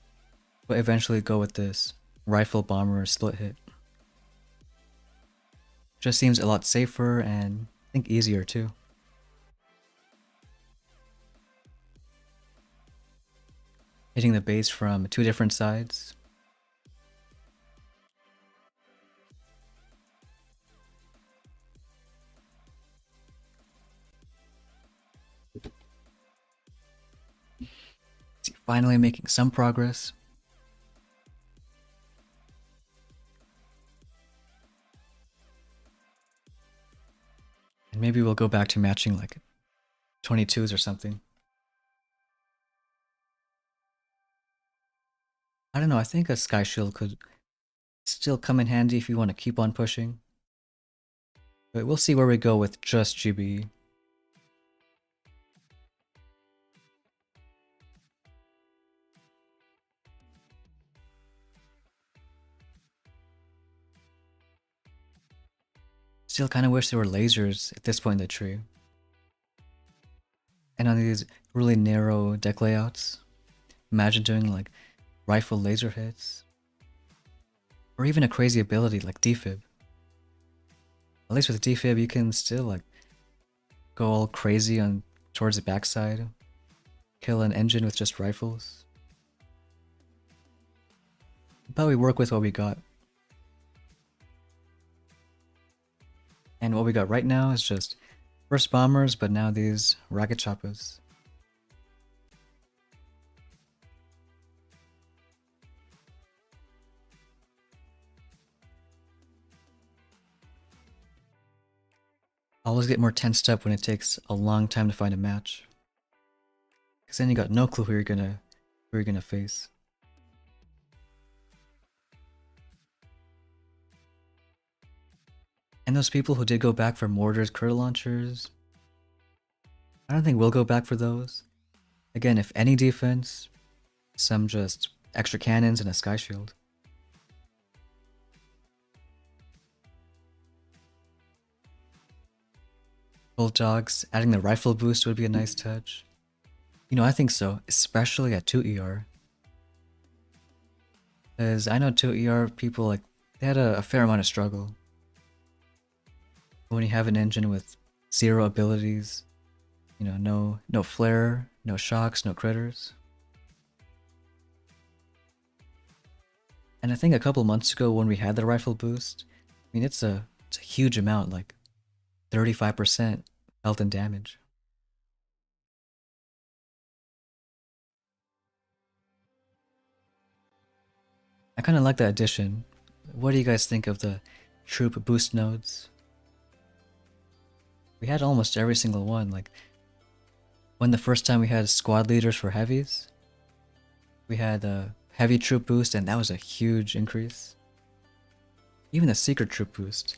but eventually go with this rifle, bomber, split hit. Just seems a lot safer and I think easier too. Hitting the base from two different sides. See, finally making some progress. And maybe we'll go back to matching like 22s or something. I don't know, I think a Sky Shield could still come in handy if you want to keep on pushing. But we'll see where we go with just GBE. Still kind of wish there were lasers at this point in the tree. And on these really narrow deck layouts, imagine doing like rifle laser hits. Or even a crazy ability like defib. At least with defib you can still like go all crazy on towards the backside. Kill an engine with just rifles. But we work with what we got. And what we got right now is just first bombers, but now these rocket choppers. I always get more tensed up when it takes a long time to find a match. Cause then you got no clue who you're gonna face. And those people who did go back for mortars, critter launchers, I don't think we'll go back for those. Again, if any defense, some just extra cannons and a sky shield. Bulldogs, adding the rifle boost would be a nice touch. You know, I think so, especially at 2 ER. Because I know 2 ER people, like, they had a fair amount of struggle. When you have an engine with 0 abilities, you know, no flare, no shocks, no critters. And I think a couple months ago when we had the rifle boost, I mean, it's a huge amount, like 35% health and damage. I kind of like that addition. What do you guys think of the troop boost nodes? We had almost every single one. Like, when the first time we had squad leaders for heavies, we had a heavy troop boost, and that was a huge increase. Even the secret troop boost,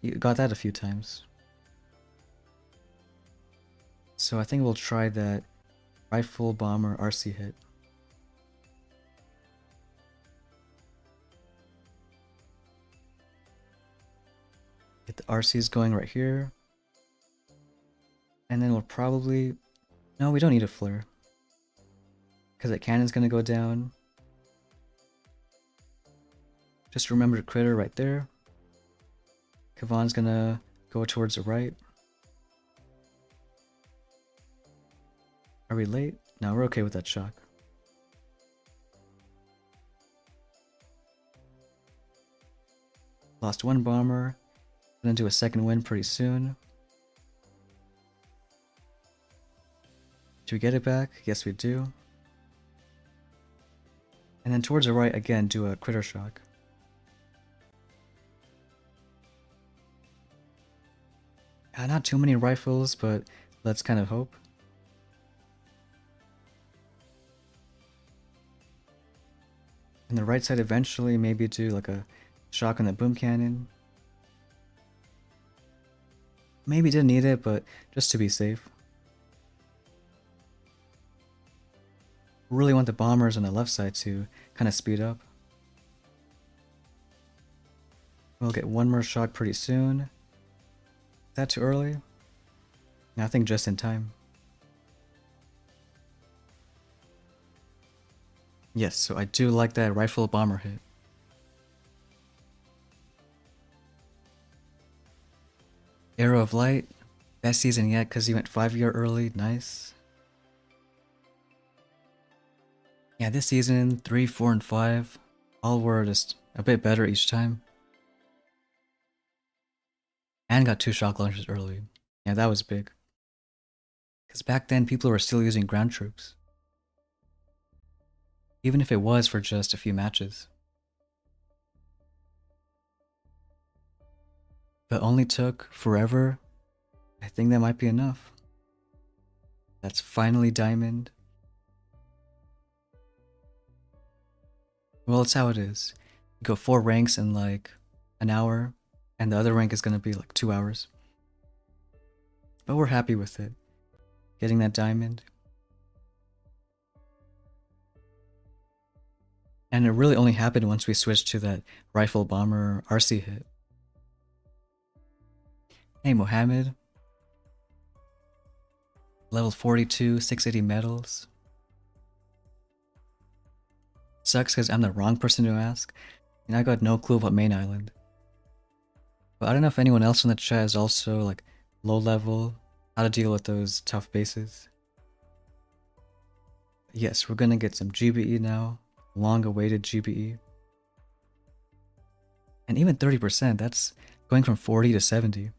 you got that a few times. So I think we'll try that rifle bomber RC hit. Get the RCs going right here. And then we'll probably... No, we don't need a flare. Because that cannon's gonna go down. Just remember the critter right there. Kavan's gonna go towards the right. Are we late? No, we're okay with that shock. Lost one bomber. Gonna do a second win pretty soon. Do we get it back? Yes, we do. And then towards the right, again, do a critter shock. Not too many rifles, but let's kind of hope. And the right side eventually maybe do like a shock on the boom cannon. Maybe didn't need it, but just to be safe. Really want the bombers on the left side to kind of speed up. We'll get one more shock pretty soon. Is that too early? I think just in time. Yes, so I do like that rifle bomber hit. Arrow of Light, best season yet because he went 5-year early, nice. Yeah, this season, 3, 4, and 5, all were just a bit better each time. And got 2 shock launchers early. Yeah, that was big. Because back then, people were still using ground troops. Even if it was for just a few matches. But only took forever. I think that might be enough. That's finally diamond. Well, it's how it is. You go 4 ranks in like an hour, and the other rank is gonna be like 2 hours. But we're happy with it. Getting that diamond. And it really only happened once we switched to that rifle bomber RC hit. Hey Mohammed. Level 42, 680 medals. Sucks because I'm the wrong person to ask, and I got no clue about main island. But I don't know if anyone else in the chat is also like low level, how to deal with those tough bases. Yes, we're gonna get some GBE now, long awaited GBE. And even 30%, that's going from 40 to 70.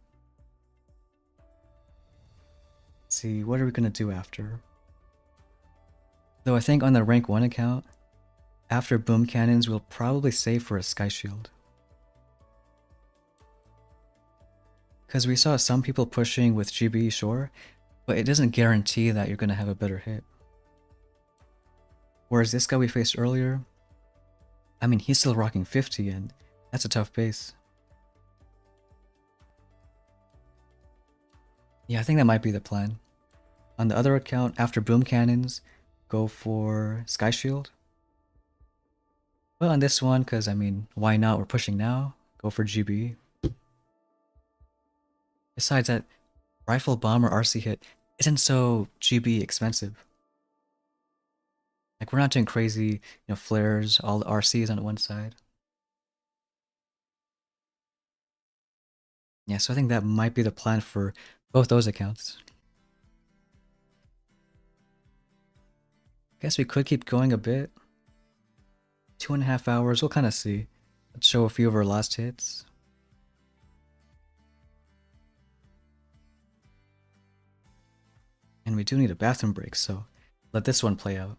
Let's see, what are we gonna do after? Though I think on the rank 1 account, after boom cannons, we'll probably save for a sky shield. Because we saw some people pushing with GBE, sure, but it doesn't guarantee that you're going to have a better hit. Whereas this guy we faced earlier, I mean, he's still rocking 50, and that's a tough base. Yeah, I think that might be the plan. On the other account, after boom cannons, go for sky shield. But on this one, because I mean, why not? We're pushing now. Go for GBE. Besides that, rifle bomber RC hit isn't so GBE expensive. Like we're not doing crazy, flares, all the RCs on one side. Yeah, so I think that might be the plan for both those accounts. Guess we could keep going a bit. 2.5 hours, we'll kind of see. Let's show a few of our last hits. And we do need a bathroom break, so let this one play out.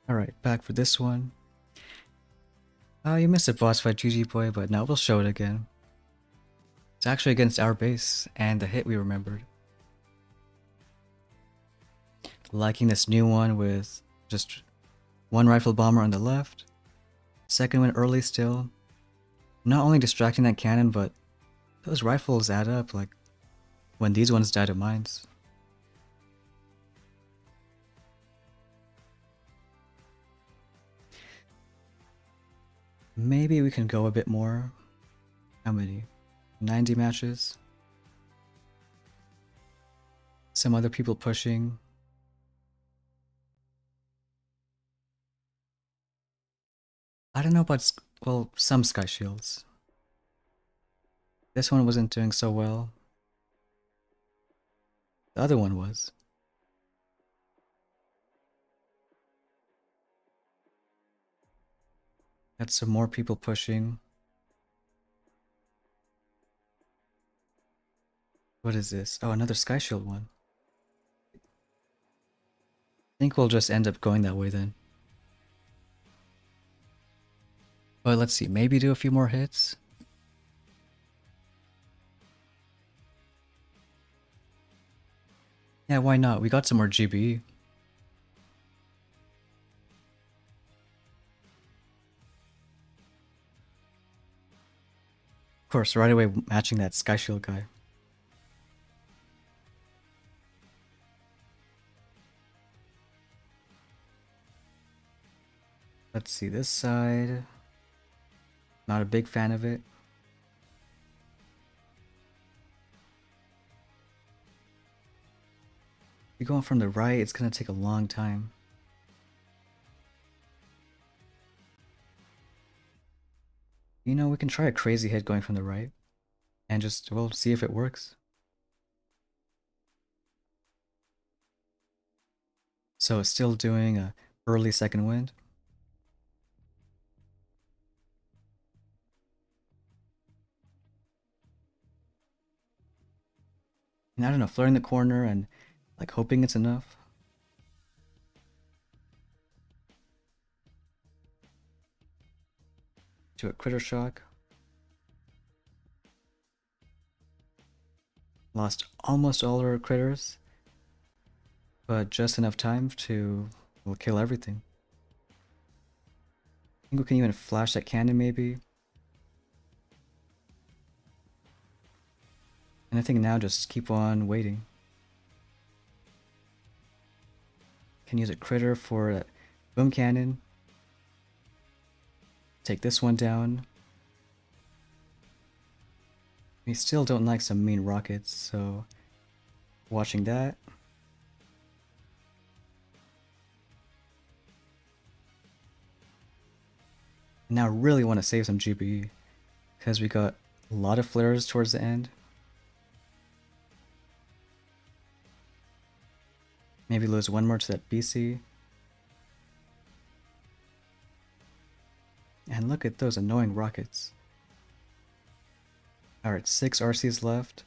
Alright, back for this one. Oh, you missed a boss fight, GG boy, but now we'll show it again. It's actually against our base, and the hit we remembered. Liking this new one with just one rifle bomber on the left. Second one early still. Not only distracting that cannon, but those rifles add up, like when these ones die to mines. Maybe we can go a bit more. How many? 90 matches? Some other people pushing. I don't know about, well, some sky shields. This one wasn't doing so well. The other one was. Got some more people pushing. What is this? Oh, another sky shield one. I think we'll just end up going that way then. But let's see, maybe do a few more hits. Yeah, why not? We got some more GB. Of course, right away matching that sky shield guy. Let's see, this side. Not a big fan of it. If you're going from the right, it's gonna take a long time. You know, we can try a crazy hit going from the right. And just, well, see if it works. So it's still doing a early second wind. And I don't know, flaring the corner and like hoping it's enough. To a critter shock. Lost almost all our critters. But just enough time to, well, kill everything. I think we can even flash that cannon maybe. And I think now just keep on waiting. Can use a critter for a boom cannon. Take this one down. We still don't like some mean rockets, so watching that. Now really want to save some GPE because we got a lot of flares towards the end. Maybe lose one more to that BC. And look at those annoying rockets. Alright, 6 RCs left.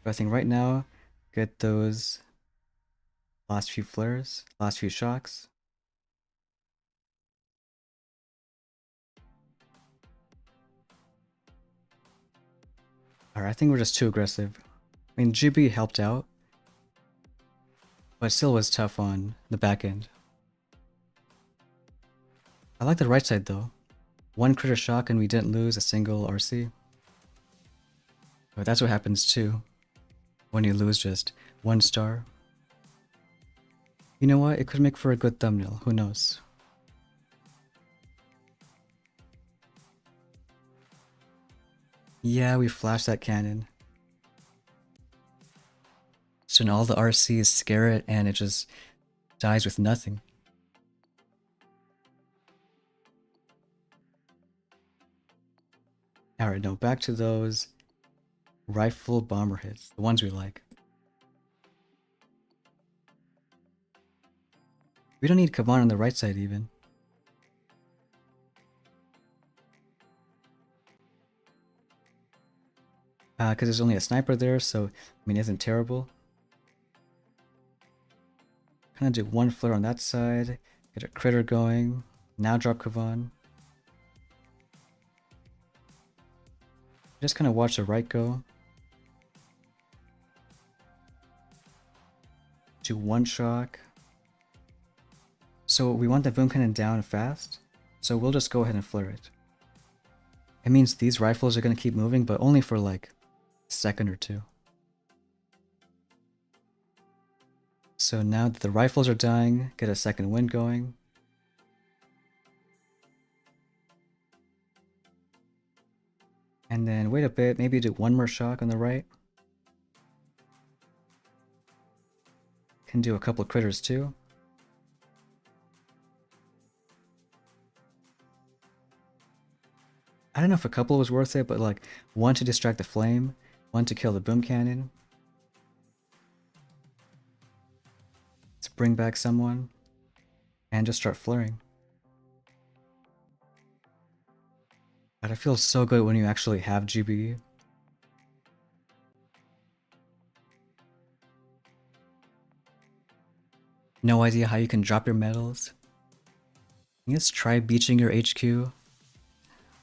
But I think right now, get those last few flares, last few shocks. Alright, I think we're just too aggressive. I mean, GB helped out, but it still was tough on the back end. I like the right side though. One critter shock and we didn't lose a single RC. But that's what happens too, when you lose just one star. You know what? It could make for a good thumbnail, who knows? Yeah, we flashed that cannon. So now all the RCs scare it and it just dies with nothing. Alright, no, back to those rifle bomber hits, the ones we like. We don't need Kavan on the right side even. Because there's only a sniper there, so, I mean, it isn't terrible. Kind of do one flare on that side, get a critter going. Now drop Kavan. Just kind of watch the right go. Do one shock. So we want the boom cannon down fast, so we'll just go ahead and flare it. It means these rifles are going to keep moving, but only for like a second or two. So now that the rifles are dying, get a second wind going. And then wait a bit, maybe do one more shock on the right. Can do a couple of critters too. I don't know if a couple was worth it, but like one to distract the flame, one to kill the boom cannon. Let's bring back someone and just start flaring. God, it feels so good when you actually have GB. No idea how you can drop your medals. I guess try beaching your HQ.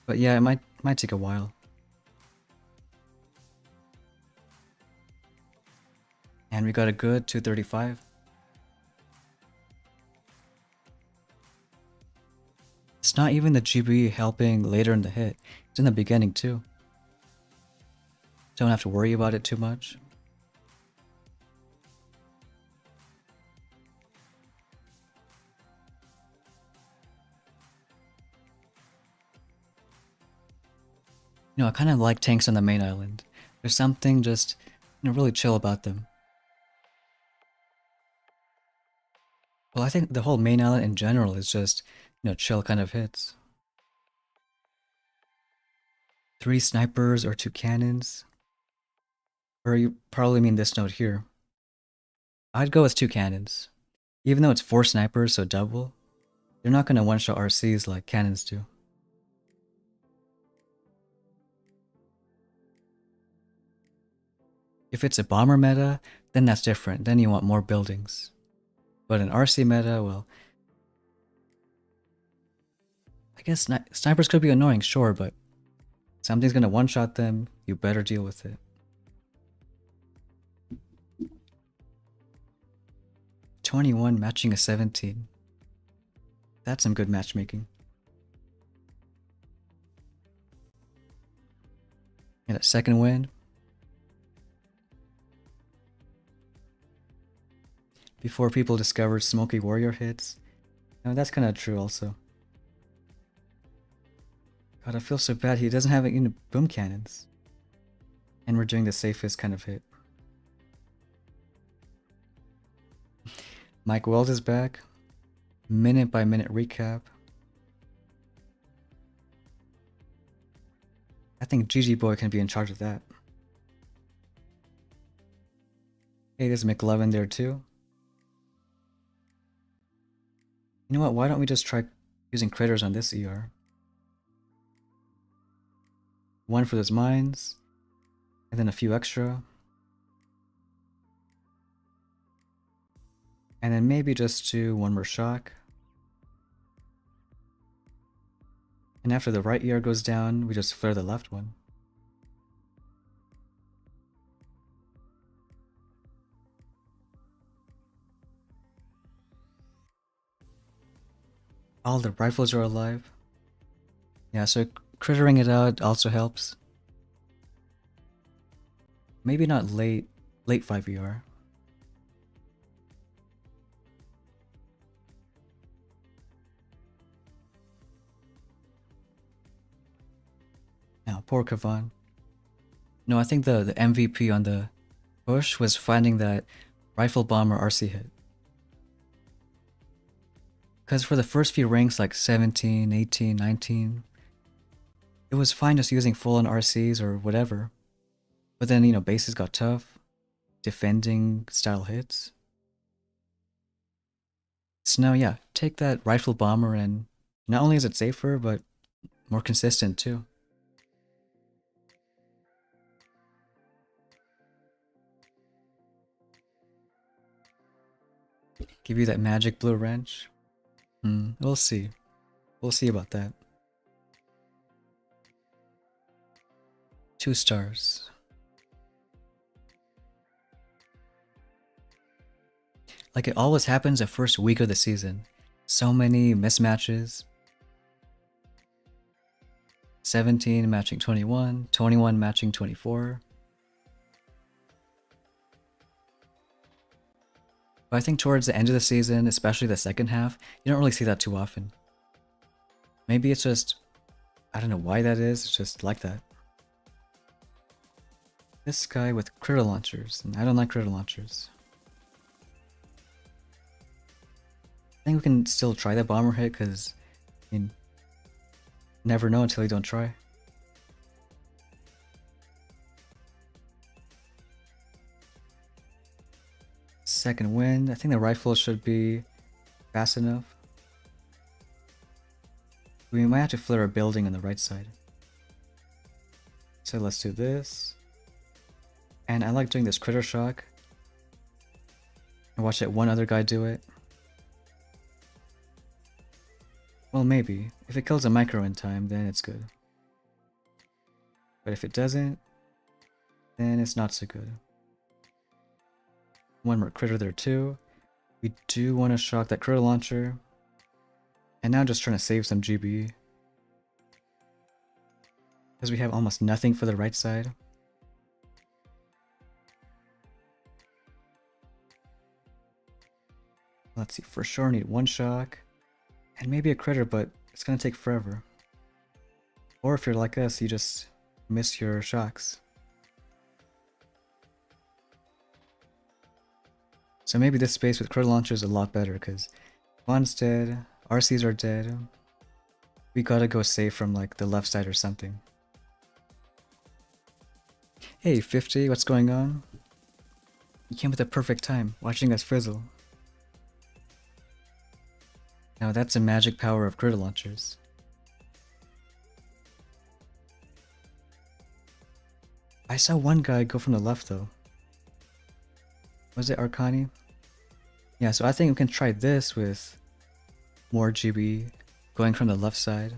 But yeah, it might take a while. And we got a good 235. It's not even the GB helping later in the hit. It's in the beginning too. Don't have to worry about it too much. You know, I kind of like tanks on the main island. There's something just, really chill about them. Well, I think the whole main island in general is just, chill kind of hits. 3 snipers or 2 cannons. Or you probably mean this note here. I'd go with 2 cannons. Even though it's 4 snipers, so double, they're not going to one-shot RCs like cannons do. If it's a bomber meta, then that's different. Then you want more buildings. But in RC meta, well, I guess snipers could be annoying, sure, but something's gonna one-shot them, you better deal with it. 21 matching a 17. That's some good matchmaking. Get a second win. Before people discovered Smoky Warrior hits. No, that's kind of true also. God, I feel so bad he doesn't have any boom cannons. And we're doing the safest kind of hit. Mike Weld is back. Minute by minute recap. I think GG Boy can be in charge of that. Hey, there's McLovin there too. You know what, why don't we just try using critters on this ER? One for those mines, and then a few extra. And then maybe just do one more shock. And after the right ER goes down, we just flare the left one. All the rifles are alive. Yeah, so crittering it out also helps. Maybe not late 5 ER. Now, poor Kavan. No, I think the MVP on the push was finding that rifle bomber RC hit. Because for the first few ranks, like 17, 18, 19, it was fine just using full-on RCs or whatever. But then, bases got tough. Defending style hits. So now, yeah, take that rifle bomber and not only is it safer, but more consistent too. Give you that magic blue wrench? We'll see. We'll see about that. 2 stars. Like, it always happens the first week of the season. So many mismatches. 17 matching 21, 21 matching 24. But I think towards the end of the season, especially the second half, you don't really see that too often. Maybe it's just, I don't know why that is, it's just like that. This guy with critter launchers, and I don't like critter launchers. I think we can still try that bomber hit, because you never know until you don't try. Second wind, I think the rifle should be fast enough. We might have to flare a building on the right side. So let's do this. And I like doing this critter shock. I watched that one other guy do it. Well, maybe. If it kills a micro in time, then it's good. But if it doesn't, then it's not so good. One more critter there too. We do want to shock that critter launcher. And now just trying to save some GB. Because we have almost nothing for the right side. Let's see, for sure need 1 shock. And maybe a critter, but it's gonna take forever. Or if you're like us, you just miss your shocks. So maybe this space with critter launcher is a lot better, because Vaughn's dead, RCs are dead. We gotta go safe from like the left side or something. Hey 50, what's going on? You came at the perfect time, watching us frizzle. Now that's a magic power of critter launchers. I saw one guy go from the left though. Was it Arcani? Yeah, so I think we can try this with more GB going from the left side.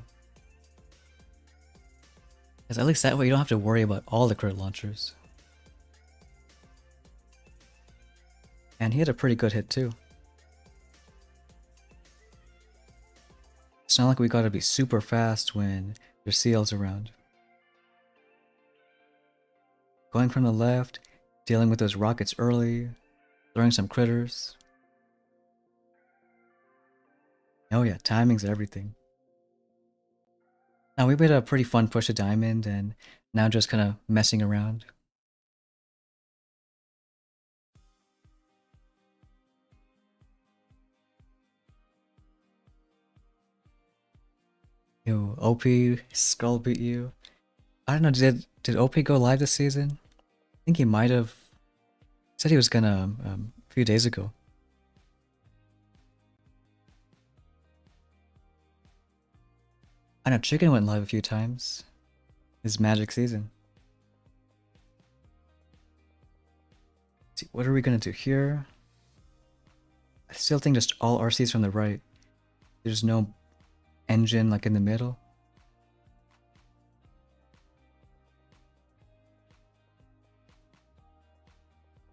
Because at least that way you don't have to worry about all the critter launchers. And he had a pretty good hit too. It's not like we gotta be super fast when there's CLs around. Going from the left, dealing with those rockets early, throwing some critters. Oh yeah, timing's everything. Now we made a pretty fun push to diamond and now just kind of messing around. Yo, OP skull beat you. I don't know, did OP go live this season? I think he might have. Said he was gonna a few days ago. I know Chicken went live a few times. His magic season. Let's see, what are we gonna do here? I still think just all RCs from the right. There's no engine like in the middle.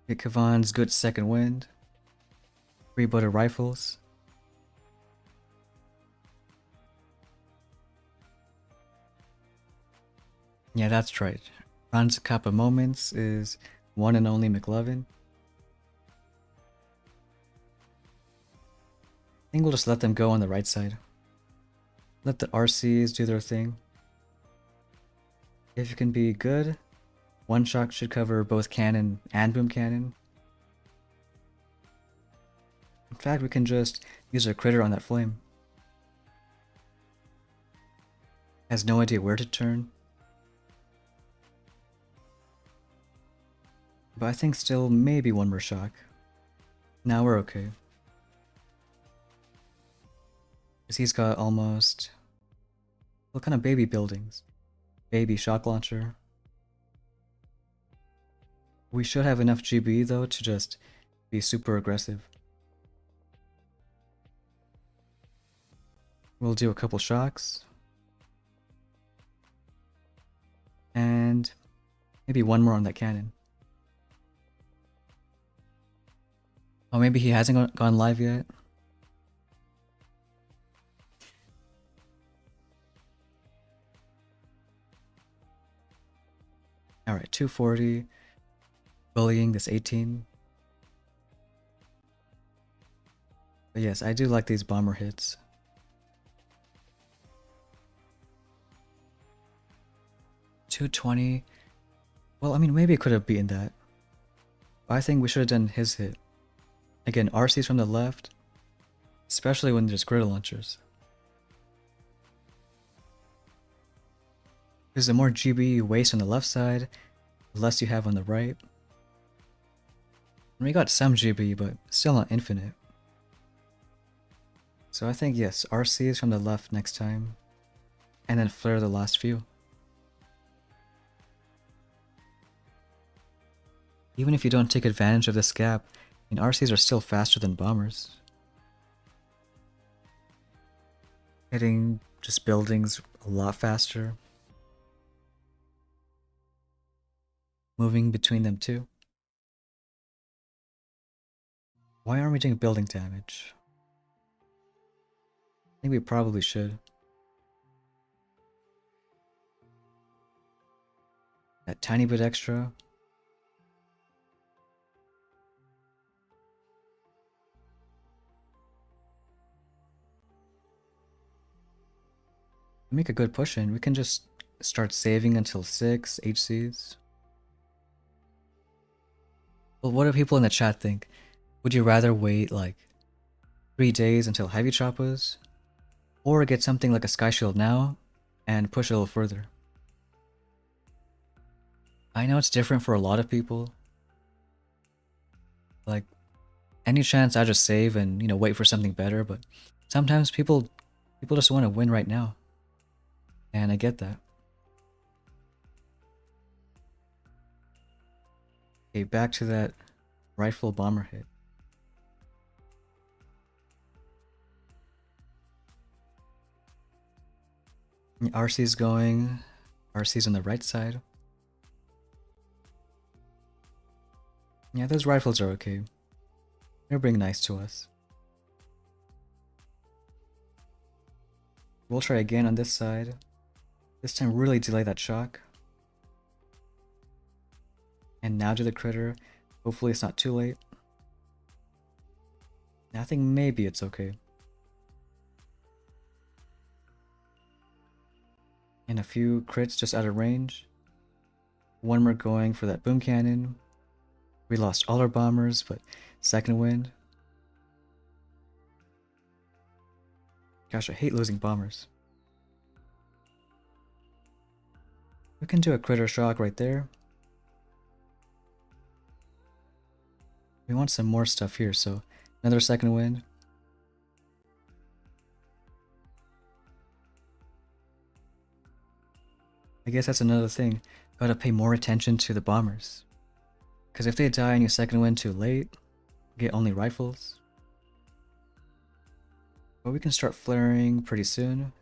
Get Kavan's good second wind. 3 butter rifles. Yeah, that's right. Ron's Kappa Moments is one and only McLovin. I think we'll just let them go on the right side. Let the RCs do their thing. If it can be good, 1 shock should cover both cannon and boom cannon. In fact, we can just use a critter on that flame. Has no idea where to turn. But I think still maybe 1 more shock. Now we're okay. Because he's got almost... what kind of baby buildings? Baby shock launcher. We should have enough GB though to just be super aggressive. We'll do a couple shocks. And maybe one more on that cannon. Oh, maybe he hasn't gone live yet. Alright, 240. Bullying this 18. But yes, I do like these bomber hits. $220. Well, I mean, maybe it could have beaten that. But I think we should have done his hit. Again, RC's from the left. Especially when there's griddle launchers. Because the more GB you waste on the left side, the less you have on the right. And we got some GB, but still not infinite. So I think yes, RC is from the left next time. And then flare the last few. Even if you don't take advantage of this gap, I mean, RCs are still faster than bombers. Hitting just buildings a lot faster. Moving between them too. Why aren't we doing building damage? I think we probably should. That tiny bit extra. Make a good push in. We can just start saving until 6 HCs. Well, what do people in the chat think? Would you rather wait like 3 days until heavy choppas? Or get something like a sky shield now and push a little further? I know it's different for a lot of people. Like, any chance I just save and, you know, wait for something better, but sometimes people just want to win right now. And I get that. Okay, back to that rifle bomber hit. RC's going. RC's on the right side. Yeah, those rifles are okay. They're being nice to us. We'll try again on this side. This time really delay that shock. And now do the critter. Hopefully it's not too late. I think maybe it's okay. And a few crits just out of range. One more going for that boom cannon. We lost all our bombers, but second wind. Gosh, I hate losing bombers. We can do a critter shock right there. We want some more stuff here, so another second wind. I guess that's another thing. Gotta pay more attention to the bombers. Because if they die and you second wind too late, you get only rifles. But we can start flaring pretty soon.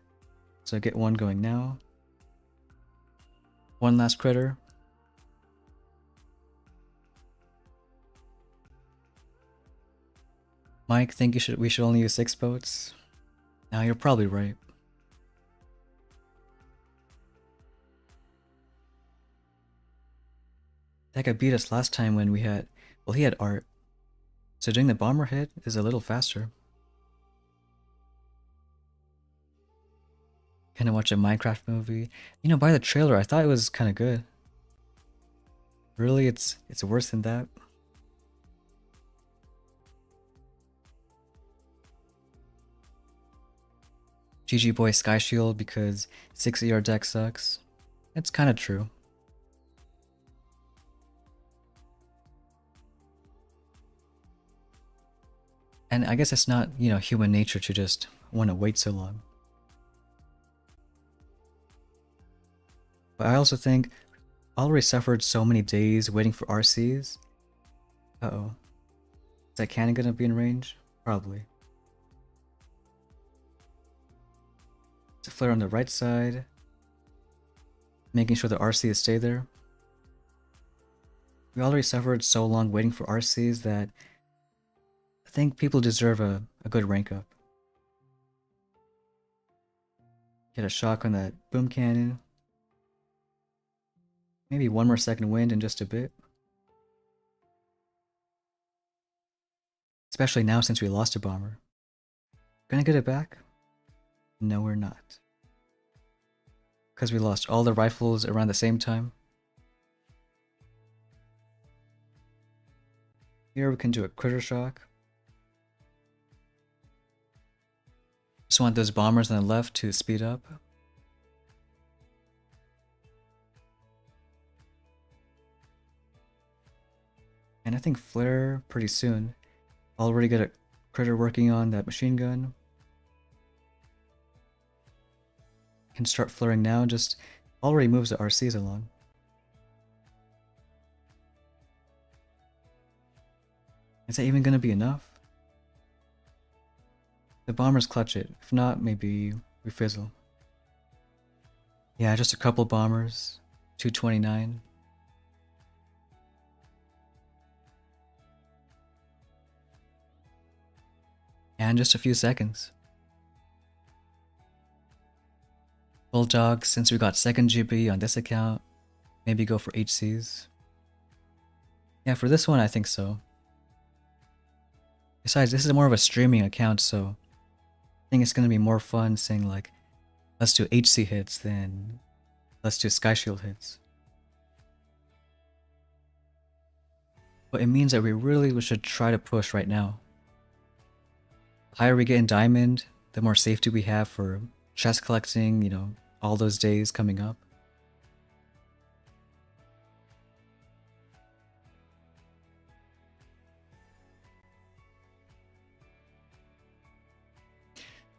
So get one going now. One last critter. Mike, think we should only use 6 boats? Now you're probably right. That guy beat us last time when we had, well, he had art. So doing the bomber hit is a little faster. Kinda watch a Minecraft movie. You know, by the trailer, I thought it was kinda good. Really, it's worse than that. GG boy Sky Shield because 6 ER deck sucks. It's kinda true. And I guess it's not, you know, human nature to just want to wait so long. But I also think I already suffered so many days waiting for RCs. Uh-oh. Is that cannon gonna be in range? Probably. flare on the right side, making sure the RCs stay there. We already suffered so long waiting for RCs that I think people deserve a good rank up. Get a shock on that boom cannon. Maybe one more second wind in just a bit. Especially now since we lost a bomber. Gonna get it back? No, we're not. Because we lost all the rifles around the same time. Here we can do a critter shock. Just want those bombers on the left to speed up. And I think flare pretty soon. Already got a critter working on that machine gun. Can start flaring now, just already moves the RCs along. Is that even gonna be enough? The bombers clutch it. If not, maybe we fizzle. Yeah, just a couple bombers. 229. And just a few seconds. Bulldog, since we got second GB on this account, maybe go for HCs. Yeah, for this one I think so. Besides, this is more of a streaming account, so I think it's gonna be more fun saying like, let's do HC hits than let's do Sky Shield hits. But it means that we should try to push right now. The higher we get in Diamond, the more safety we have for chest collecting, you know, all those days coming up.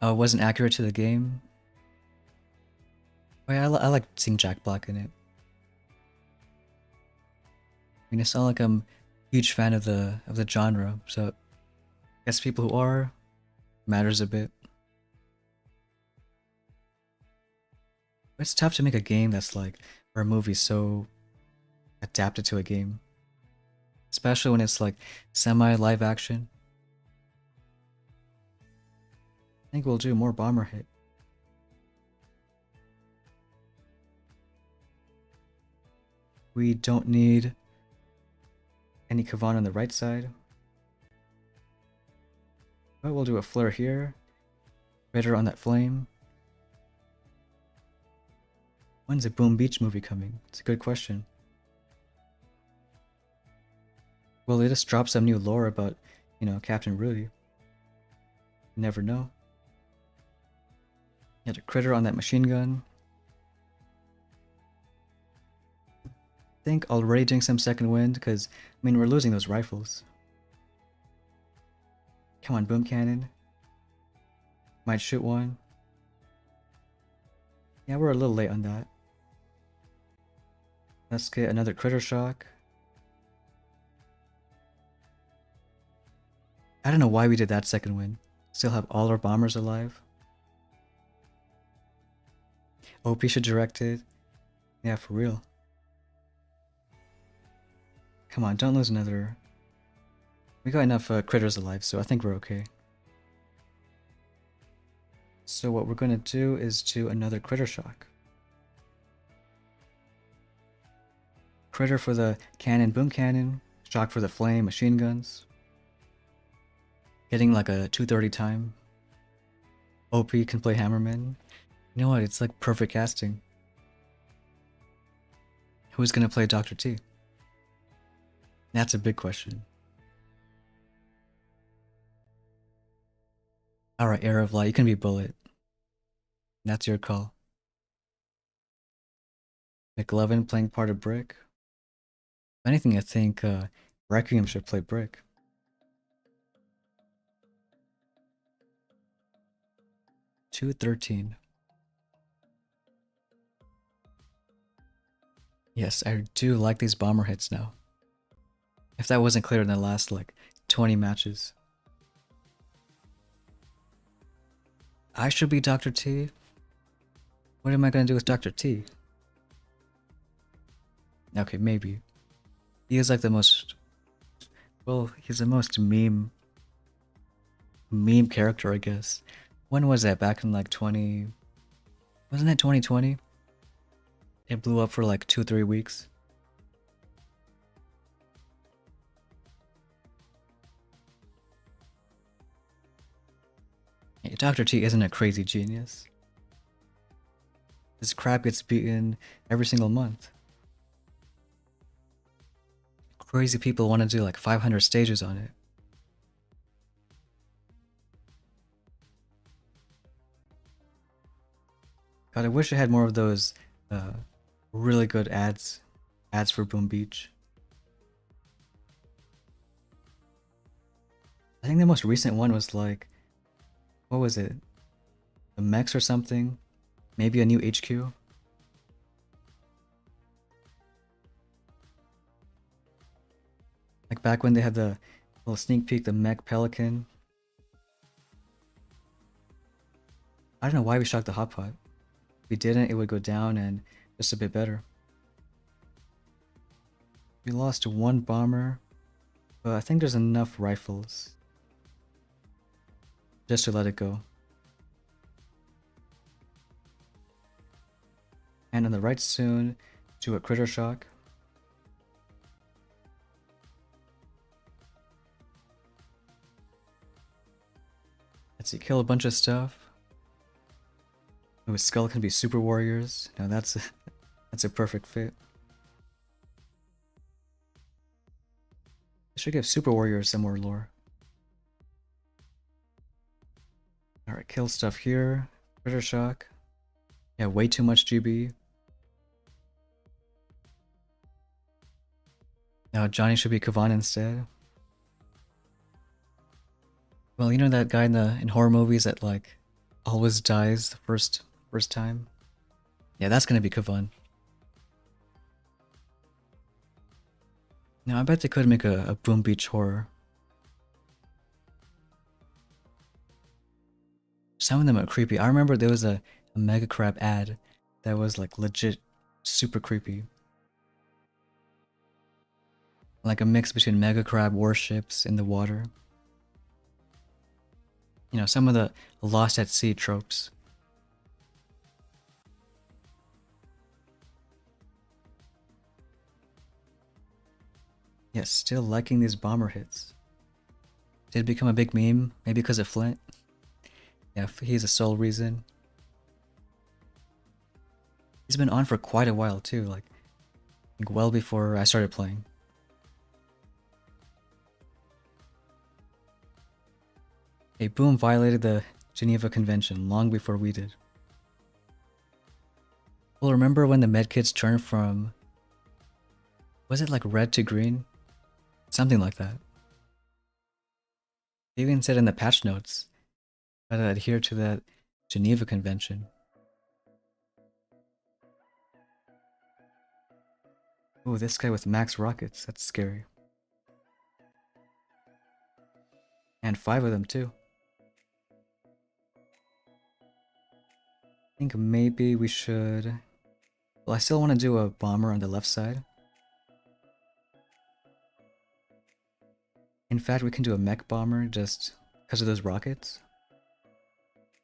Wasn't accurate to the game. Oh, yeah, I like seeing Jack Black in it. I mean, it's not like I'm a huge fan of the genre, so I guess people who are matters a bit. But it's tough to make a game that's like, or a movie so adapted to a game, especially when it's like semi-live action. I think we'll do more bomber hit. We don't need any Kavan on the right side. But we'll do a flare here. Ritter on that flame. When's the Boom Beach movie coming? It's a good question. Well, they just dropped some new lore about, you know, Captain Rudy. You never know. You had a critter on that machine gun. I think already doing some second wind, because, I mean, we're losing those rifles. Come on, boom cannon. Might shoot one. Yeah, we're a little late on that. Let's get another critter shock. I don't know why we did that second win. Still have all our bombers alive. OP should direct it. Yeah, for real. Come on, don't lose another. We got enough critters alive, so I think we're okay. So what we're gonna do is do another critter shock. Critter for the cannon, boom cannon. Shock for the flame, machine guns. Getting like a 230 time. OP can play Hammerman. You know what, it's like perfect casting. Who's gonna play Dr. T? That's a big question. Alright, Air of Light, you can be Bullet. That's your call. McLovin playing part of Brick. If anything, I think Requiem should play Brick. $213. Yes, I do like these bomber hits now. If that wasn't clear in the last like 20 matches. I should be Dr. T. What am I gonna do with Dr. T? Okay, maybe. He is like the most... Well, he's the most meme character, I guess. When was that? Back in like 20... Wasn't it 2020? It blew up for like 2-3 weeks. Hey, Dr. T isn't a crazy genius. This crap gets beaten every single month. Crazy people want to do like 500 stages on it. God, I wish I had more of those really good ads for Boom Beach. I think the most recent one was like, what was it? The mechs or something? Maybe a new HQ? Like back when they had the little sneak peek, the mech pelican. I don't know why we shocked the hot pot. If we didn't, it would go down and just a bit better. We lost one bomber, but I think there's enough rifles just to let it go. And on the right soon, do a critter shock. Let's see, kill a bunch of stuff. Ooh, Skull can be super warriors. Now that's that's a perfect fit. I should give super warriors some more lore. Alright, kill stuff here. Critter shock. Yeah, way too much GB. Now Johnny should be Kavan instead. Well, you know that guy in horror movies that like always dies the first time? Yeah, that's gonna be Kavan. Now I bet they could make a Boom Beach horror. Some of them are creepy. I remember there was a Mega Crab ad that was like legit super creepy. Like a mix between Mega Crab warships in the water. You know, some of the Lost at Sea tropes. Yes, still liking these bomber hits. Did it become a big meme? Maybe because of Flint? Yeah, he's the sole reason. He's been on for quite a while too, like well before I started playing. Hey, Boom violated the Geneva Convention long before we did. Well, remember when the medkits turned from... Was it like red to green? Something like that. They even said in the patch notes how to adhere to that Geneva Convention. Ooh, this guy with max rockets, that's scary. And 5 of them too. I think maybe we should... Well, I still want to do a bomber on the left side. In fact, we can do a mech bomber just because of those rockets.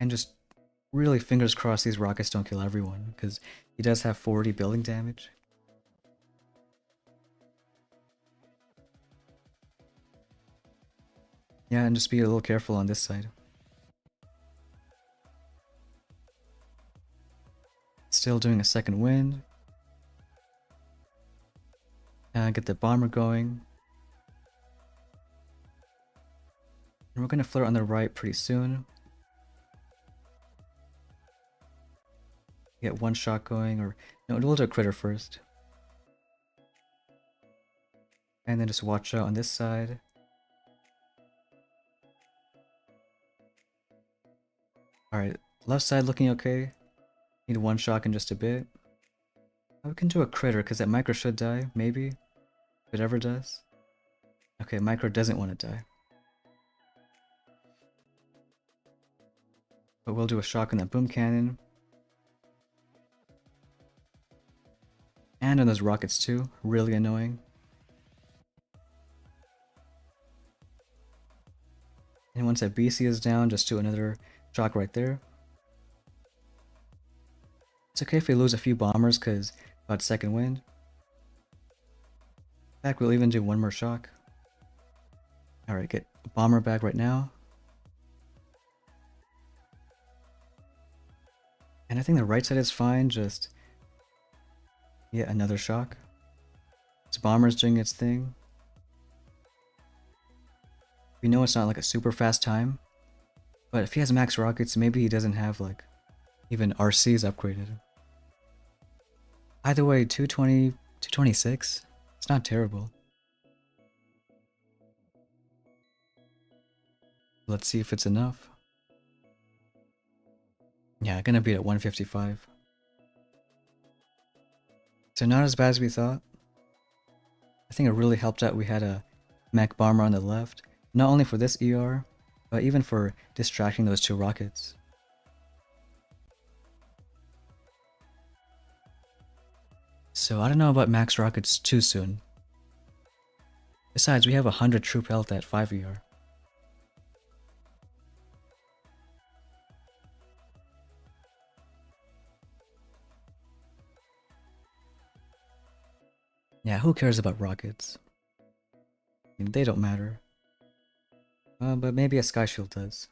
And just really fingers crossed these rockets don't kill everyone, because he does have 40 building damage. Yeah, and just be a little careful on this side. Still doing a second wind. Get the bomber going. And we're gonna flirt on the right pretty soon. Get one shot going, or no, we'll do a critter first. And then just watch out on this side. Alright, left side looking okay. Need one shot in just a bit. We can do a critter, because that micro should die, maybe. If it ever does. Okay, micro doesn't want to die. But we'll do a shock on that boom cannon. And on those rockets too, really annoying. And once that BC is down, just do another shock right there. It's okay if we lose a few bombers because about second wind. In fact, we'll even do one more shock. Alright, get a bomber back right now. And I think the right side is fine, just yet another shock. This bomber's doing its thing. We know it's not like a super fast time, but if he has max rockets, maybe he doesn't have like even RCs upgraded. Either way, 220, 226, it's not terrible. Let's see if it's enough. Yeah, gonna be at 155. So not as bad as we thought. I think it really helped out we had a mech bomber on the left, not only for this ER, but even for distracting those two rockets. So I don't know about max rockets too soon. Besides, we have 100 troop health at 5 ER. Yeah, who cares about rockets? I mean, they don't matter. But maybe a sky shield does.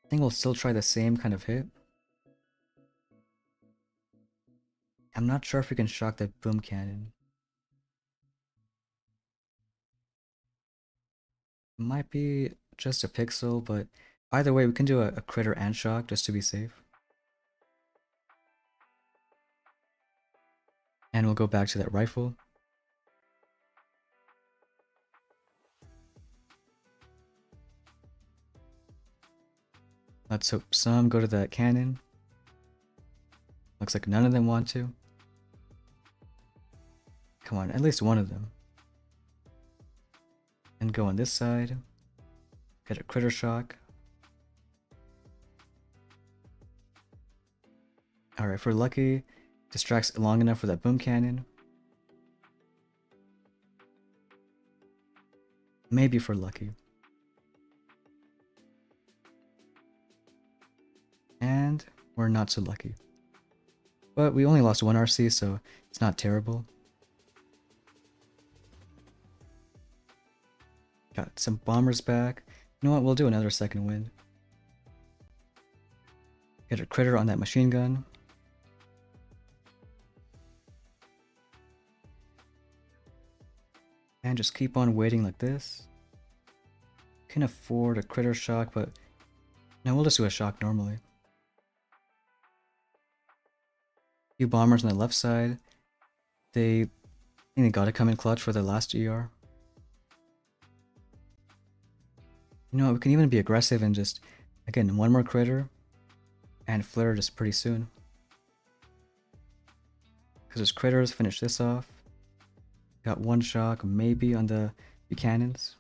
I think we'll still try the same kind of hit. I'm not sure if we can shock that boom cannon. It might be just a pixel, but either way we can do a critter and shock just to be safe. And we'll go back to that rifle. Let's hope some go to that cannon. Looks like none of them want to. Come on, at least one of them. And go on this side. Get a critter shock. Alright, if we're lucky, distracts long enough for that boom cannon. Maybe if we're lucky. And we're not so lucky. But we only lost one RC, so it's not terrible. Got some bombers back. You know what, we'll do another second wind. Get a critter on that machine gun. And just keep on waiting like this. Can afford a critter shock, but no, we'll just do a shock normally. Few bombers on the left side. I think they gotta come in clutch for their last ER. You know what, we can even be aggressive and just, again, one more critter and flare just pretty soon. Because those critters finish this off. Got one shock, maybe on the Buchanans.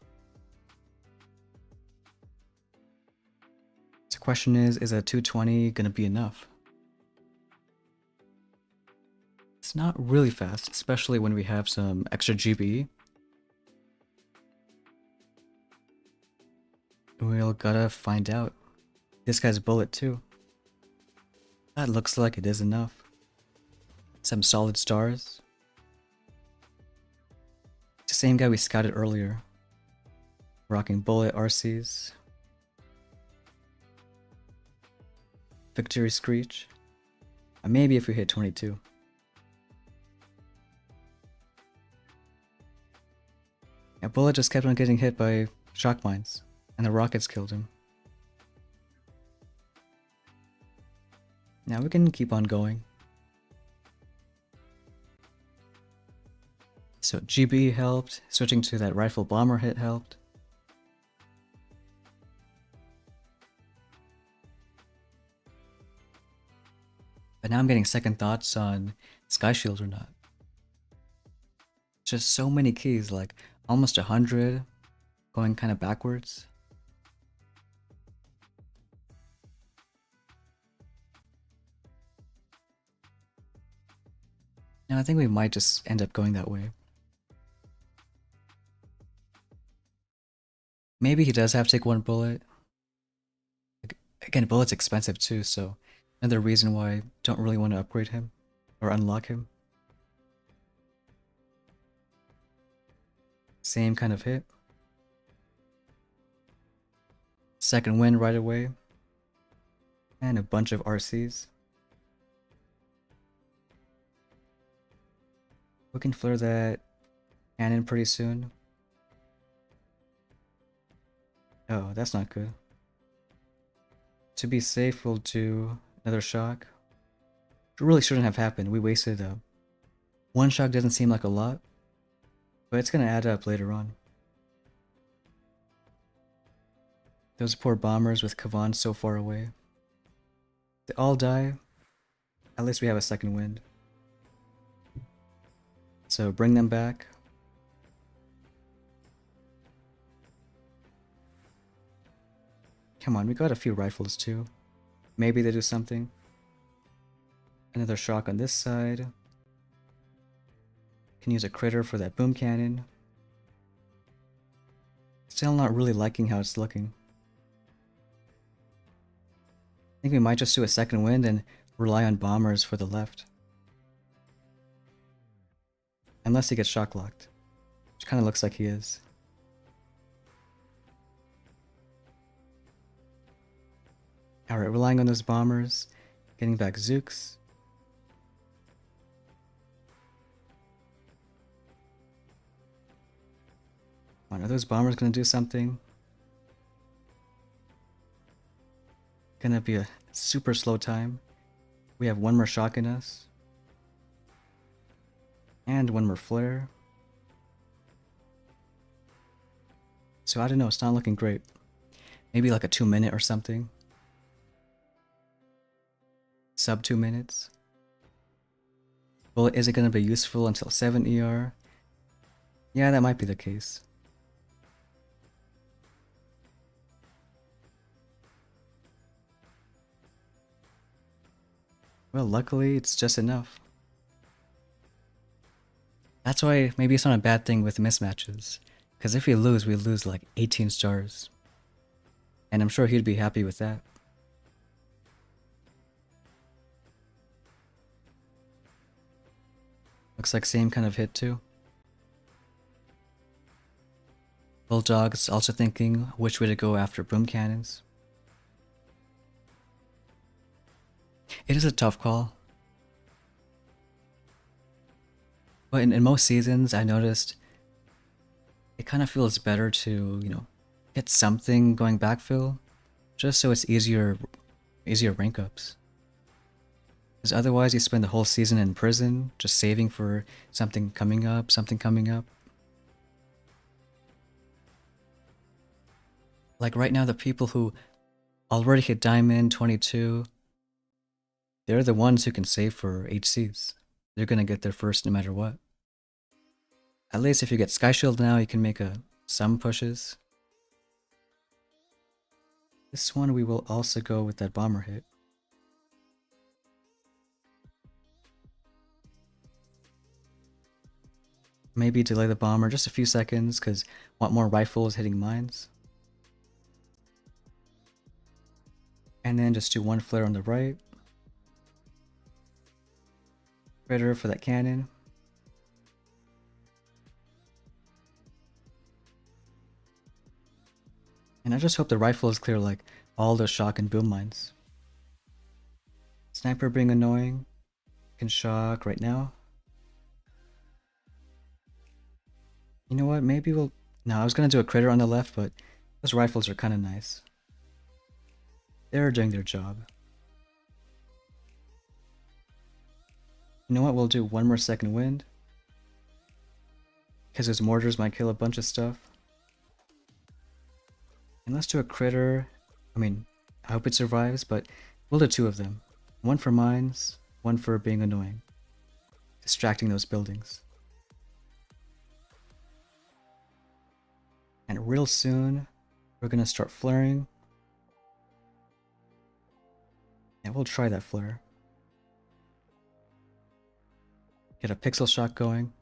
So the question is a 220 gonna be enough? It's not really fast, especially when we have some extra GBE. We'll gotta find out. This guy's bullet too. That looks like it is enough. Some solid stars. It's the same guy we scouted earlier. Rocking bullet RCs. Victory Screech. And maybe if we hit 22. Yeah, bullet just kept on getting hit by shock mines. And the rockets killed him. Now we can keep on going. So GB helped, switching to that rifle bomber hit helped. But now I'm getting second thoughts on Sky Shield or not. Just so many keys, like almost 100, going kind of backwards. And I think we might just end up going that way. Maybe he does have to take one bullet. Again, bullet's expensive too, so another reason why I don't really want to upgrade him or unlock him. Same kind of hit. Second wind right away. And a bunch of RCs. We can flare that cannon pretty soon. Oh, that's not good. To be safe, we'll do another shock. It really shouldn't have happened. We wasted one shock. Doesn't seem like a lot, but it's gonna add up later on. Those poor bombers with Kavan so far away. They all die. At least we have a second wind. So bring them back. Come on, we got a few rifles too. Maybe they do something. Another shock on this side. Can use a critter for that boom cannon. Still not really liking how it's looking. I think we might just do a second wind and rely on bombers for the left. Unless he gets shock locked. Which kind of looks like he is. Alright, relying on those bombers. Getting back Zooks. Come on, are those bombers gonna do something? Gonna be a super slow time. We have one more shock in us. And one more flare. So I don't know, it's not looking great. Maybe like a 2-minute or something. Sub 2 minutes. Well, is it going to be useful until 7 ER? Yeah, that might be the case. Well, luckily, it's just enough. That's why maybe it's not a bad thing with mismatches. Because if we lose like 18 stars. And I'm sure he'd be happy with that. Looks like same kind of hit too. Bulldog's also thinking which way to go after boom cannons. It is a tough call. But in most seasons, I noticed it kind of feels better to, get something going backfill, just so it's easier rank ups. Because otherwise you spend the whole season in prison, just saving for something coming up. Like right now, the people who already hit Diamond 22, they're the ones who can save for HCs. They're gonna get there first no matter what. At least if you get Sky Shield now, you can make some pushes. This one we will also go with that bomber hit. Maybe delay the bomber just a few seconds because want more rifles hitting mines. And then just do one flare on the right. Critter for that cannon. And I just hope the rifles clear like all the shock and boom mines. Sniper being annoying. Can shock right now. You know what, maybe we'll... No, I was gonna do a critter on the left, but those rifles are kinda nice. They're doing their job. You know what, we'll do one more second wind. Because those mortars might kill a bunch of stuff. And let's do a critter. I mean, I hope it survives, but we'll do 2 of them. One for mines, one for being annoying. Distracting those buildings. And real soon, we're gonna start flaring. Yeah, we'll try that flare. Get a pixel shot going.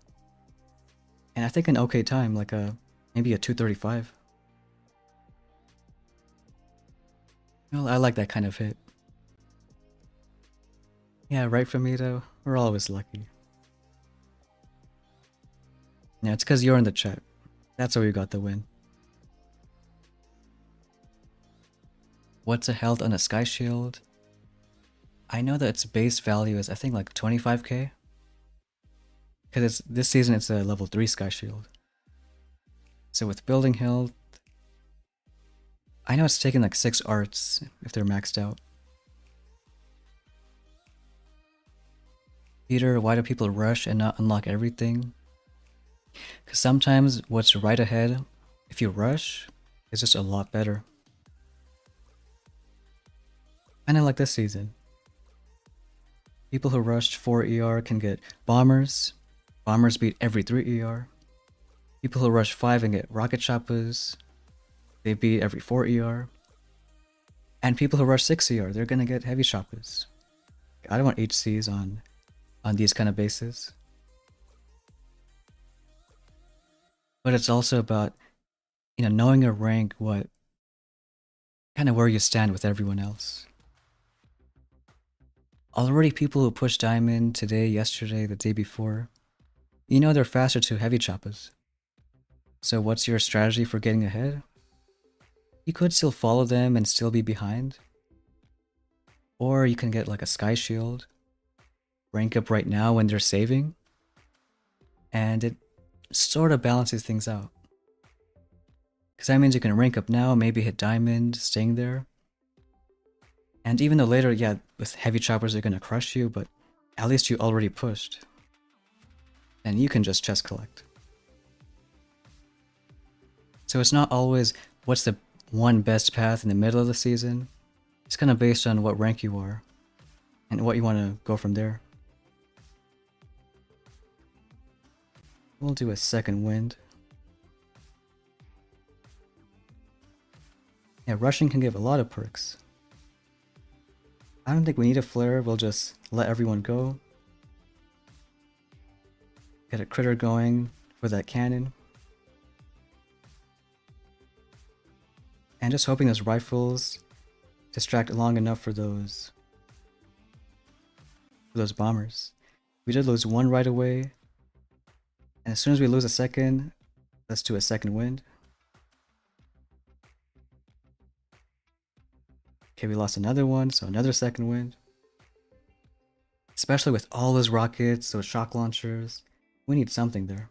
And I think an okay time, like maybe a 235. Well, I like that kind of hit. Yeah, right from me though. We're always lucky. Yeah, it's because you're in the chat. That's why we got the win. What's a health on a sky shield? I know that its base value is I think like 25k. Because this season it's a level 3 sky shield. So with building health, I know it's taking like 6 arts if they're maxed out. Peter, why do people rush and not unlock everything? Because sometimes what's right ahead, if you rush, is just a lot better. Kinda like this season. People who rushed 4 ER can get bombers. Bombers beat every 3 ER. People who rush 5 and get rocket choppers, they beat every 4 ER. And people who rush 6 ER, they're gonna get heavy choppers. I don't want HCs on these kind of bases. But it's also about, knowing your rank, kind of where you stand with everyone else. Already people who push diamond today, yesterday, the day before, they're faster to heavy choppers. So what's your strategy for getting ahead? You could still follow them and still be behind. Or you can get like a sky shield, rank up right now when they're saving, and it sort of balances things out. Because that means you can rank up now, maybe hit diamond, staying there. And even though later, yeah, with heavy choppers they're gonna crush you, but at least you already pushed. And you can just chest collect. So it's not always what's the one best path in the middle of the season. It's kind of based on what rank you are and what you want to go from there. We'll do a second wind. Yeah, rushing can give a lot of perks. I don't think we need a flare, we'll just let everyone go. Get a critter going for that cannon. And just hoping those rifles distract long enough for those bombers. We did lose one right away. And as soon as we lose a second, let's do a second wind. Okay, we lost another one, so another second wind. Especially with all those rockets, those shock launchers, we need something there.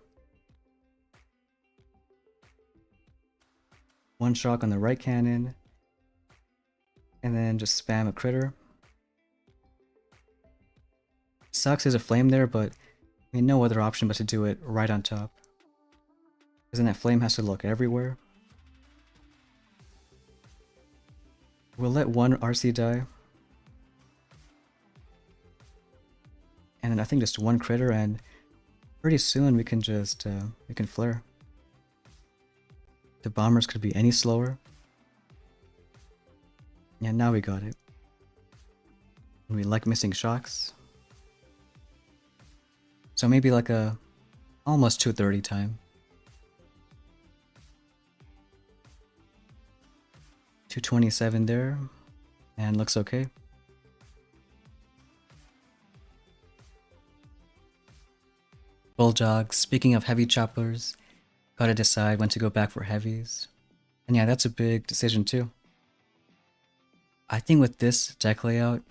One shock on the right cannon, and then just spam a critter. Sucks there's a flame there, but we had no other option but to do it right on top. Because then that flame has to look everywhere. We'll let one RC die. And then I think just one critter, and pretty soon we can just, we can flare. The bombers could be any slower. Yeah, now we got it. We like missing shocks. So maybe like a almost 230 time. 227 there, and looks okay. Bulldog, speaking of heavy choppers, gotta decide when to go back for heavies. And yeah, that's a big decision too. I think with this deck layout,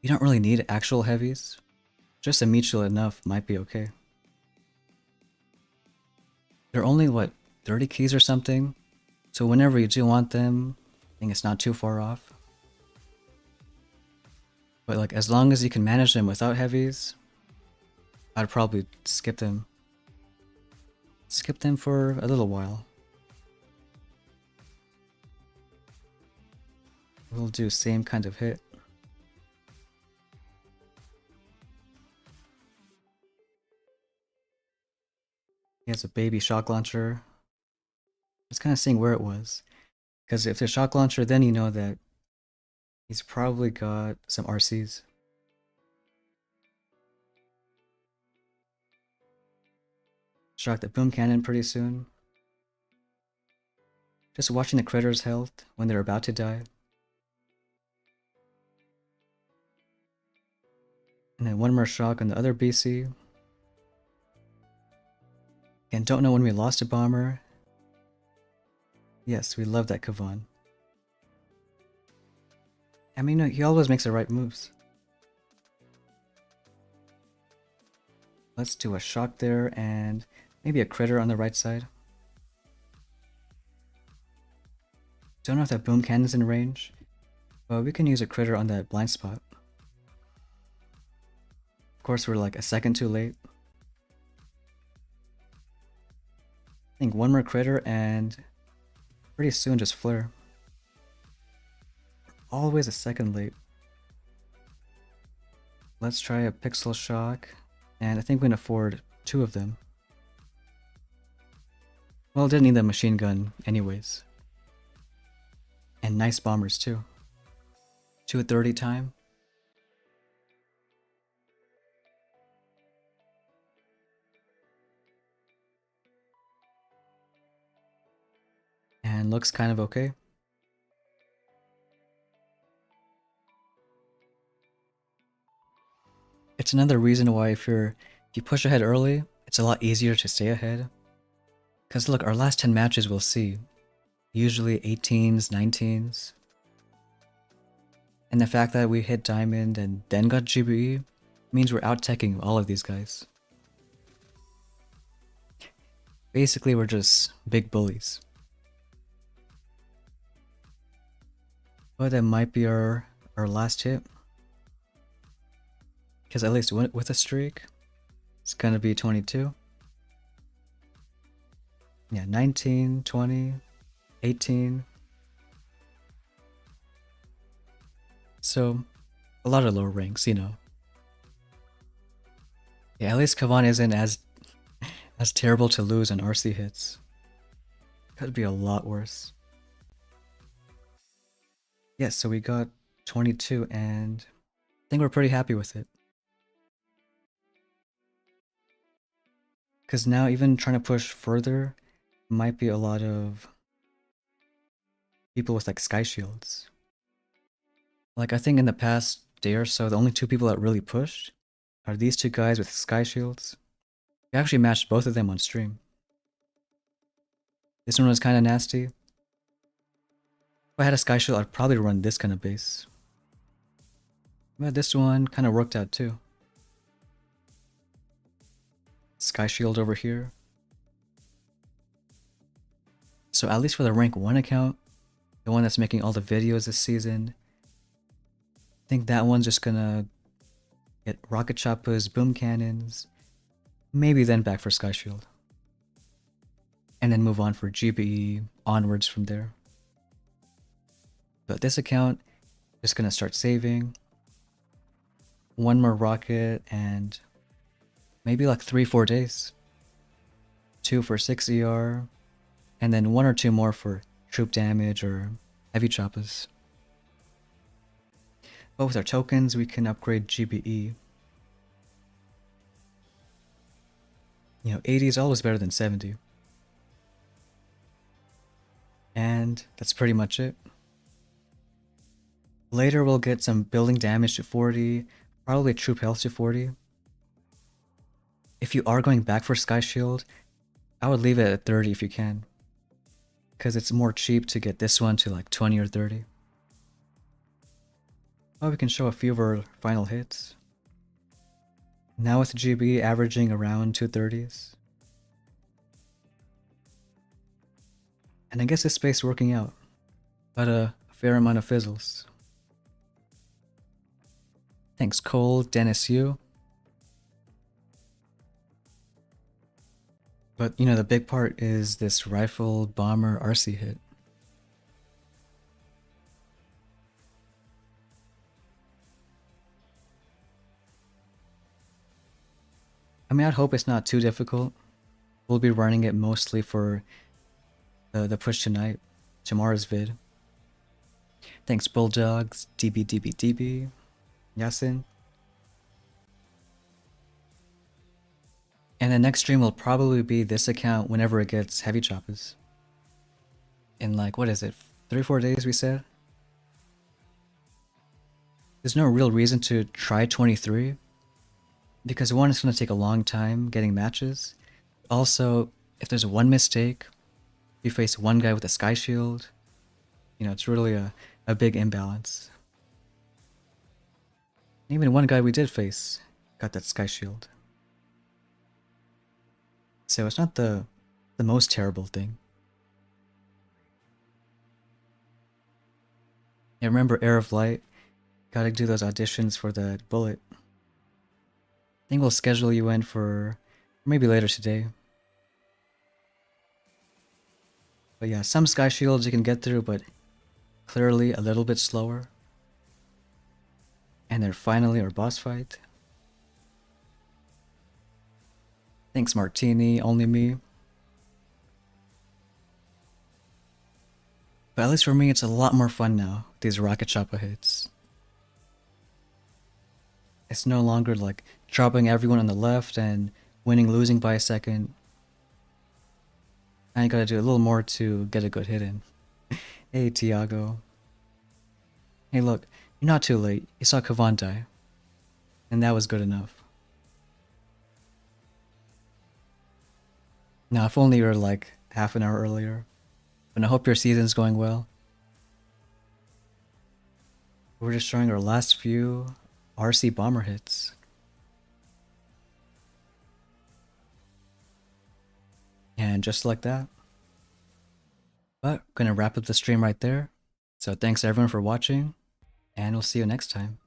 you don't really need actual heavies. Just a mutual enough might be okay. They're only, what, 30 keys or something? So whenever you do want them, I think it's not too far off. But like, as long as you can manage them without heavies, I'd probably skip them. Skip them for a little while. We'll do same kind of hit. He has a baby shock launcher. Just kind of seeing where it was. Because if there's shock launcher, then you know that he's probably got some RCs. Shock the boom cannon pretty soon. Just watching the critters' health when they're about to die. And then one more shock on the other BC. And don't know when we lost a bomber. Yes, we love that Kavan. I mean, he always makes the right moves. Let's do a shock there and maybe a critter on the right side. Don't know if that boom cannon's in range, but we can use a critter on that blind spot. Of course, we're like a second too late. I think one more critter and pretty soon just flare. Always a second late. Let's try a pixel shock, and I think we can afford 2 of them. Well, didn't need the machine gun anyways. And nice bombers too. 2:30 time. And looks kind of okay. It's another reason why if you push ahead early, it's a lot easier to stay ahead. Cause look, our last 10 matches we'll see. Usually 18s, 19s. And the fact that we hit Diamond and then got GBE means we're out-teching all of these guys. Basically, we're just big bullies. But that might be our last hit. Because at least with a streak, it's gonna be 22. Yeah, 19, 20, 18. So, a lot of low ranks, you know. Yeah, at least Kavan isn't as terrible to lose on RC hits. Could be a lot worse. Yes, so we got 22 and I think we're pretty happy with it. Because now even trying to push further might be a lot of people with like sky shields. Like I think in the past day or so, the only 2 people that really pushed are these 2 guys with sky shields. We actually matched both of them on stream. This one was kind of nasty. If I had a sky shield, I'd probably run this kind of base. But this one kind of worked out too. Sky shield over here. So at least for the rank 1 account, the one that's making all the videos this season, I think that one's just gonna get rocket choppers, boom cannons, maybe then back for sky shield. And then move on for GBE onwards from there. But this account, just gonna start saving. 1 more rocket and maybe like 3-4 days. 2 for 6 ER, and then 1 or 2 more for troop damage or heavy choppers. But with our tokens, we can upgrade GBE. You know, 80 is always better than 70. And that's pretty much it. Later we'll get some building damage to 40, probably troop health to 40. If you are going back for Sky Shield, I would leave it at 30 if you can. Because it's more cheap to get this one to like 20 or 30. Oh, we can show a few of our final hits. Now with GB averaging around 230s. And I guess this space working out. But a fair amount of fizzles. Thanks Cole, Dennis Yu. But you know, the big part is this rifle bomber RC hit. I mean, I'd hope it's not too difficult. We'll be running it mostly for the push tonight, tomorrow's vid. Thanks Bulldogs, DB, Yasin. And And the next stream will probably be this account whenever it gets heavy choppers. In like, what is it, 3-4 days we said? There's no real reason to try 23, because one, it's going to take a long time getting matches. Also, if there's one mistake, you face one guy with a sky shield, you know, it's really a big imbalance. Even one guy we did face got that sky shield. So it's not the most terrible thing. Yeah, remember Air of Light? Gotta do those auditions for the bullet. I think we'll schedule you in for maybe later today. But yeah, some sky shields you can get through, but clearly a little bit slower. And then finally our boss fight. Thanks Martini, only me. But at least for me it's a lot more fun now, these rocket chopper hits. It's no longer like chopping everyone on the left and winning losing by a second. I gotta do a little more to get a good hit in. Hey Tiago. Hey look, you're not too late. You saw Kavan die. And that was good enough. Now if only you were like half an hour earlier. But I hope your season's going well. We're just showing our last few RC bomber hits. And just like that. But gonna wrap up the stream right there. So thanks everyone for watching, and we'll see you next time.